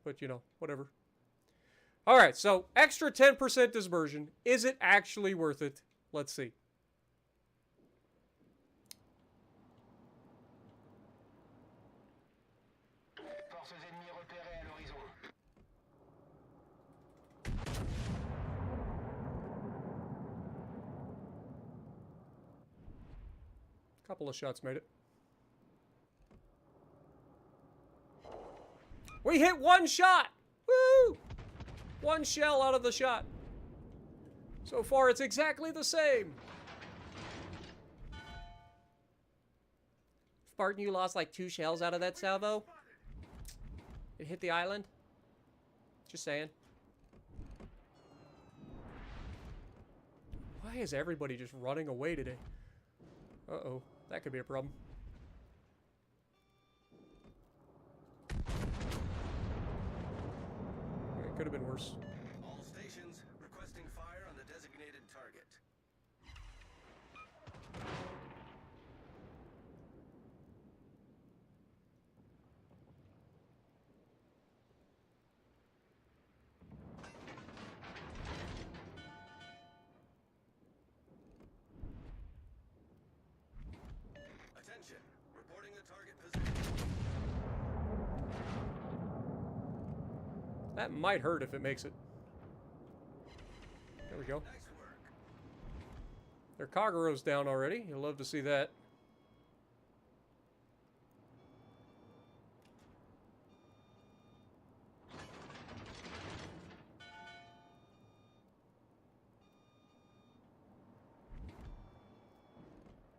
Speaker 1: But, you know, whatever. Alright, so extra 10% dispersion. Is it actually worth it? Let's see.
Speaker 5: Forces ennemies repérées à l'horizon.
Speaker 1: Couple of shots made it. We hit one shot! Woo! One shell out of the shot. So far, it's exactly the same. Spartan, you lost like 2 shells out of that salvo? It hit the island? Just saying. Why is everybody just running away today? Uh-oh. That could be a problem. Could have been worse.
Speaker 2: All stations requesting fire on the designated target. Attention, reporting the target position.
Speaker 1: That might hurt if it makes it. There we go.
Speaker 2: Nice work.
Speaker 1: Their Kagaro's down already. You'll love to see that.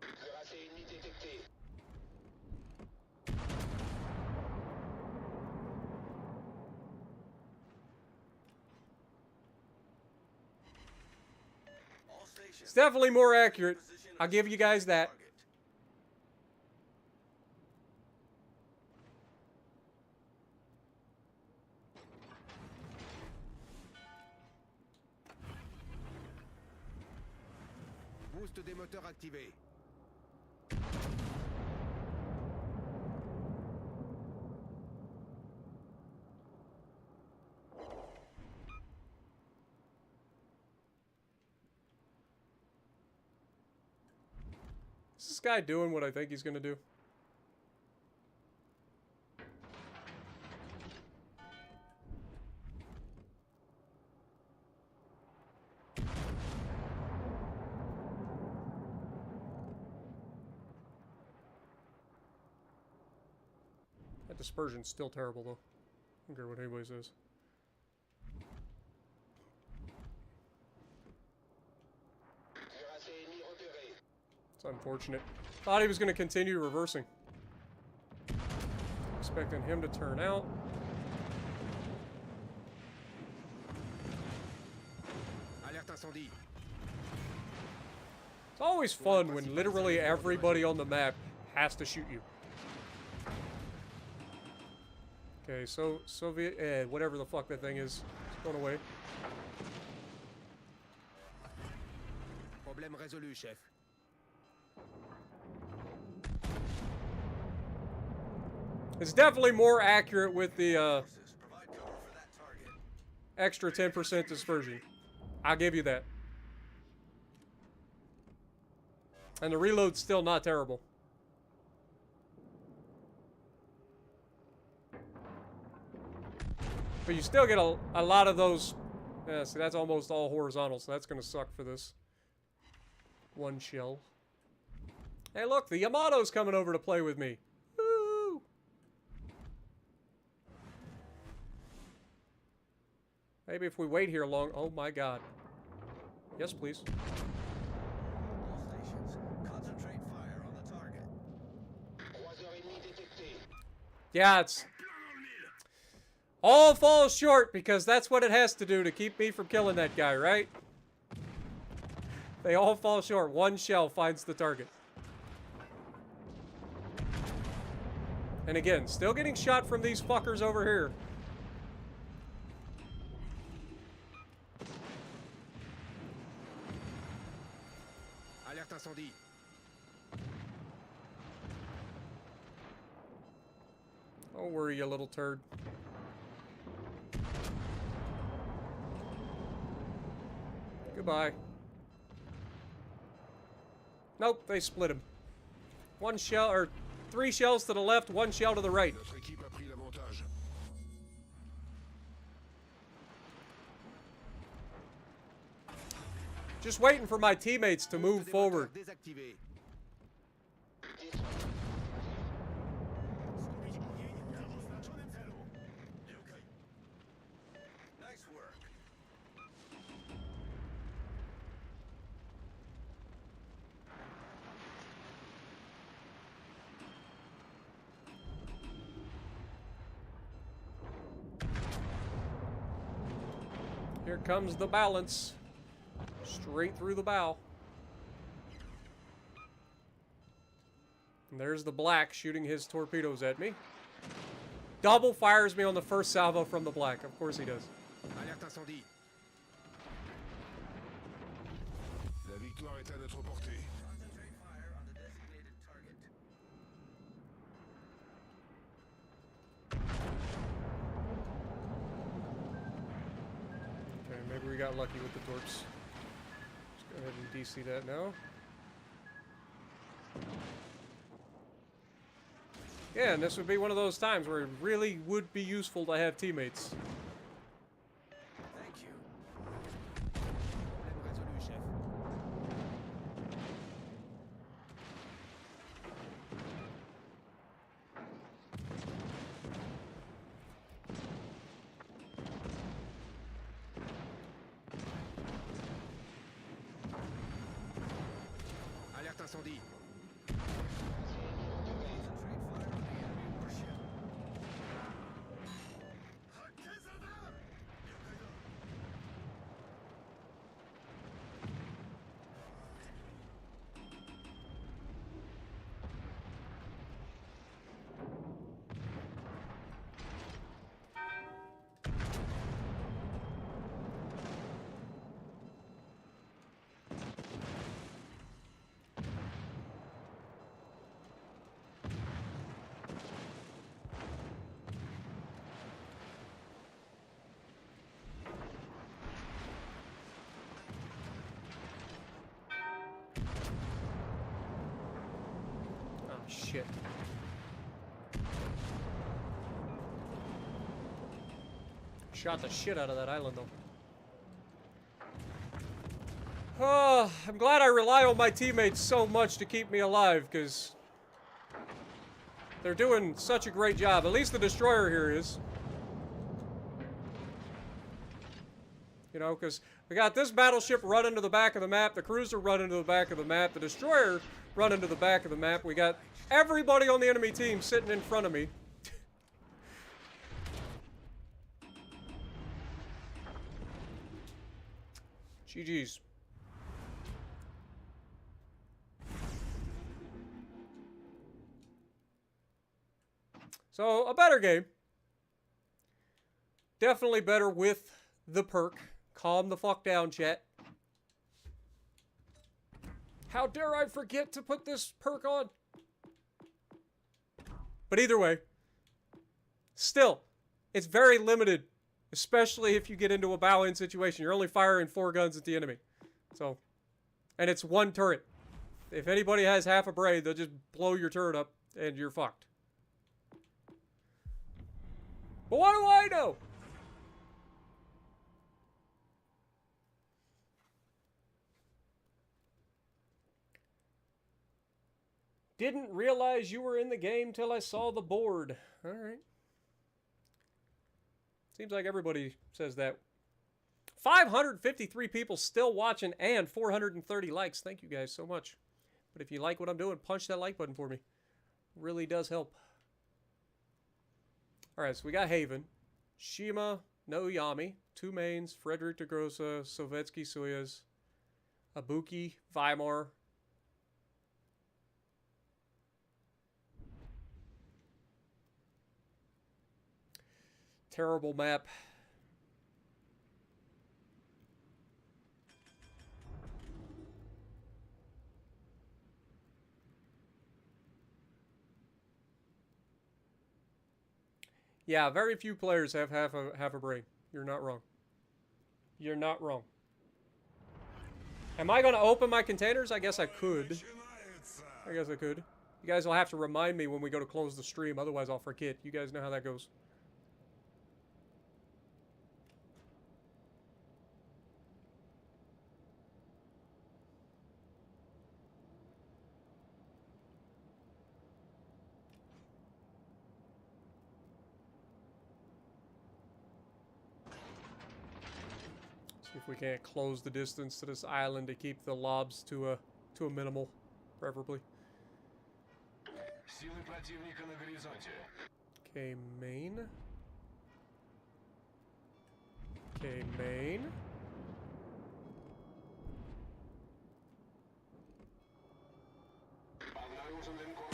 Speaker 5: Cuirassé ennemi détecté.
Speaker 2: All stations.
Speaker 1: It's definitely more accurate.
Speaker 2: Position
Speaker 1: I'll
Speaker 2: on
Speaker 1: give you guys that.
Speaker 2: target.
Speaker 3: Boost des moteurs activé.
Speaker 1: Is this guy doing what I think he's gonna do? That dispersion's still terrible though. I don't care what anybody says.
Speaker 5: Cuirassé ennemi repéré.
Speaker 1: It's unfortunate. Thought he was going to continue reversing. Expecting him to turn out.
Speaker 3: Alerte incendie.
Speaker 1: It's always fun when literally everybody on the map has to shoot you. Okay, so Soviet, whatever the fuck that thing is, it's going away.
Speaker 3: Problème résolu, chef.
Speaker 1: It's definitely more accurate with the
Speaker 2: Forces, provide cover for that target.
Speaker 1: extra 10% dispersion. I'll give you that. And the reload's still not terrible. But you still get a lot of those. Yeah, see, that's almost all horizontal, so that's going to suck for this one shell. Hey, look, the Yamato's coming over to play with me. Woo! Maybe if we wait here long. Oh my god. Yes, please.
Speaker 2: All stations, concentrate fire on the target.
Speaker 5: Croiseur ennemi détecté.
Speaker 1: Yeah, it's all falls short because that's what it has to do to keep me from killing that guy, right? They all fall short. One shell finds the target. And again, still getting shot from these fuckers over here.
Speaker 3: Alerte incendie.
Speaker 1: Don't worry, you little turd. Goodbye. Nope, they split him. One shell, or 3 shells to the left, 1 shell to the right.
Speaker 4: Notre équipe a pris l'avantage.
Speaker 1: Just waiting for my teammates to move
Speaker 3: Boost des
Speaker 1: forward.
Speaker 3: moteurs désactivé.
Speaker 2: Nice work.
Speaker 1: Here comes the balance. Straight through the bow. And there's the black shooting his torpedoes at me. Double fires me on the first salvo from the black. Of course he does.
Speaker 3: Alerte incendie.
Speaker 4: La victoire est à notre portée.
Speaker 2: Concentrate fire on the designated target.
Speaker 1: Okay, maybe we got lucky with the torps. Let's go ahead and DC that now. Yeah, and this would be one of those times where it really would be useful to have teammates.
Speaker 2: Thank you.
Speaker 3: Problème résolu, chef. Alerte incendie.
Speaker 2: Concentrate fire on the enemy warship.
Speaker 1: Oh, shit. Shot the shit out of that island, though. Oh, I'm glad I rely on my teammates so much to keep me alive, because they're doing such a great job. At least the destroyer here is. You know, because we got this battleship running to the back of the map, the cruiser running to the back of the map, the destroyer running to the back of the map. We got everybody on the enemy team sitting in front of me. GG's. So, a better game. Definitely better with the perk. Calm the fuck down, chat. How dare I forget to put this perk on? But either way, still, it's very limited. Especially if you get into a bow-in situation. You're only firing 4 guns at the enemy. So, and it's 1 turret. If anybody has half a brain, they'll just blow your turret up and you're fucked. But what do I know? Didn't realize you were in the game till I saw the board. All right. Seems like everybody says that. 553 people still watching and 430 likes. Thank you guys so much. But if you like what I'm doing, punch that like button for me. Really does help. All right, so we got Haven, Shima, no Yami, 2 Maines, Friedrich der Große, Sovetsky Soyuz, Ibuki, Weimar. Terrible map. Yeah, very few players have half a brain. You're not wrong. You're not wrong. Am I going to open my containers? I guess I could. I guess I could. You guys will have to remind me when we go to close the stream, otherwise I'll forget. You guys know how that goes. See if we can't close the distance to this island to keep the lobs to a minimal, preferably.
Speaker 4: Силы противника на горизонте.
Speaker 1: Okay, Maine. Okay, Maine.
Speaker 4: Обнаружен линкор.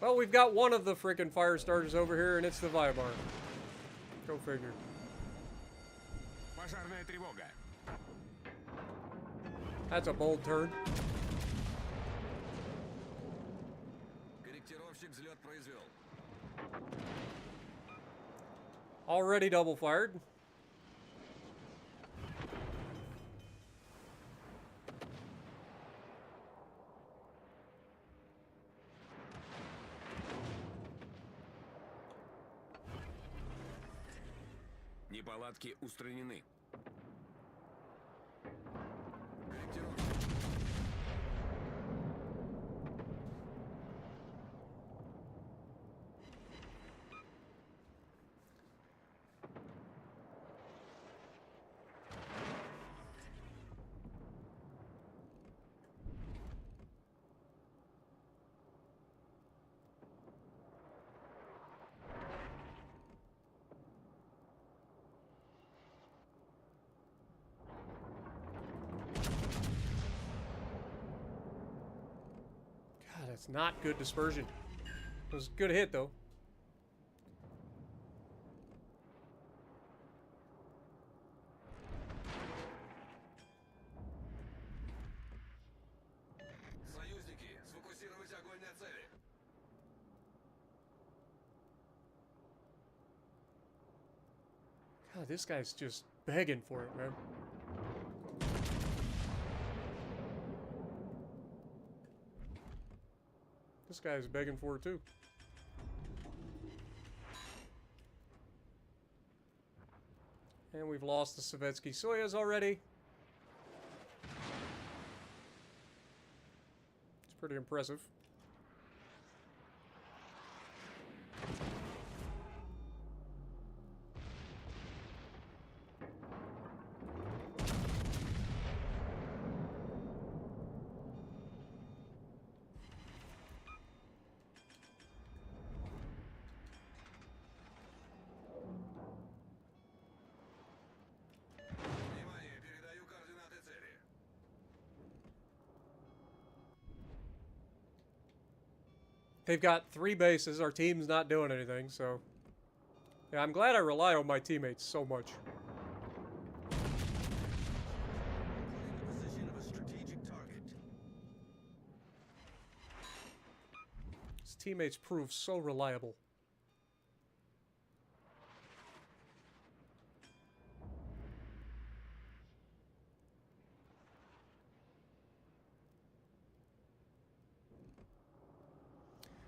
Speaker 1: Well, we've got one of the freaking fire starters over here, and it's the Weimar. Go figure.
Speaker 4: Пожарная тревога.
Speaker 1: That's a bold turn.
Speaker 2: Корректировщик взлет произвел.
Speaker 1: Already double fired.
Speaker 4: Неполадки устранены.
Speaker 2: Корректировщик.
Speaker 1: God, that's not good dispersion. It was a good hit, though.
Speaker 2: Союзники, сфокусировать огонь на цели.
Speaker 1: God, this guy's just begging for it, man. This guy's begging for it, too. And we've lost the Sovetsky Soyuz already. It's pretty impressive.
Speaker 2: Внимание, передаю координаты цели.
Speaker 1: They've got 3 bases. Our team's not doing anything, so... Yeah, I'm glad I rely on my teammates so much.
Speaker 2: Recording the position of a strategic target.
Speaker 1: His teammates prove so reliable.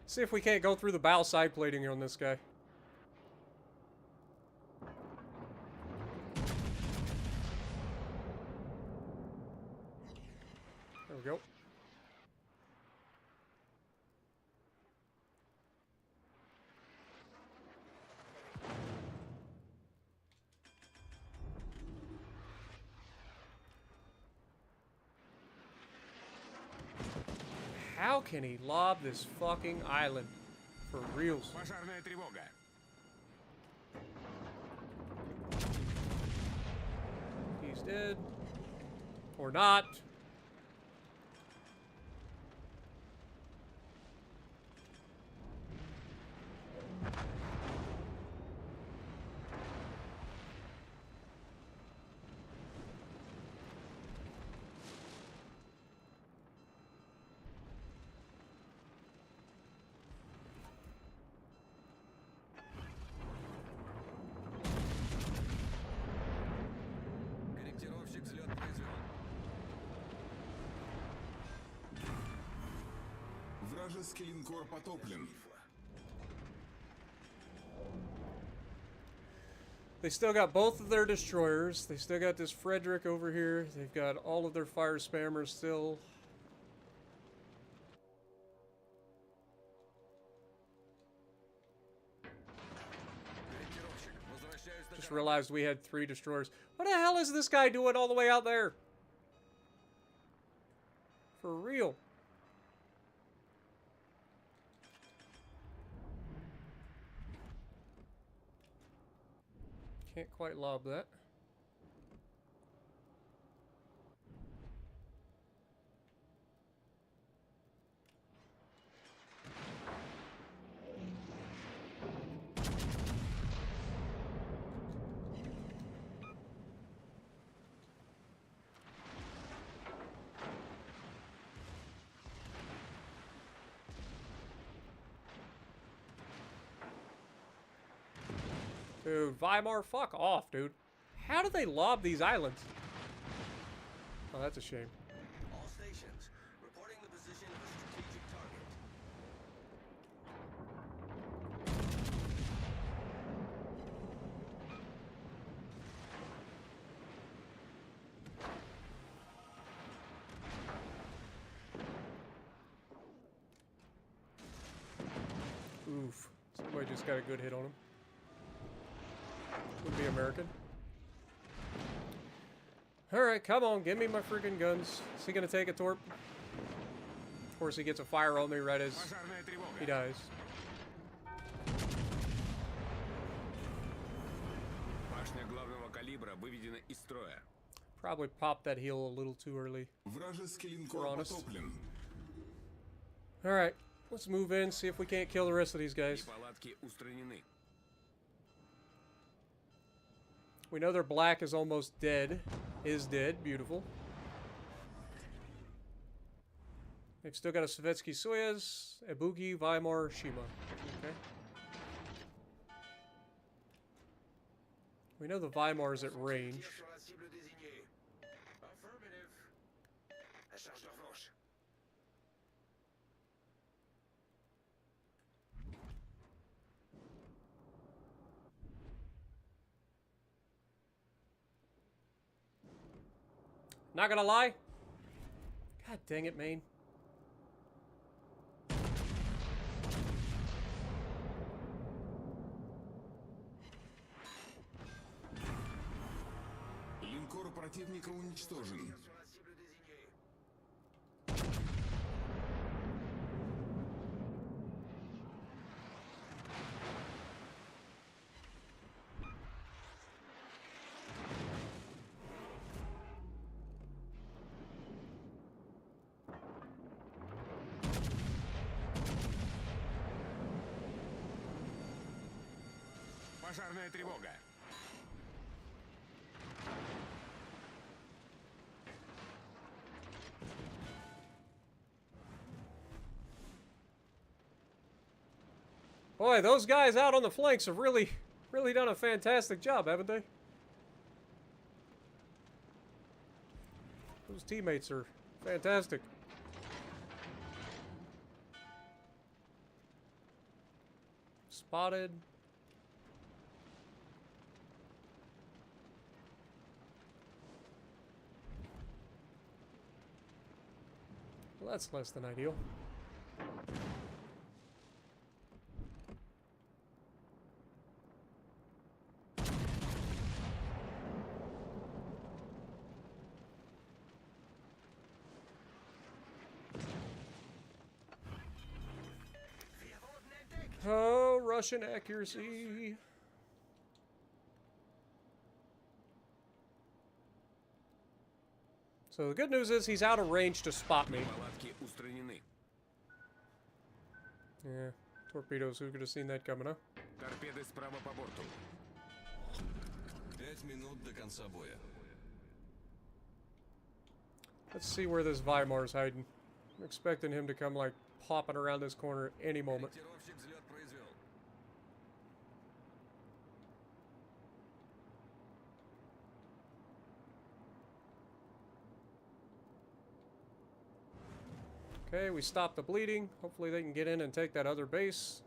Speaker 1: See if we can't go through the bow side plating here on this guy. There we go. How can he lob this fucking island? For reals.
Speaker 4: Пожарная тревога.
Speaker 1: He's dead. Or not.
Speaker 2: Корректировщик взлет произвел.
Speaker 4: Вражеский линкор потоплен.
Speaker 1: They still got both of their destroyers. They still got this Friedrich over here. They've got all of their fire spammers still.
Speaker 2: Корректировщик, возвращаюсь на
Speaker 1: Just
Speaker 2: корабль.
Speaker 1: realized we had 3 destroyers. What the hell is this guy doing all the way out there? For real. Can't quite lob that. Dude, Weimar, fuck off, dude. How do they lob these islands? Oh, that's a shame.
Speaker 2: All stations, reporting the position of a strategic target.
Speaker 1: Oof. Somebody just got a good hit on him. Would be American. Alright, come on, give me my freaking guns. Is he gonna take a torp? Of course, he gets a fire on me right as
Speaker 4: Пожарная тревога.
Speaker 1: he dies.
Speaker 4: Башня главного калибра выведена из строя.
Speaker 1: Probably popped that heel a little too early.
Speaker 4: Вражеский линкор
Speaker 1: honest.
Speaker 4: потоплен.
Speaker 1: Alright, let's move in, see if we can't kill the rest of these guys.
Speaker 4: Неполадки устранены.
Speaker 1: We know their black is almost dead. Is dead. Beautiful. They've still got a Sovetsky Soyuz, Ibuki, Weimar, Shima. Okay. We know the Weimar's at range.
Speaker 3: Sur la cible désignée. Affirmative. À charge de revanche.
Speaker 1: Not gonna lie. God dang it, Maine.
Speaker 4: Линкор противника уничтожен.
Speaker 3: Sur la cible désignée.
Speaker 4: Пожарная тревога.
Speaker 1: Boy, those guys out on the flanks have really done a fantastic job, haven't they? Those teammates are fantastic. Spotted. Well, that's less than ideal. Oh, Russian accuracy. So the good news is he's out of range to spot me.
Speaker 4: Неполадки устранены.
Speaker 1: Yeah, torpedoes, who could have seen that coming, huh?
Speaker 4: Торпеды справа по борту.
Speaker 2: 5 минут до конца боя.
Speaker 1: Let's see where this Weimar's hiding. I'm expecting him to come, like, popping around this corner any moment.
Speaker 2: Корректировщик взлет произвел.
Speaker 1: Okay, we stopped the bleeding. Hopefully they can get in and take that other base.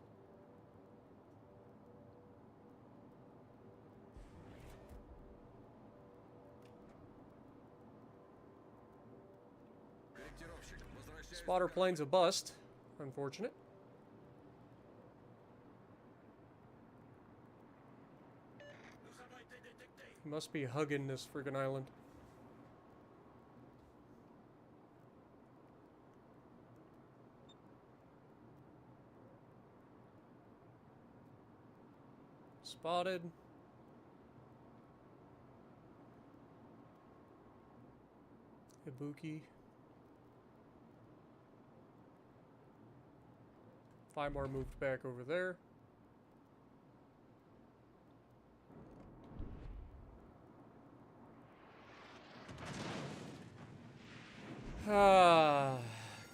Speaker 2: Корректировщик, возвращаюсь.
Speaker 1: Spotter plane's a bust. Unfortunate. He must be hugging this freaking island. Spotted. Ibuki. Weimar moved back over there. Ah,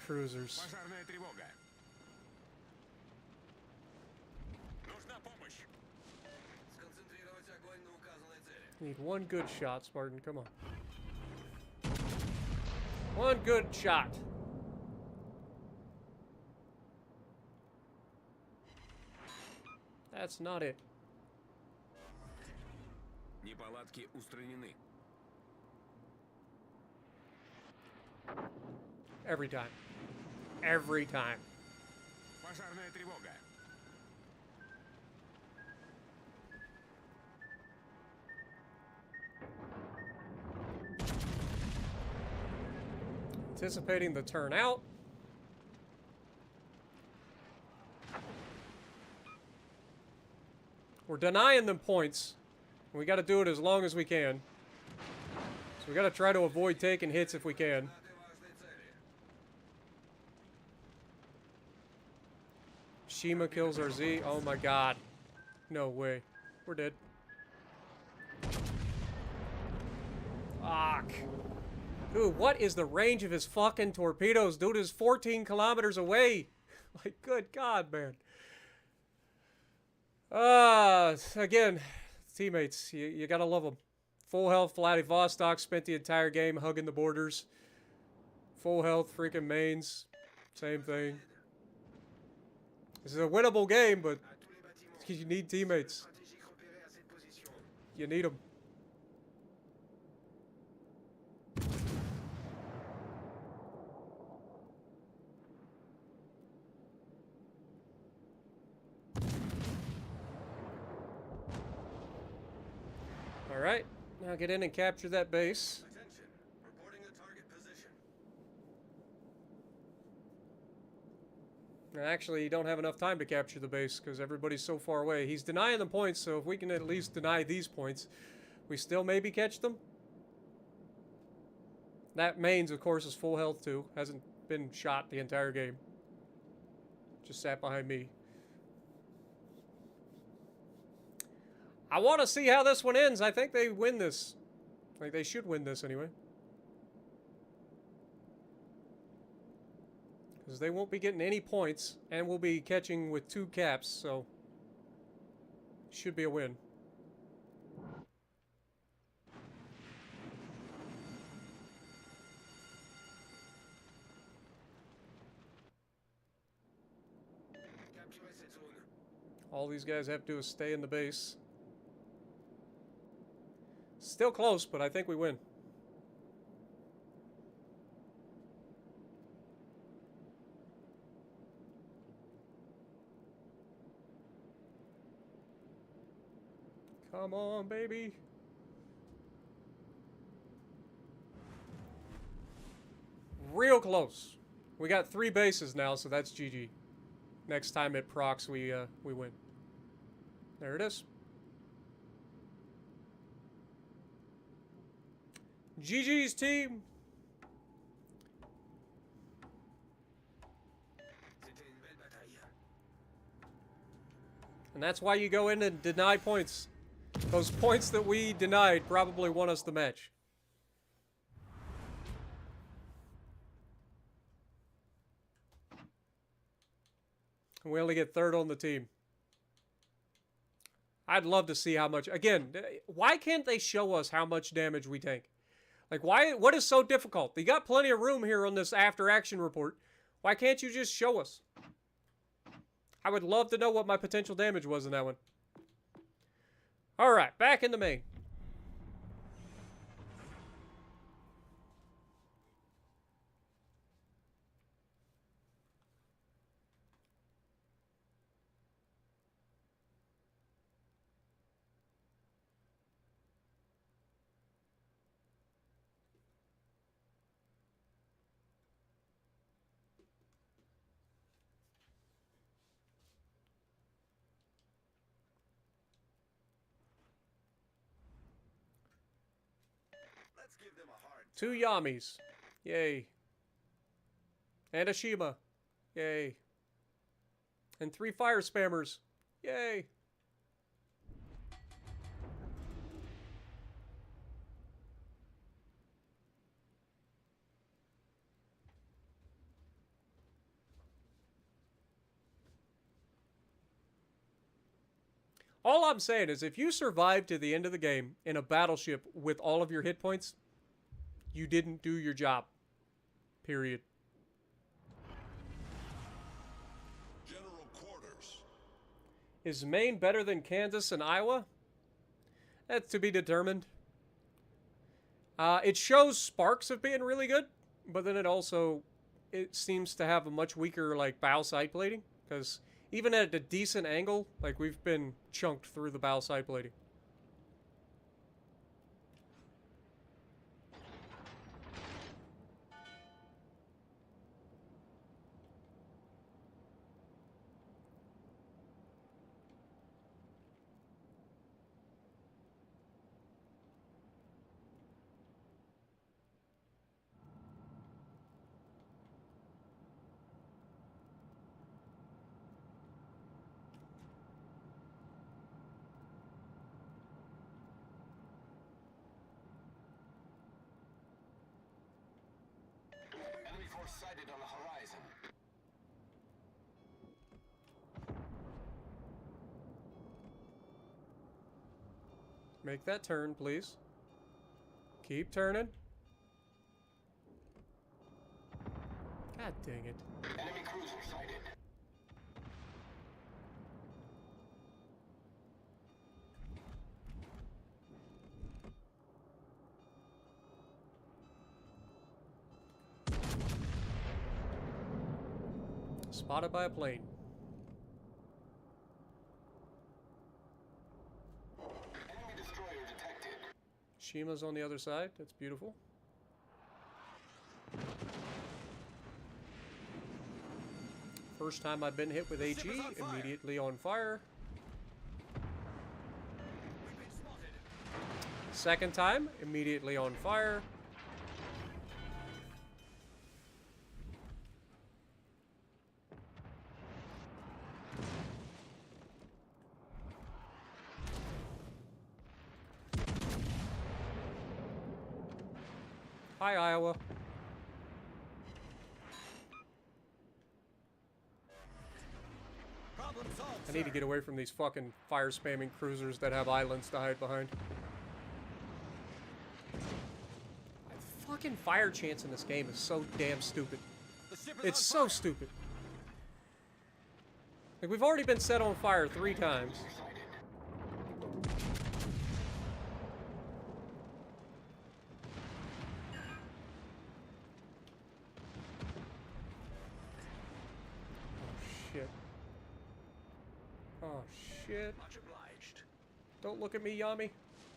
Speaker 1: cruisers.
Speaker 4: Пожарная тревога.
Speaker 3: Нужна помощь.
Speaker 2: Сконцентрироваться.
Speaker 1: Need one good shot, Spartan. Come on. One good shot. That's not it.
Speaker 4: Неполадки устранены.
Speaker 1: Every time. Every time.
Speaker 4: Пожарная тревога.
Speaker 1: Anticipating the turnout. We're denying them points. We got to do it as long as we can. So we got to try to avoid taking hits if we can. Shima kills our Z. Oh my god. No way. We're dead. Fuck. Dude, what is the range of his fucking torpedoes? Dude is 14 kilometers away. Like, good god, man. Again, teammates, you gotta love them. Full health, Vladivostok spent the entire game hugging the borders. Full health, freaking Maines. Same thing. This is a winnable game, but you need teammates. You need them. Alright, now get in and capture that base.
Speaker 2: Attention. Reporting the target position.
Speaker 1: Actually, you don't have enough time to capture the base because everybody's so far away. He's denying them points, so if we can at least deny these points, we still maybe catch them. That Maine's, of course, is full health too. Hasn't been shot the entire game. Just sat behind me. I want to see how this one ends. I think they win this. Like, they should win this anyway. Because they won't be getting any points, and we'll be catching with 2 caps, so should be a win.
Speaker 2: Capturez cette zone.
Speaker 1: All these guys have to do is stay in the base. Still close, but I think we win. Come on, baby. Real close. We got 3 bases now, so that's GG. Next time it procs, we win. There it is. GG's, team.
Speaker 2: C'était une belle bataille.
Speaker 1: And that's why you go in and deny points. Those points that we denied probably won us the match. And we only get 3rd on the team. I'd love to see how much... Again, why can't they show us how much damage we take? Like, why? What is so difficult? They got plenty of room here on this after-action report. Why can't you just show us? I would love to know what my potential damage was in that one. Alright, back in the Maine.
Speaker 2: Let's give them a hard
Speaker 1: 2 Yamis. Yay. And a Shima. Yay. And 3 fire spammers. Yay. All I'm saying is if you survive to the end of the game in a battleship with all of your hit points, you didn't do your job. Period.
Speaker 2: General quarters.
Speaker 1: Is Maine better than Kansas and Iowa? That's to be determined. It shows sparks of being really good, but then it seems to have a much weaker like bow side plating, because even at a decent angle, like we've been chunked through the bow side plating.
Speaker 5: Enemy force sighted on the horizon.
Speaker 1: Make that turn, please. Keep turning. God dang it.
Speaker 5: Enemy cruiser sighted.
Speaker 1: Spotted by a plane.
Speaker 5: Enemy destroyer detected.
Speaker 1: Shima's on the other side. That's beautiful. First time I've been hit with HE, immediately on fire. Second time, immediately on fire. Hi, Iowa.
Speaker 2: Problem solved,
Speaker 1: I need to get away from these fucking fire spamming cruisers that have islands to hide behind. The fucking fire chance in this game is so damn stupid.
Speaker 2: The ship is
Speaker 1: It's
Speaker 2: on
Speaker 1: so
Speaker 2: fire.
Speaker 1: stupid. Like, we've already been set on fire 3 times. Oh, shit. Oh, shit.
Speaker 2: Much obliged.
Speaker 1: Don't look at me, Yami.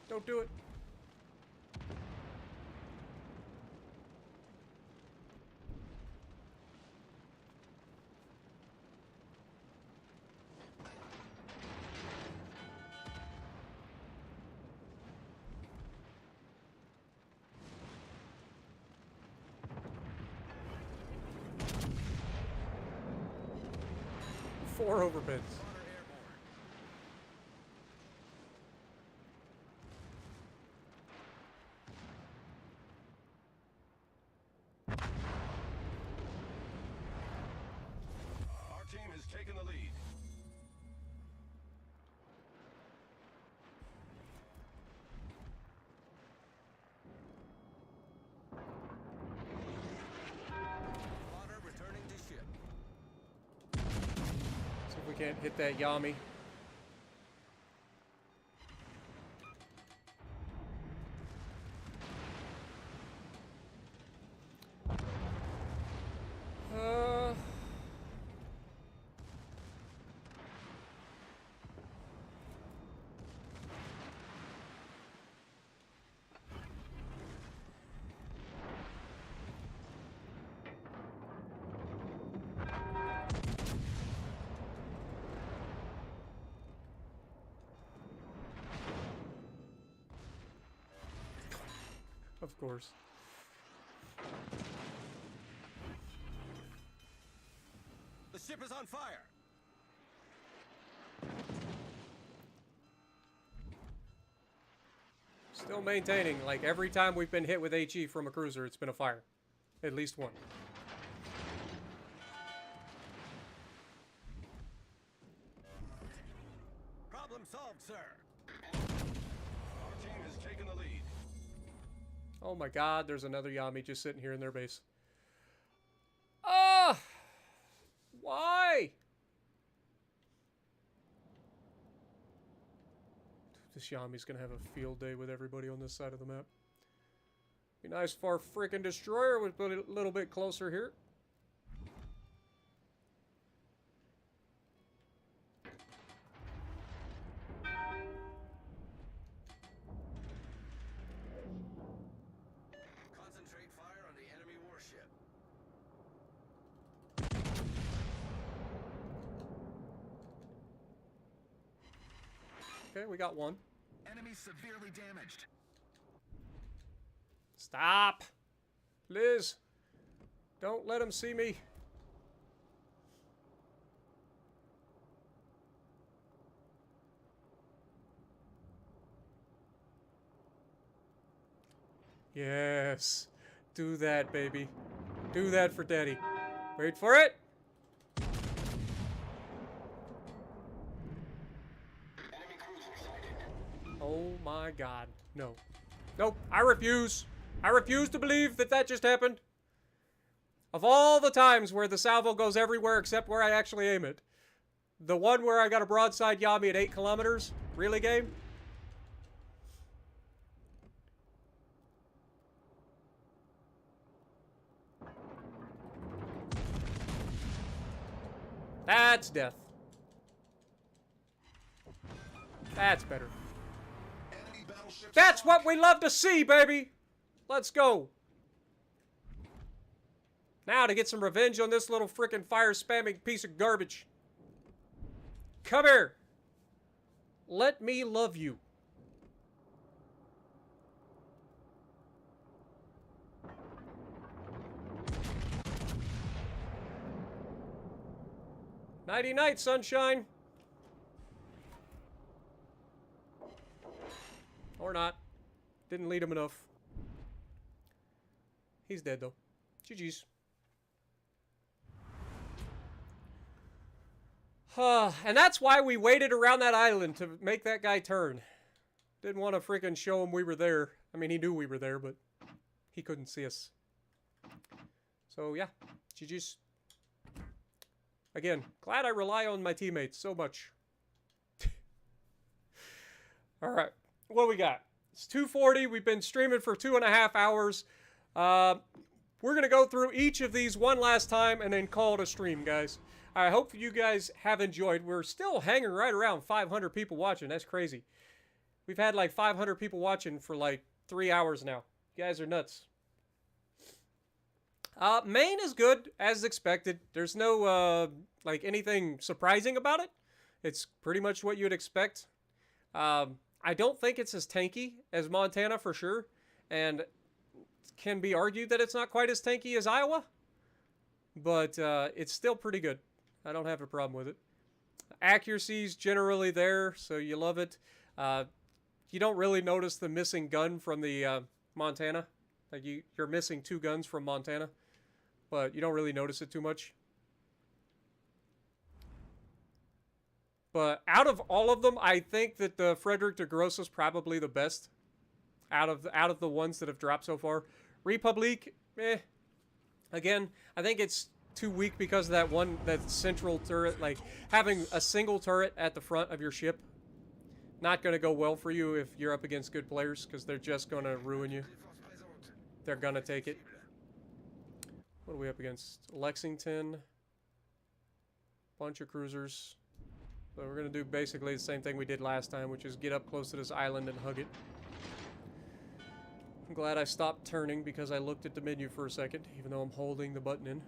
Speaker 1: Don't do it. Four overbids.
Speaker 2: Our team has taken the lead. Water returning to ship.
Speaker 1: See if we can't hit that Yami. Uh... Of course.
Speaker 2: The ship is on fire.
Speaker 1: Still maintaining, like every time we've been hit with HE from a cruiser, it's been a fire. At least one.
Speaker 2: Problem Problem solved, sir.
Speaker 5: Our team has taken the lead.
Speaker 1: Oh my god, there's another Yami just sitting here in their base. Ah! Why? This Yami's gonna have a field day with everybody on this side of the map. Be nice if our freaking destroyer was a little bit closer here.
Speaker 2: Concentrate fire on the enemy warship.
Speaker 1: Okay, we got one.
Speaker 2: Enemy severely damaged.
Speaker 1: Stop! Liz! Don't let him see me. Yes. Do that, baby. Do that for Daddy. Wait for it!
Speaker 5: Enemy cruiser sighted.
Speaker 1: Oh my god. No. Nope. I refuse. I refuse to believe that that just happened. Of all the times where the salvo goes everywhere except where I actually aim it. The one where I got a broadside Yami at 8 kilometers? Really, game? That's death. That's better.
Speaker 2: Enemy battleships.
Speaker 1: That's what we love to see, baby! Let's go. Now to get some revenge on this little frickin' fire-spamming piece of garbage. Come here. Let me love you. Nighty-night, sunshine. Or not. Didn't lead him enough. He's dead, though. GG's. And that's why we waited around that island to make that guy turn. Didn't want to freaking show him we were there. I mean, he knew we were there, but he couldn't see us. So, yeah. GG's. Again, glad I rely on my teammates so much. Alright. What do we got? It's 2:40. We've been streaming for 2.5 hours. We're going to go through each of these one last time and then call it a stream, guys. I hope you guys have enjoyed. We're still hanging right around 500 people watching. That's crazy. We've had like 500 people watching for like 3 hours now. You guys are nuts. Maine is good, as expected. There's no, like, anything surprising about it. It's pretty much what you'd expect. I don't think it's as tanky as Montana, for sure. And can be argued that it's not quite as tanky as Iowa. But it's still pretty good. I don't have a problem with it. Accuracy's generally there, so you love it. You don't really notice the missing gun from the Montana. Like you're missing 2 guns from Montana, but you don't really notice it too much. But out of all of them, I think that the Friedrich der Große is probably the best out of the ones that have dropped so far. République, again, I think it's too weak because of that central turret, like having a single turret at the front of your ship. Not going to go well for you if you're up against good players, because they're just going to ruin you. They're going to take it. What are we up against? Lexington. Bunch of cruisers. So we're going to do basically the same thing we did last time, which is get up close to this island and hug it. I'm glad I stopped turning because I looked at the menu for a second, even though I'm holding the button in.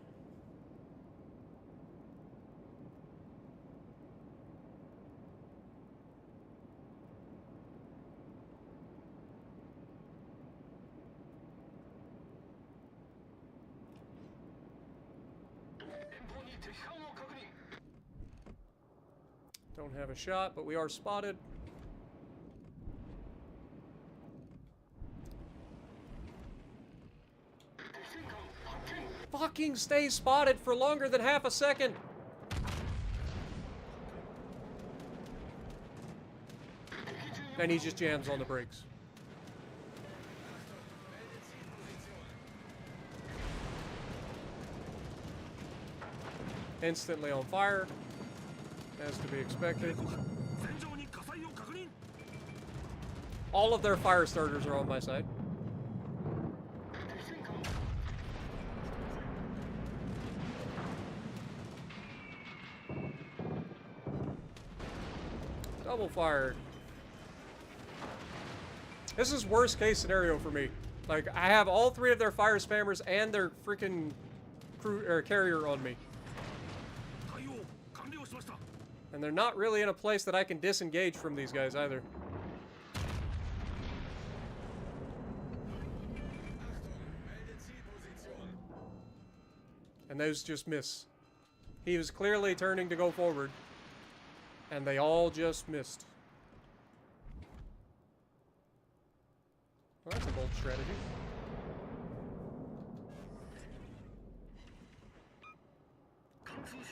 Speaker 1: Don't have a shot, but we are spotted. Fucking stay spotted for longer than half a second. and he just jams on the brakes. Instantly on fire, as to be expected. All of their fire starters are on my side. Double fired. This is worst case scenario for me. Like, I have all three of their fire spammers and their freaking crew or carrier on me. And they're not really in a place that I can disengage from these guys either. And those just miss. He was clearly turning to go forward. And they all just missed. Well, that's a bold strategy.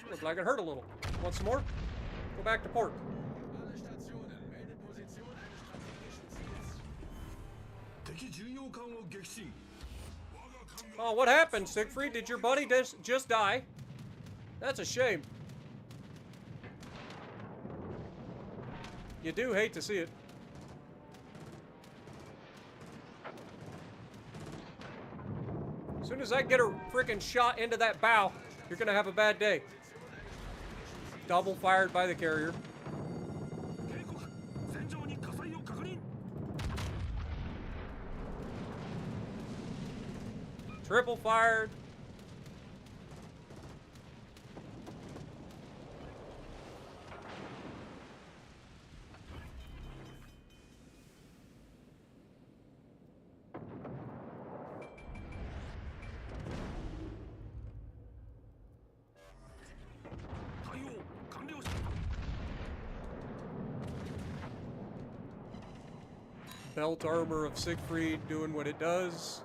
Speaker 1: Looked like it hurt a little. Want some more? Go back to port.
Speaker 2: Alle Stationen, meldet Position eines strategischen Ziels.
Speaker 1: Oh, what happened, Siegfried? Did your buddy just die? That's a shame. You do hate to see it. As soon as I get a freaking shot into that bow, you're gonna have a bad day. Double fired by the carrier. Triple fired. Belt armor of Siegfried doing what it does.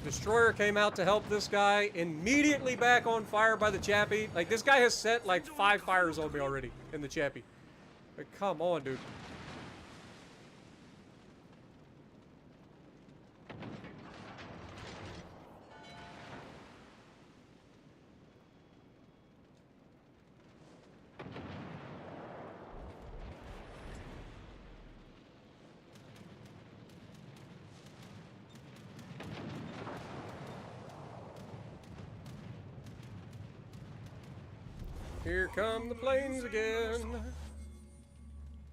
Speaker 1: Destroyer came out to help this guy. Immediately back on fire by the Chappie. Like, this guy has set like 5 fires on me already in the Chappie. Like, come on, dude. Here come the planes again.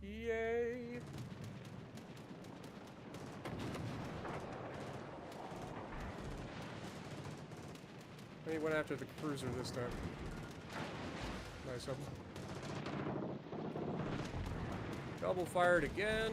Speaker 1: Yay. He went after the cruiser this time. Nice of him. Double fired again.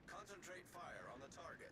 Speaker 2: Concentrate fire on the target.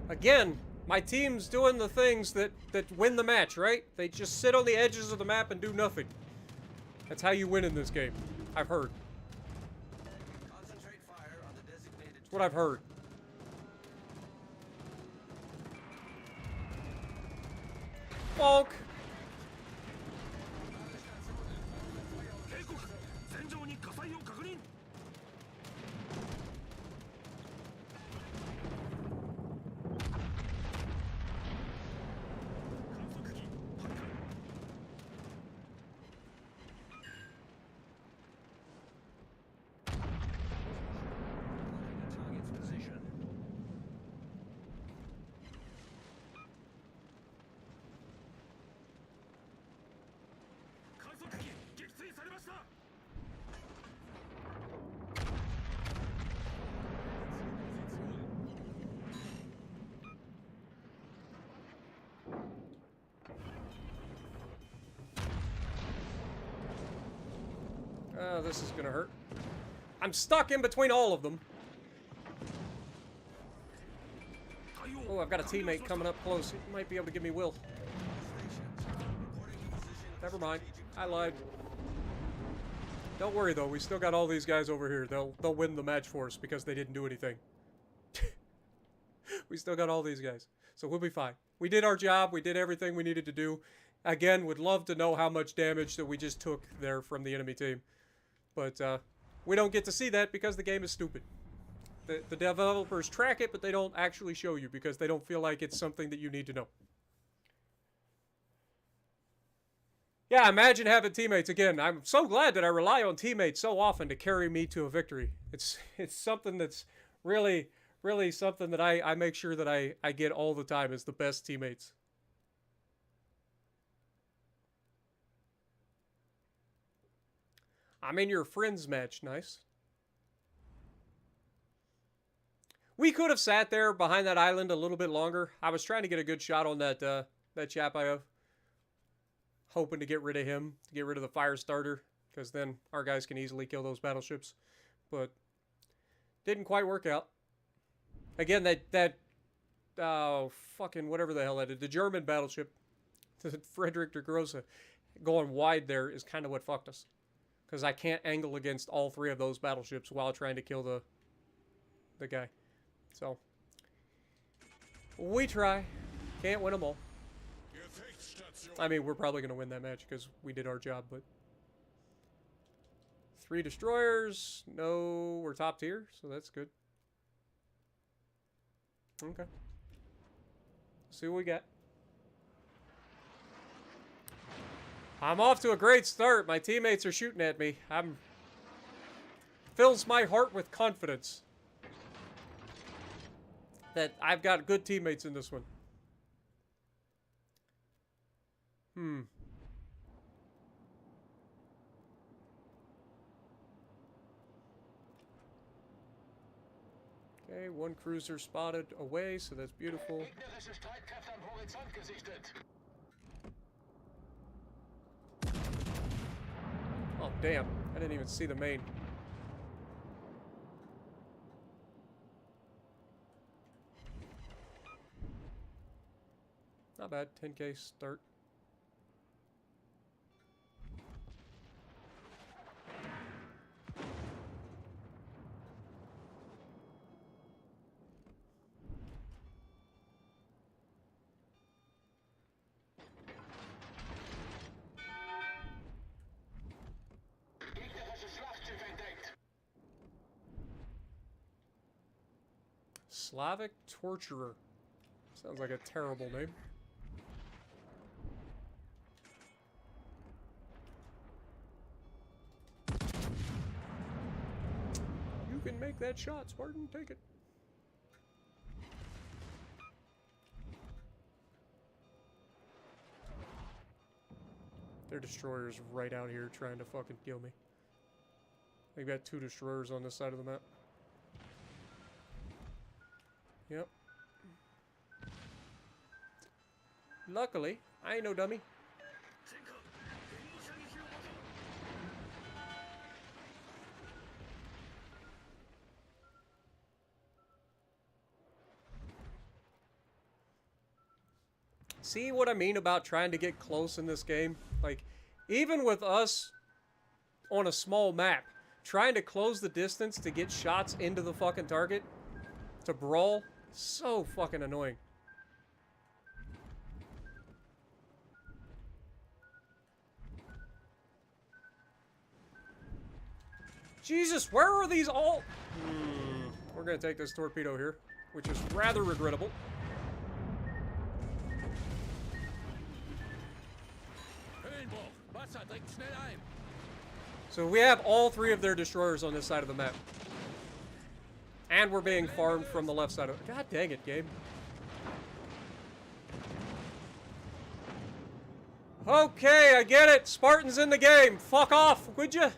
Speaker 1: Again, my team's doing the things that win the match, right? They just sit on the edges of the map and do nothing. That's how you win in this game. I've heard.
Speaker 2: Concentrate fire on the designated.
Speaker 1: That's what I've heard. Bonk. Oh, this is gonna hurt. I'm stuck in between all of them. Oh, I've got a teammate coming up close. He might be able to give me will. Never mind. I lied. Don't worry though, we still got all these guys over here. They'll win the match for us because they didn't do anything. We still got all these guys. So we'll be fine. We did our job, we did everything we needed to do. Again, would love to know how much damage that we just took there from the enemy team. But we don't get to see that because the game is stupid. The developers track it, but they don't actually show you because they don't feel like it's something that you need to know. Yeah, imagine having teammates. Again, I'm so glad that I rely on teammates so often to carry me to a victory. It's something that's really, really something that I make sure that I get all the time is the best teammates. I'm in your friends match. Nice. We could have sat there behind that island a little bit longer. I was trying to get a good shot on that that chap I have. Hoping to get rid of him, to get rid of the fire starter, because then our guys can easily kill those battleships. But didn't quite work out. Again, that fucking whatever the hell that is, the German battleship, the Friedrich der Große, going wide there is kind of what fucked us. Because I can't angle against all three of those battleships while trying to kill the guy. So, we try. Can't win them all. I mean, we're probably going to win that match because we did our job, but... 3 destroyers. No, we're top tier, so that's good. Okay. See what we got. I'm off to a great start. My teammates are shooting at me. Fills my heart with confidence that I've got good teammates in this one. Okay, 1 cruiser spotted away, so that's beautiful. Oh, damn. I didn't even see the Maine. Not bad. 10K start. Slavic Torturer. Sounds like a terrible name. You can make that shot, Spartan. Take it. Their destroyer's right out here trying to fucking kill me. They've got 2 destroyers on this side of the map. Yep. Luckily, I ain't no dummy. See what I mean about trying to get close in this game? Like, even with us on a small map, trying to close the distance to get shots into the fucking target, to brawl, so fucking annoying. Jesus, where are these all? We're gonna take this torpedo here, which is rather regrettable. So we have all 3 of their destroyers on this side of the map. And we're being farmed from the left side of it. God dang it, game. Okay, I get it. Spartan's in the game. Fuck off, would you?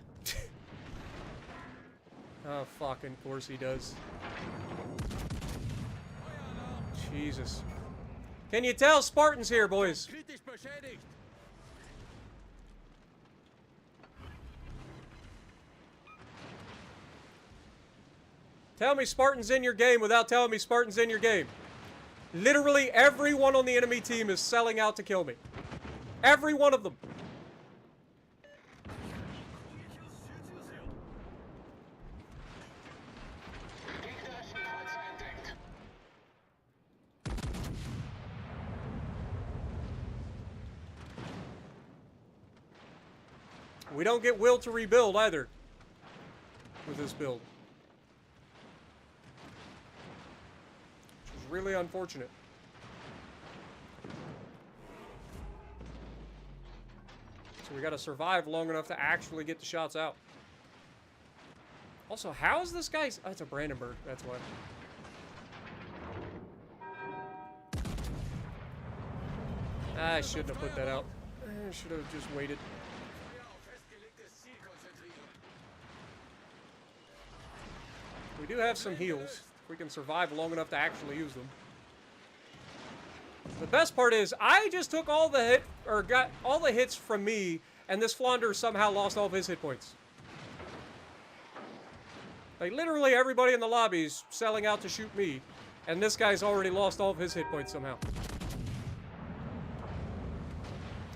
Speaker 1: Oh, fucking course he does. Jesus. Can you tell Spartan's here, boys? Tell me Spartan's in your game without telling me Spartan's in your game. Literally everyone on the enemy team is selling out to kill me. Every one of them. We don't get will to rebuild either with this build. Which is really unfortunate. So we gotta survive long enough to actually get the shots out. Also, how is this guy's... Oh, it's a Brandenburg, that's why. I shouldn't have put that out. I should have just waited. We do have some heals. We can survive long enough to actually use them. The best part is, I just took all the got all the hits from me, and this Flanders somehow lost all of his hit points. Like, literally everybody in the lobby is selling out to shoot me, and this guy's already lost all of his hit points somehow.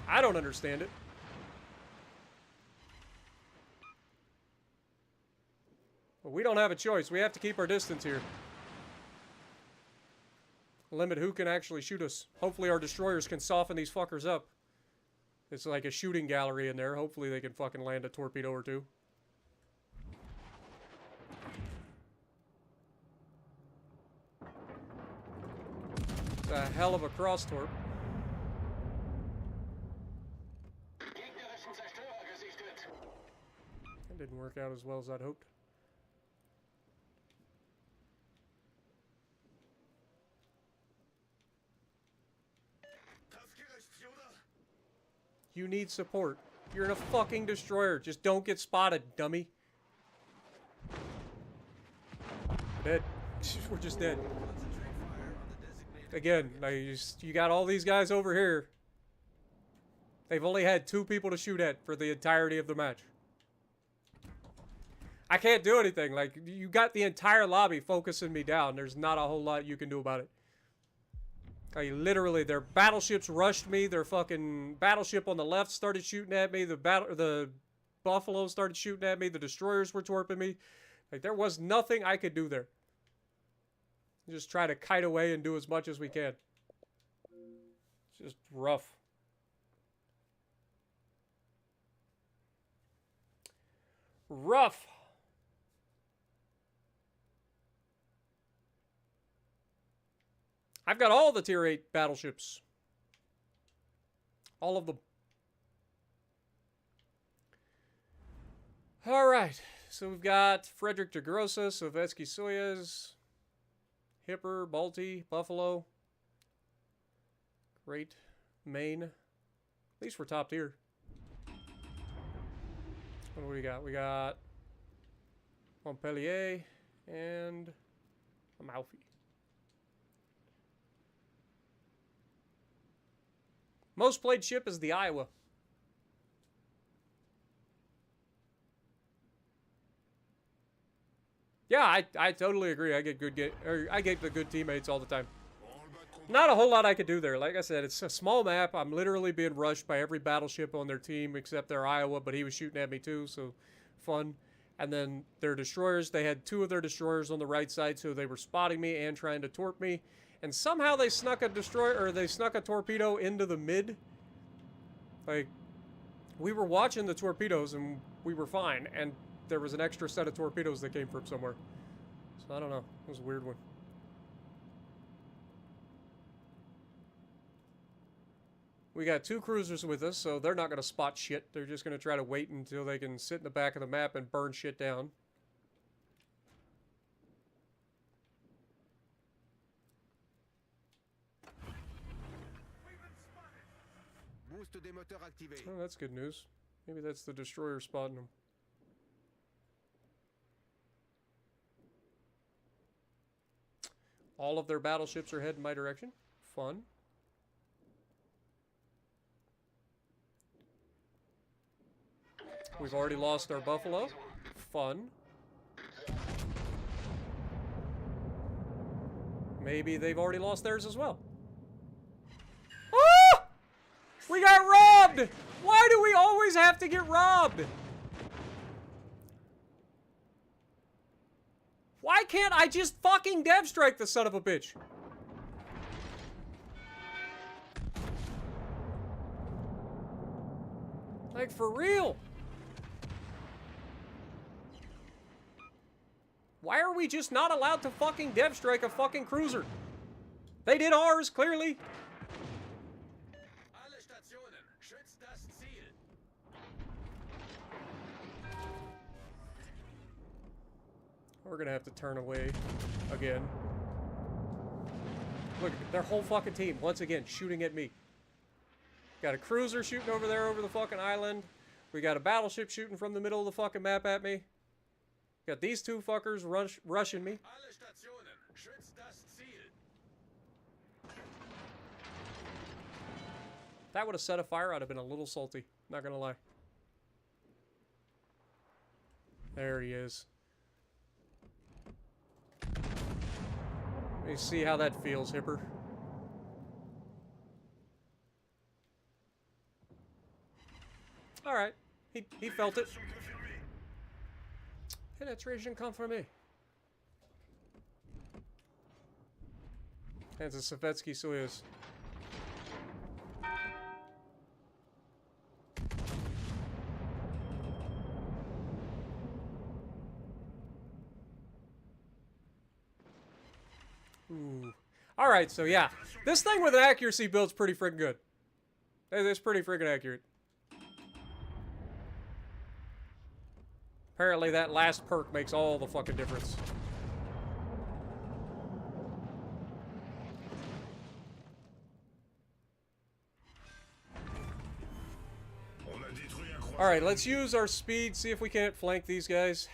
Speaker 1: I don't understand it. But we don't have a choice. We have to keep our distance here. Limit who can actually shoot us. Hopefully our destroyers can soften these fuckers up. It's like a shooting gallery in there. Hopefully they can fucking land a torpedo or two. It's a hell of a cross torp. That didn't work out as well as I'd hoped. You need support. You're in a fucking destroyer. Just don't get spotted, dummy. We're dead. We're just dead. Again, you got all these guys over here. They've only had 2 people to shoot at for the entirety of the match. I can't do anything. Like, you got the entire lobby focusing me down. There's not a whole lot you can do about it. Like, literally, their battleships rushed me. Their fucking battleship on the left started shooting at me. The Buffalo started shooting at me. The destroyers were torping me. Like, there was nothing I could do there. Just try to kite away and do as much as we can. It's just rough. Rough. I've got all the tier 8 battleships. All of them. Alright. So we've got Friedrich der Große, Sovetsky Soyuz, Hipper, Balti, Buffalo. Great. Maine. At least we're top tier. What do we got? We got Montpellier and Amalfi. Most played ship is the Iowa. Yeah, I totally agree. I get the good teammates all the time. Not a whole lot I could do there. Like I said, it's a small map. I'm literally being rushed by every battleship on their team except their Iowa, but he was shooting at me too, so fun. And then their destroyers, they had 2 of their destroyers on the right side, so they were spotting me and trying to torp me. And somehow they snuck a destroyer, or they snuck a torpedo into the mid. Like, we were watching the torpedoes and we were fine, and there was an extra set of torpedoes that came from somewhere. So I don't know. It was a weird one. We got 2 cruisers with us, so they're not going to spot shit. They're just going to try to wait until they can sit in the back of the map and burn shit down. Oh, that's good news. Maybe that's the destroyer spotting them. All of their battleships are heading my direction. Fun. We've already lost our Buffalo. Fun. maybe they've already lost theirs as well. Ah! We got robbed! Why do we always have to get robbed? Why can't I just fucking dev strike the son of a bitch? Like, for real? Why are we just not allowed to fucking dev strike a fucking cruiser? They did ours, clearly.
Speaker 2: Alle Stationen, schützt das Ziel.
Speaker 1: We're gonna have to turn away again. Look, their whole fucking team, once again, shooting at me. Got a cruiser shooting over there over the fucking island. We got a battleship shooting from the middle of the fucking map at me. Got these two fuckers rushing me.
Speaker 2: Alle Stationen, schützt das Ziel.
Speaker 1: If that would have set a fire, I'd have been a little salty. Not gonna lie. There he is. Let me see how that feels, Hipper. Alright. He felt it. Penetration confirmé. That's a Sovetsky Soyuz. Ooh. Alright, so yeah. This thing with an accuracy build's pretty friggin' good. It's pretty friggin' accurate. Apparently that last perk makes all the fucking difference. Alright, let's use our speed, see if we can't flank these guys.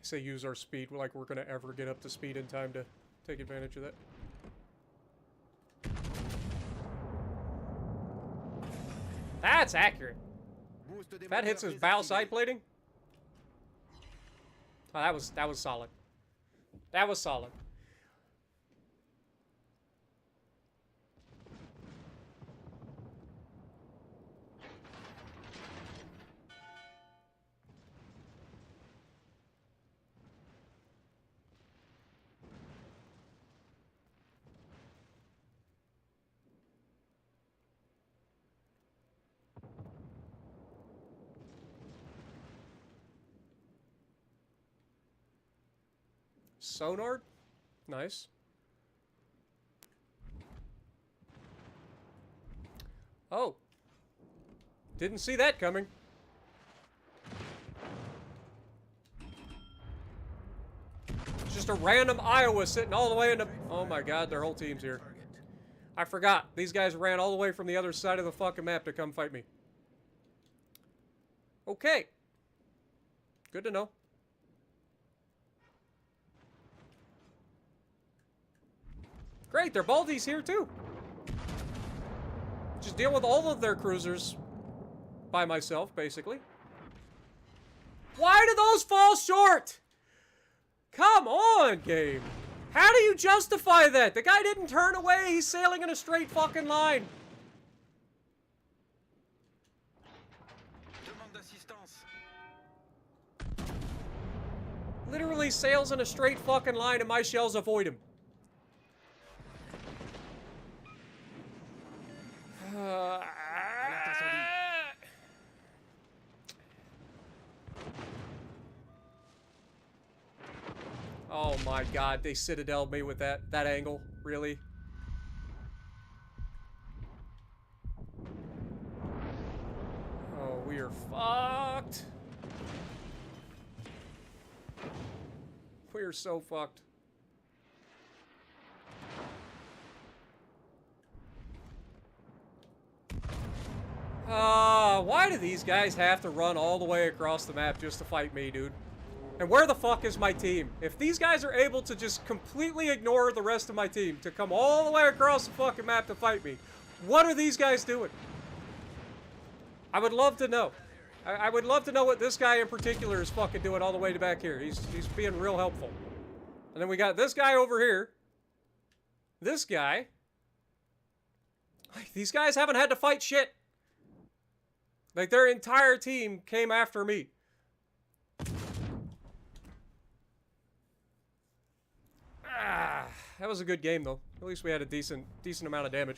Speaker 1: Say use our speed, like we're gonna ever get up to speed in time to take advantage of that. That's accurate. If that hits his bow side plating. Oh, that was solid. That was solid. Sonar? Nice. Oh. Didn't see that coming. It's just a random Iowa sitting all the way in the... Oh my god, their whole team's here. I forgot. These guys ran all the way from the other side of the fucking map to come fight me. Okay. Good to know. Great, their Baldy's here too. Just deal with all of their cruisers by myself, basically. Why do those fall short? Come on, game. How do you justify that? The guy didn't turn away. He's sailing in a straight fucking line.
Speaker 2: Demande d'assistance.
Speaker 1: Literally sails in a straight fucking line and my shells avoid him. Oh my god, they citadeled me with that angle, really? Oh, we are fucked. We are so fucked. Why do these guys have to run all the way across the map just to fight me, dude? And where the fuck is my team? If these guys are able to just completely ignore the rest of my team to come all the way across the fucking map to fight me, what are these guys doing? I would love to know. I would love to know what this guy in particular is fucking doing all the way back here. He's being real helpful. And then we got this guy over here. This guy. These guys haven't had to fight shit. Like, their entire team came after me. That was a good game, though. At least we had a decent amount of damage.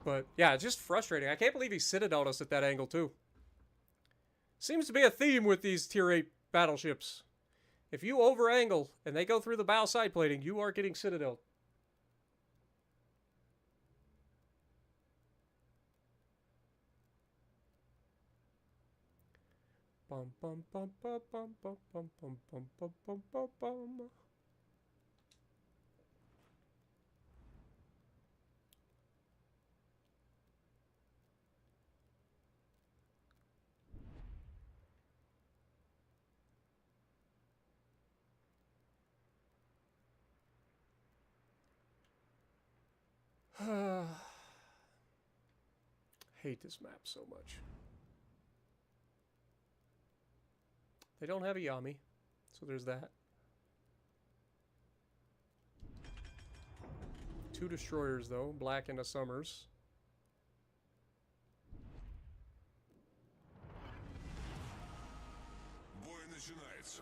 Speaker 1: But, yeah, it's just frustrating. I can't believe he citadeled us at that angle, too. Seems to be a theme with these Tier 8 battleships. If you over-angle and they go through the bow side plating, you are getting citadeled. Bum bum bum bum bum bum bum bum bum bum bum bum bum. Hate this map so much. They don't have a Yami, so there's that. 2 destroyers, though. Black and a Summers.
Speaker 5: Бой начинается.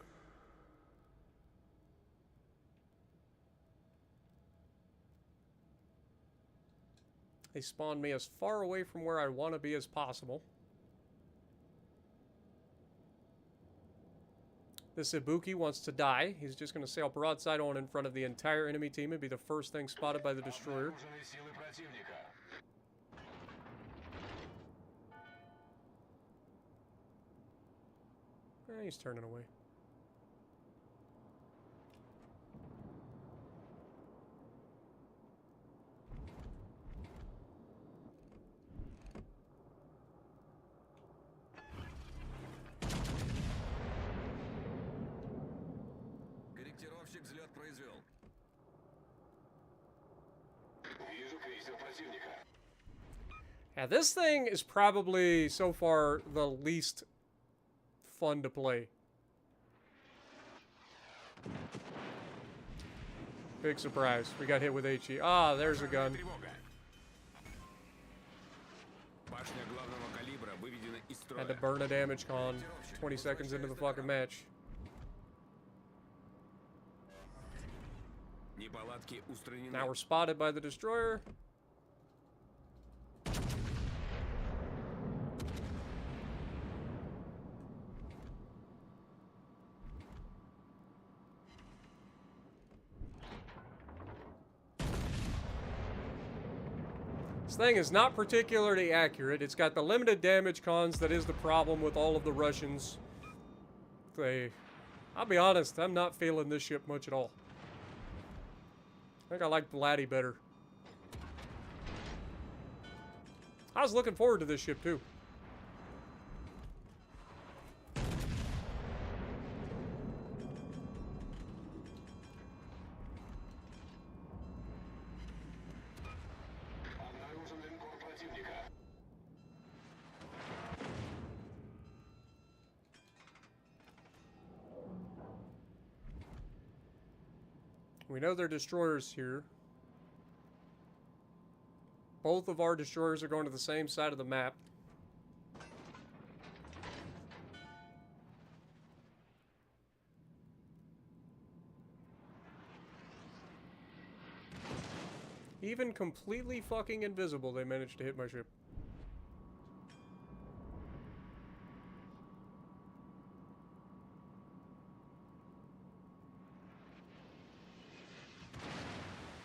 Speaker 1: They spawned me as far away from where I want to be as possible. This Ibuki wants to die. He's just going to sail broadside on in front of the entire enemy team and be the first thing spotted by the destroyer. He's turning away.
Speaker 5: Корректировщик взлет произвел.
Speaker 2: Вижу крейсер противника.
Speaker 1: Yeah, this thing is probably, so far, the least fun to play. Big surprise. We got hit with HE. Ah, there's a gun.
Speaker 4: Башня главного калибра выведена из строя.
Speaker 1: Had to burn a damage con 20 seconds into the fucking match.
Speaker 4: Неполадки устранены.
Speaker 1: Now we're spotted by the destroyer. This thing is not particularly accurate. It's got the limited damage cons that is the problem with all of the Russians. I'll be honest, I'm not feeling this ship much at all. I think I like Blatty better. I was looking forward to this ship too.
Speaker 2: Обнаружен линкор противника.
Speaker 1: We know there are destroyers here. Both of our destroyers are going to the same side of the map. Even completely fucking invisible, they managed to hit my ship.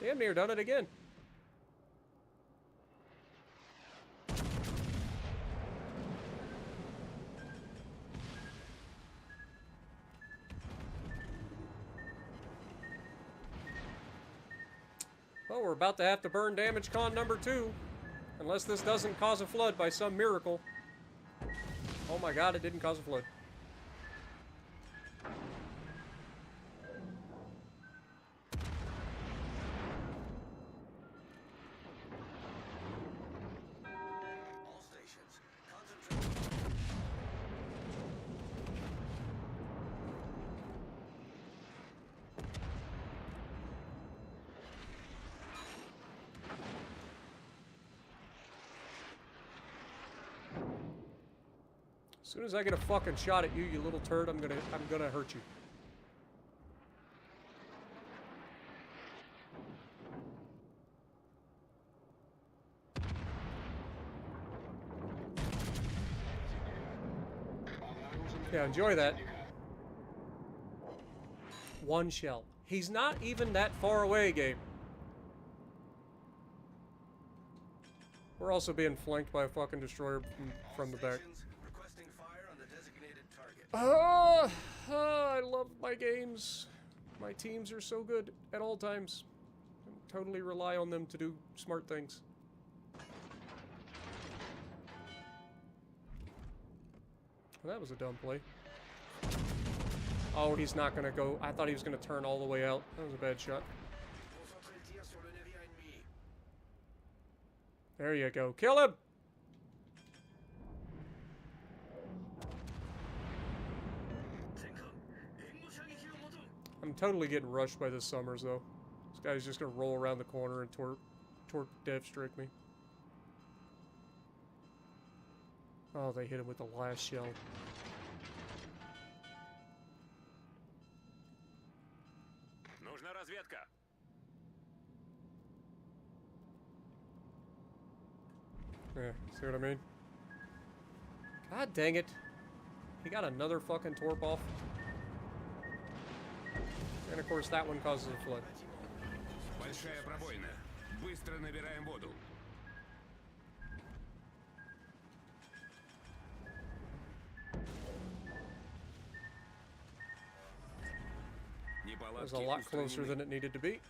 Speaker 1: Damn near done it again. Well, we're about to have to burn damage con number 2. Unless this doesn't cause a flood by some miracle. Oh my god, it didn't cause a flood. As soon as I get a fucking shot at you, you little turd, I'm gonna hurt you. Yeah, enjoy that. One shell. He's not even that far away, game. We're also being flanked by a fucking destroyer from the back.
Speaker 2: Stations requesting fire on the designated target.
Speaker 1: I love my games. My teams are so good at all times. I totally rely on them to do smart things. Well, that was a dumb play. Oh, he's not gonna go. I thought he was gonna turn all the way out. That was a bad shot.
Speaker 2: Concentrez le tir sur le navire ennemi.
Speaker 1: There you go. Kill him! I'm totally getting rushed by this Summers, though. This guy's just gonna roll around the corner and torp dev strike me. Oh, they hit him with the last shell.
Speaker 4: Нужна разведка.
Speaker 1: Yeah, see what I mean? God dang it. He got another fucking torp off. And of course that one causes a flood.
Speaker 4: Большая пробоина. Быстро набираем воду.
Speaker 1: It was a lot closer than it needed to be.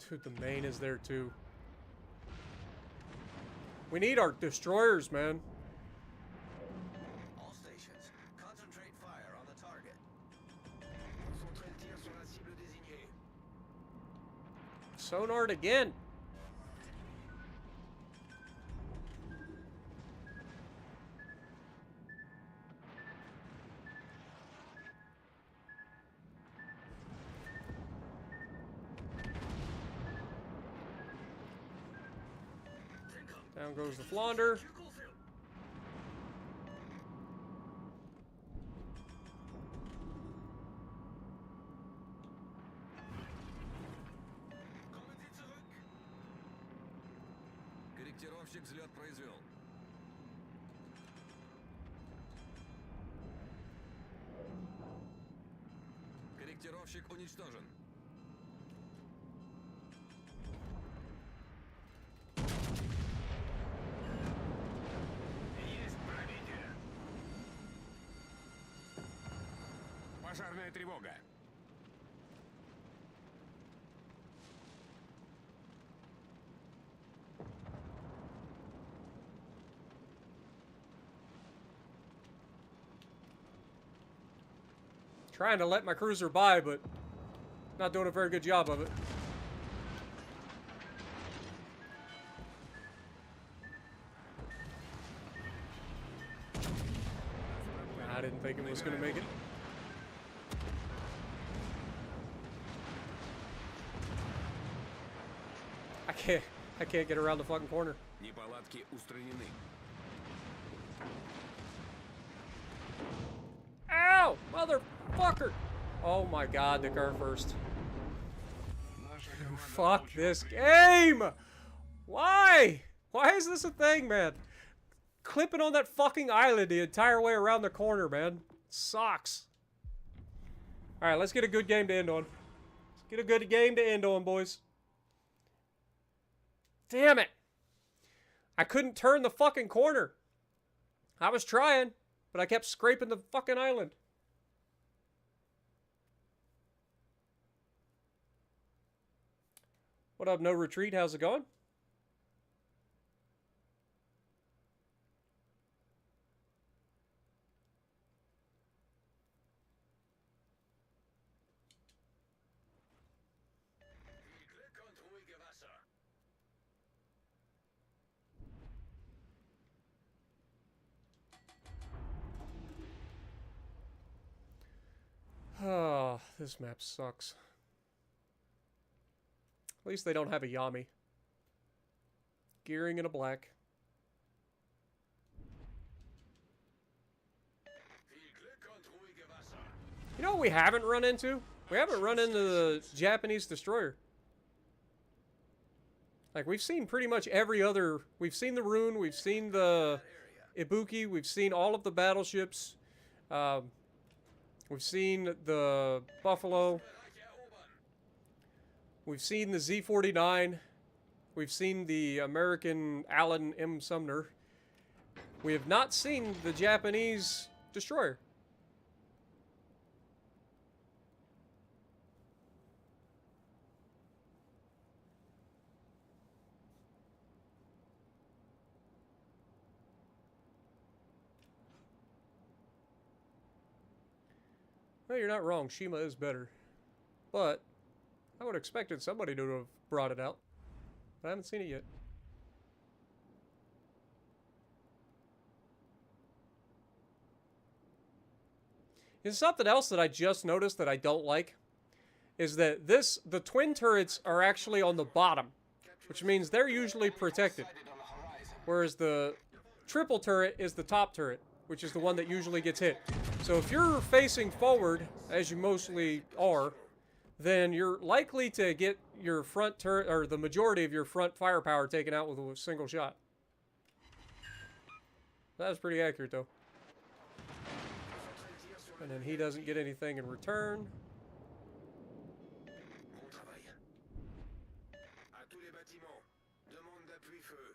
Speaker 1: Dude, the Maine is there too. We need our destroyers, man.
Speaker 2: All stations, concentrate fire on the target. Concentrez le tir sur la cible désignée.
Speaker 1: Sonared again. Down goes the Flaunder.
Speaker 2: Командир zurück. Корректировщик взлет произвел. Корректировщик уничтожен.
Speaker 4: Пожарная тревога.
Speaker 1: Trying to let my cruiser by, but not doing a very good job of it. I didn't think it was going to make it. I can't get around the fucking corner.
Speaker 4: Неполадки устранены.
Speaker 1: Ow! Motherfucker! Oh my god, the car first. Fuck this game! Why? Why is this a thing, man? Clipping on that fucking island the entire way around the corner, man. Sucks. Alright, let's get a good game to end on. Let's get a good game to end on, boys. Damn it! I couldn't turn the fucking corner. I was trying, but I kept scraping the fucking island. What up, No Retreat? How's it going?
Speaker 2: Glück und ruhige Wasser.
Speaker 1: Oh, this map sucks. At least they don't have a Yami. Gearing in a black. You know what we haven't run into? We haven't run into the Japanese destroyer. Like, we've seen pretty much every other... We've seen the Rune, we've seen the Ibuki, we've seen all of the battleships. We've seen the Buffalo. We've seen the Z-49. We've seen the American Allen M. Sumner. We have not seen the Japanese destroyer. Well, you're not wrong. Shima is better. But I would have expected somebody to have brought it out. But I haven't seen it yet. There's something else that I just noticed that I don't like. Is that the twin turrets are actually on the bottom. Which means they're usually protected. Whereas the triple turret is the top turret. Which is the one that usually gets hit. So if you're facing forward, as you mostly are, then you're likely to get your front turret, or the majority of your front firepower taken out with a single shot. That was pretty accurate, though. And then he doesn't get anything in return.
Speaker 2: Bon travail. À tous les bâtiments, demande d'appui-feu.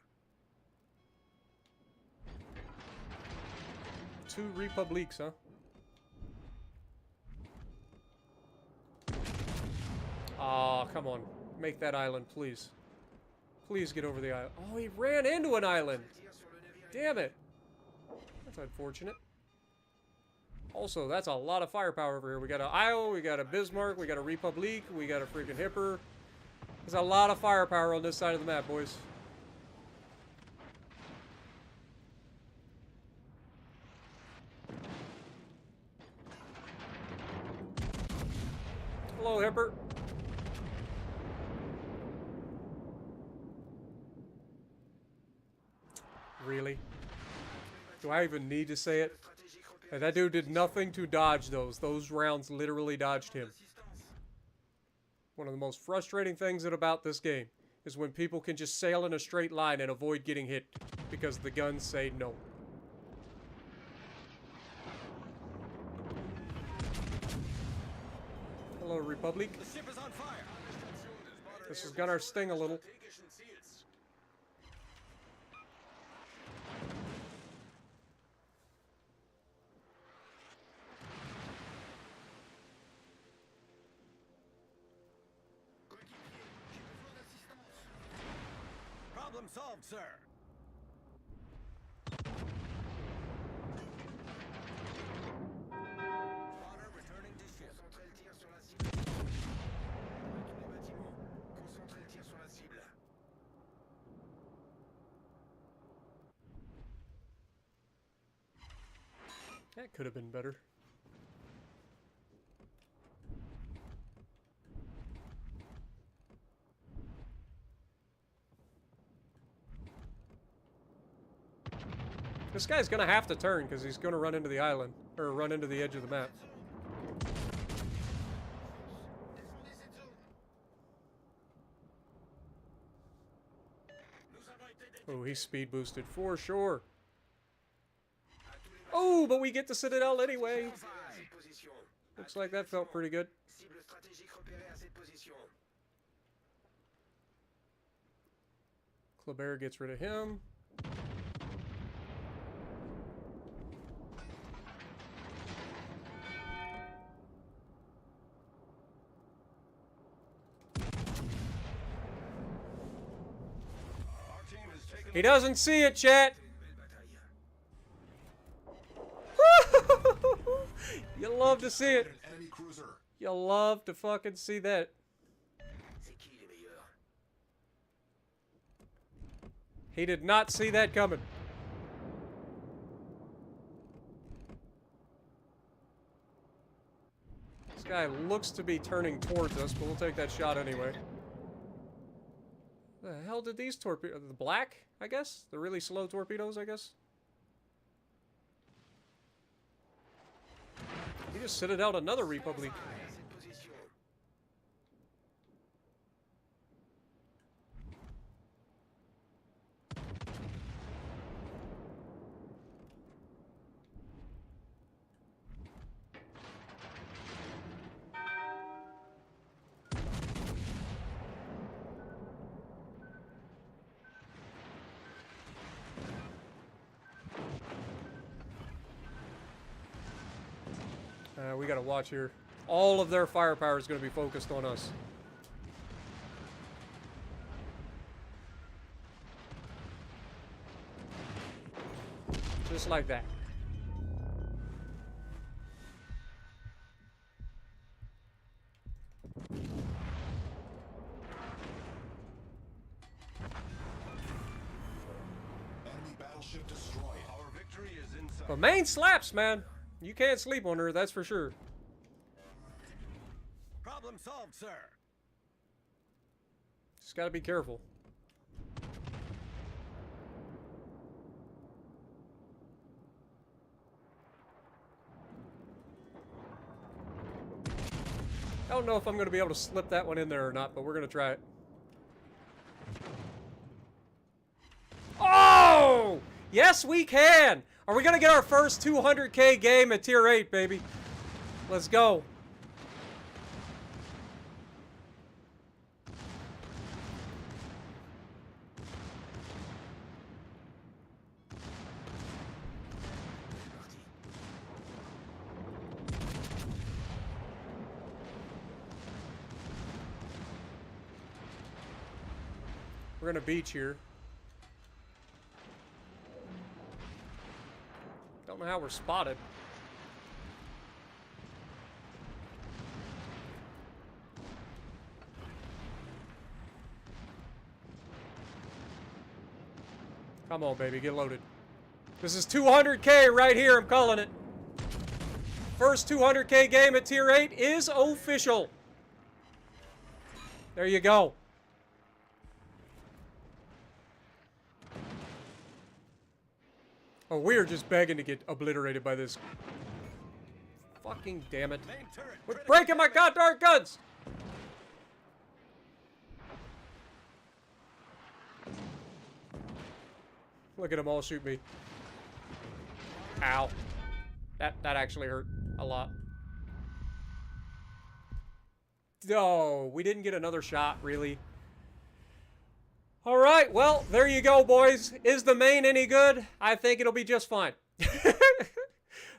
Speaker 1: 2 Republiques, huh? Aw, come on. Make that island, please. Please get over the island. Oh, he ran into an island! Damn it! That's unfortunate. Also, that's a lot of firepower over here. We got an Iowa, we got a Bismarck, we got a Republique, we got a freaking Hipper. There's a lot of firepower on this side of the map, boys. Hello, Hipper. Really? Do I even need to say it? And that dude did nothing to dodge those. Those rounds literally dodged him. One of the most frustrating things about this game is when people can just sail in a straight line and avoid getting hit because the guns say no. Hello, Republic.
Speaker 5: The ship is on fire.
Speaker 1: This is gonna sting a little.
Speaker 5: Problem solved, sir.
Speaker 2: Spotter returning to ship. Concentrez le tir sur la cible. À tous les bâtiments, concentrez le tir sur la cible.
Speaker 1: That could have been better. This guy's gonna have to turn because he's gonna run into the island, or run into the edge of the map. Oh, he's speed boosted for sure. Oh, but we get the Citadel anyway. Looks like that felt pretty good.
Speaker 2: Cible stratégique repérée à cette position.
Speaker 1: Kleber gets rid of him.
Speaker 5: Our team has taken
Speaker 1: He doesn't see it, chat. You love to see it.
Speaker 5: an enemy cruiser.
Speaker 1: You love to fucking see that.
Speaker 2: C'est qui les meilleurs?
Speaker 1: He did not see that coming. This guy looks to be turning towards us, but we'll take that shot anyway. The hell did these torpedoes... The black, I guess? The really slow torpedoes, I guess? He just sent it out another Republique.
Speaker 2: Cette position.
Speaker 1: We gotta watch here. All of their firepower is gonna be focused on us. Just like that.
Speaker 5: Enemy battleship destroyed. Our victory is in sight.
Speaker 1: But Maine slaps, man. You can't sleep on her, that's for sure.
Speaker 5: Problem solved, sir.
Speaker 1: Just gotta be careful. I don't know if I'm gonna be able to slip that one in there or not, but we're gonna try it. Oh! Yes, we can! Are we gonna get our first 200K game at Tier 8, baby? Let's go. We're gonna beach here. Don't know how we're spotted. Come on, baby, get loaded. This is 200K right here, I'm calling it. First 200K game at Tier 8 is official. There you go. Oh, we're just begging to get obliterated by this. Fucking damn it.
Speaker 5: Main turret.
Speaker 1: We're breaking my goddamn guns! Look at them all shoot me. Ow. That actually hurt a lot. No, we didn't get another shot, really. All right, well, there you go, boys. Is the Maine any good? I think it'll be just fine. I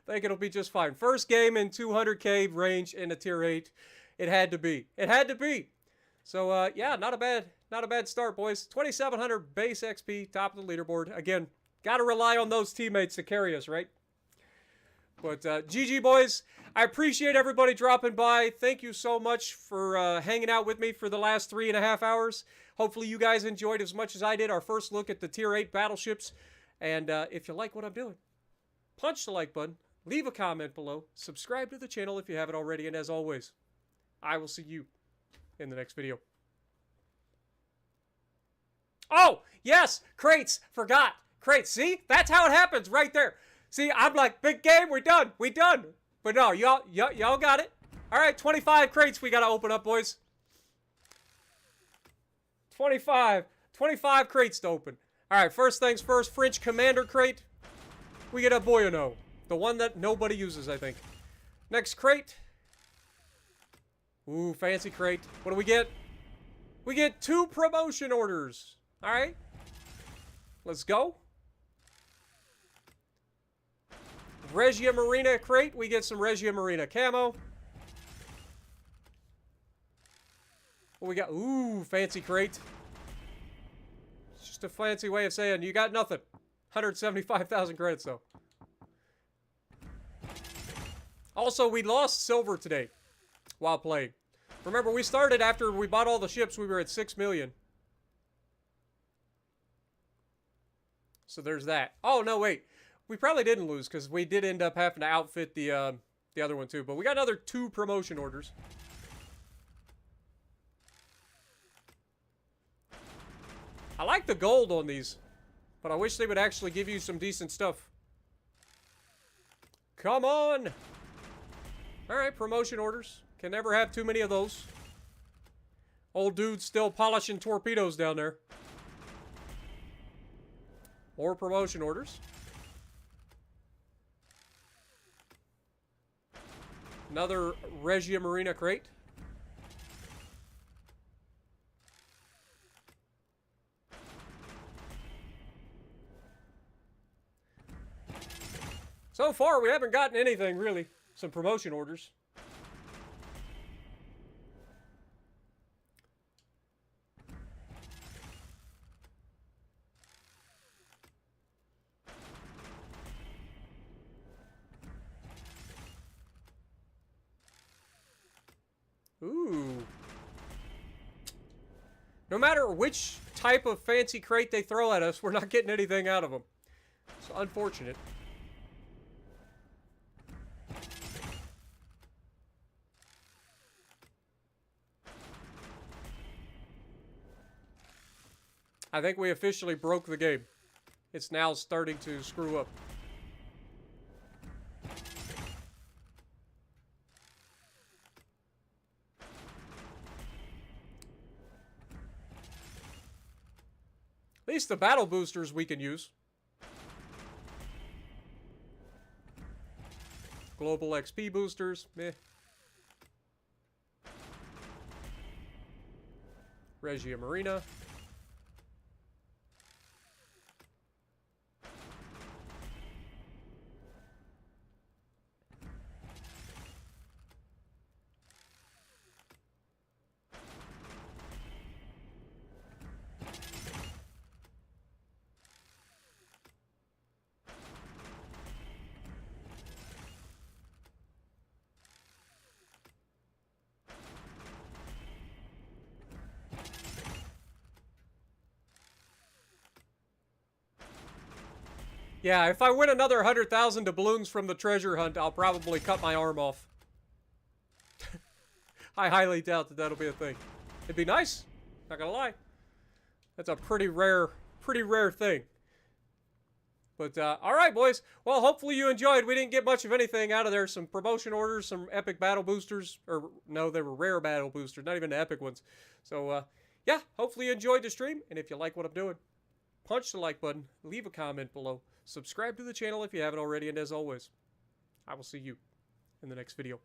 Speaker 1: think it'll be just fine. First game in 200K range in a Tier 8. It had to be. It had to be. So, yeah, not a bad start, boys. 2,700 base XP, top of the leaderboard. Again, got to rely on those teammates to carry us, right? But, GG, boys. I appreciate everybody dropping by. Thank you so much for hanging out with me for the last 3.5 hours. Hopefully you guys enjoyed as much as I did our first look at the Tier 8 battleships. And if you like what I'm doing, punch the like button, leave a comment below, subscribe to the channel if you haven't already, and as always, I will see you in the next video. Oh, yes, crates, forgot. Crates, see? That's how it happens right there. See, I'm like, big game, we done. But no, y'all got it. All right, 25 crates we got to open up, boys. 25 crates to open. All right, first things first, French Commander crate. We get a Boyano, the one that nobody uses, I think. Next crate. Ooh, fancy crate. What do we get? We get 2 promotion orders. All right, let's go. Regia Marina crate. We get some Regia Marina camo. What we got? Ooh, fancy crate. It's just a fancy way of saying you got nothing. 175,000 credits, though. Also, we lost silver today while playing. Remember, we started after we bought all the ships. We were at 6 million. So there's that. Oh, no, wait. We probably didn't lose because we did end up having to outfit the other one, too. But we got another 2 promotion orders. I like the gold on these, but I wish they would actually give you some decent stuff. Come on! Alright, promotion orders. Can never have too many of those. Old dude's still polishing torpedoes down there. More promotion orders. Another Regia Marina crate. So far, we haven't gotten anything, really. Some promotion orders. Ooh. No matter which type of fancy crate they throw at us, we're not getting anything out of them. It's unfortunate. I think we officially broke the game. It's now starting to screw up. At least the battle boosters we can use. Global XP boosters, meh. Regia Marina. Yeah, if I win another 100,000 doubloons from the treasure hunt, I'll probably cut my arm off. I highly doubt that that'll be a thing. It'd be nice, not gonna lie. That's a pretty rare thing. But, alright, boys. Well, hopefully you enjoyed. We didn't get much of anything out of there. Some promotion orders, some epic battle boosters. Or, no, they were rare battle boosters, not even the epic ones. So, yeah, hopefully you enjoyed the stream. And if you like what I'm doing, punch the like button, leave a comment below, subscribe to the channel if you haven't already, and as always, I will see you in the next video.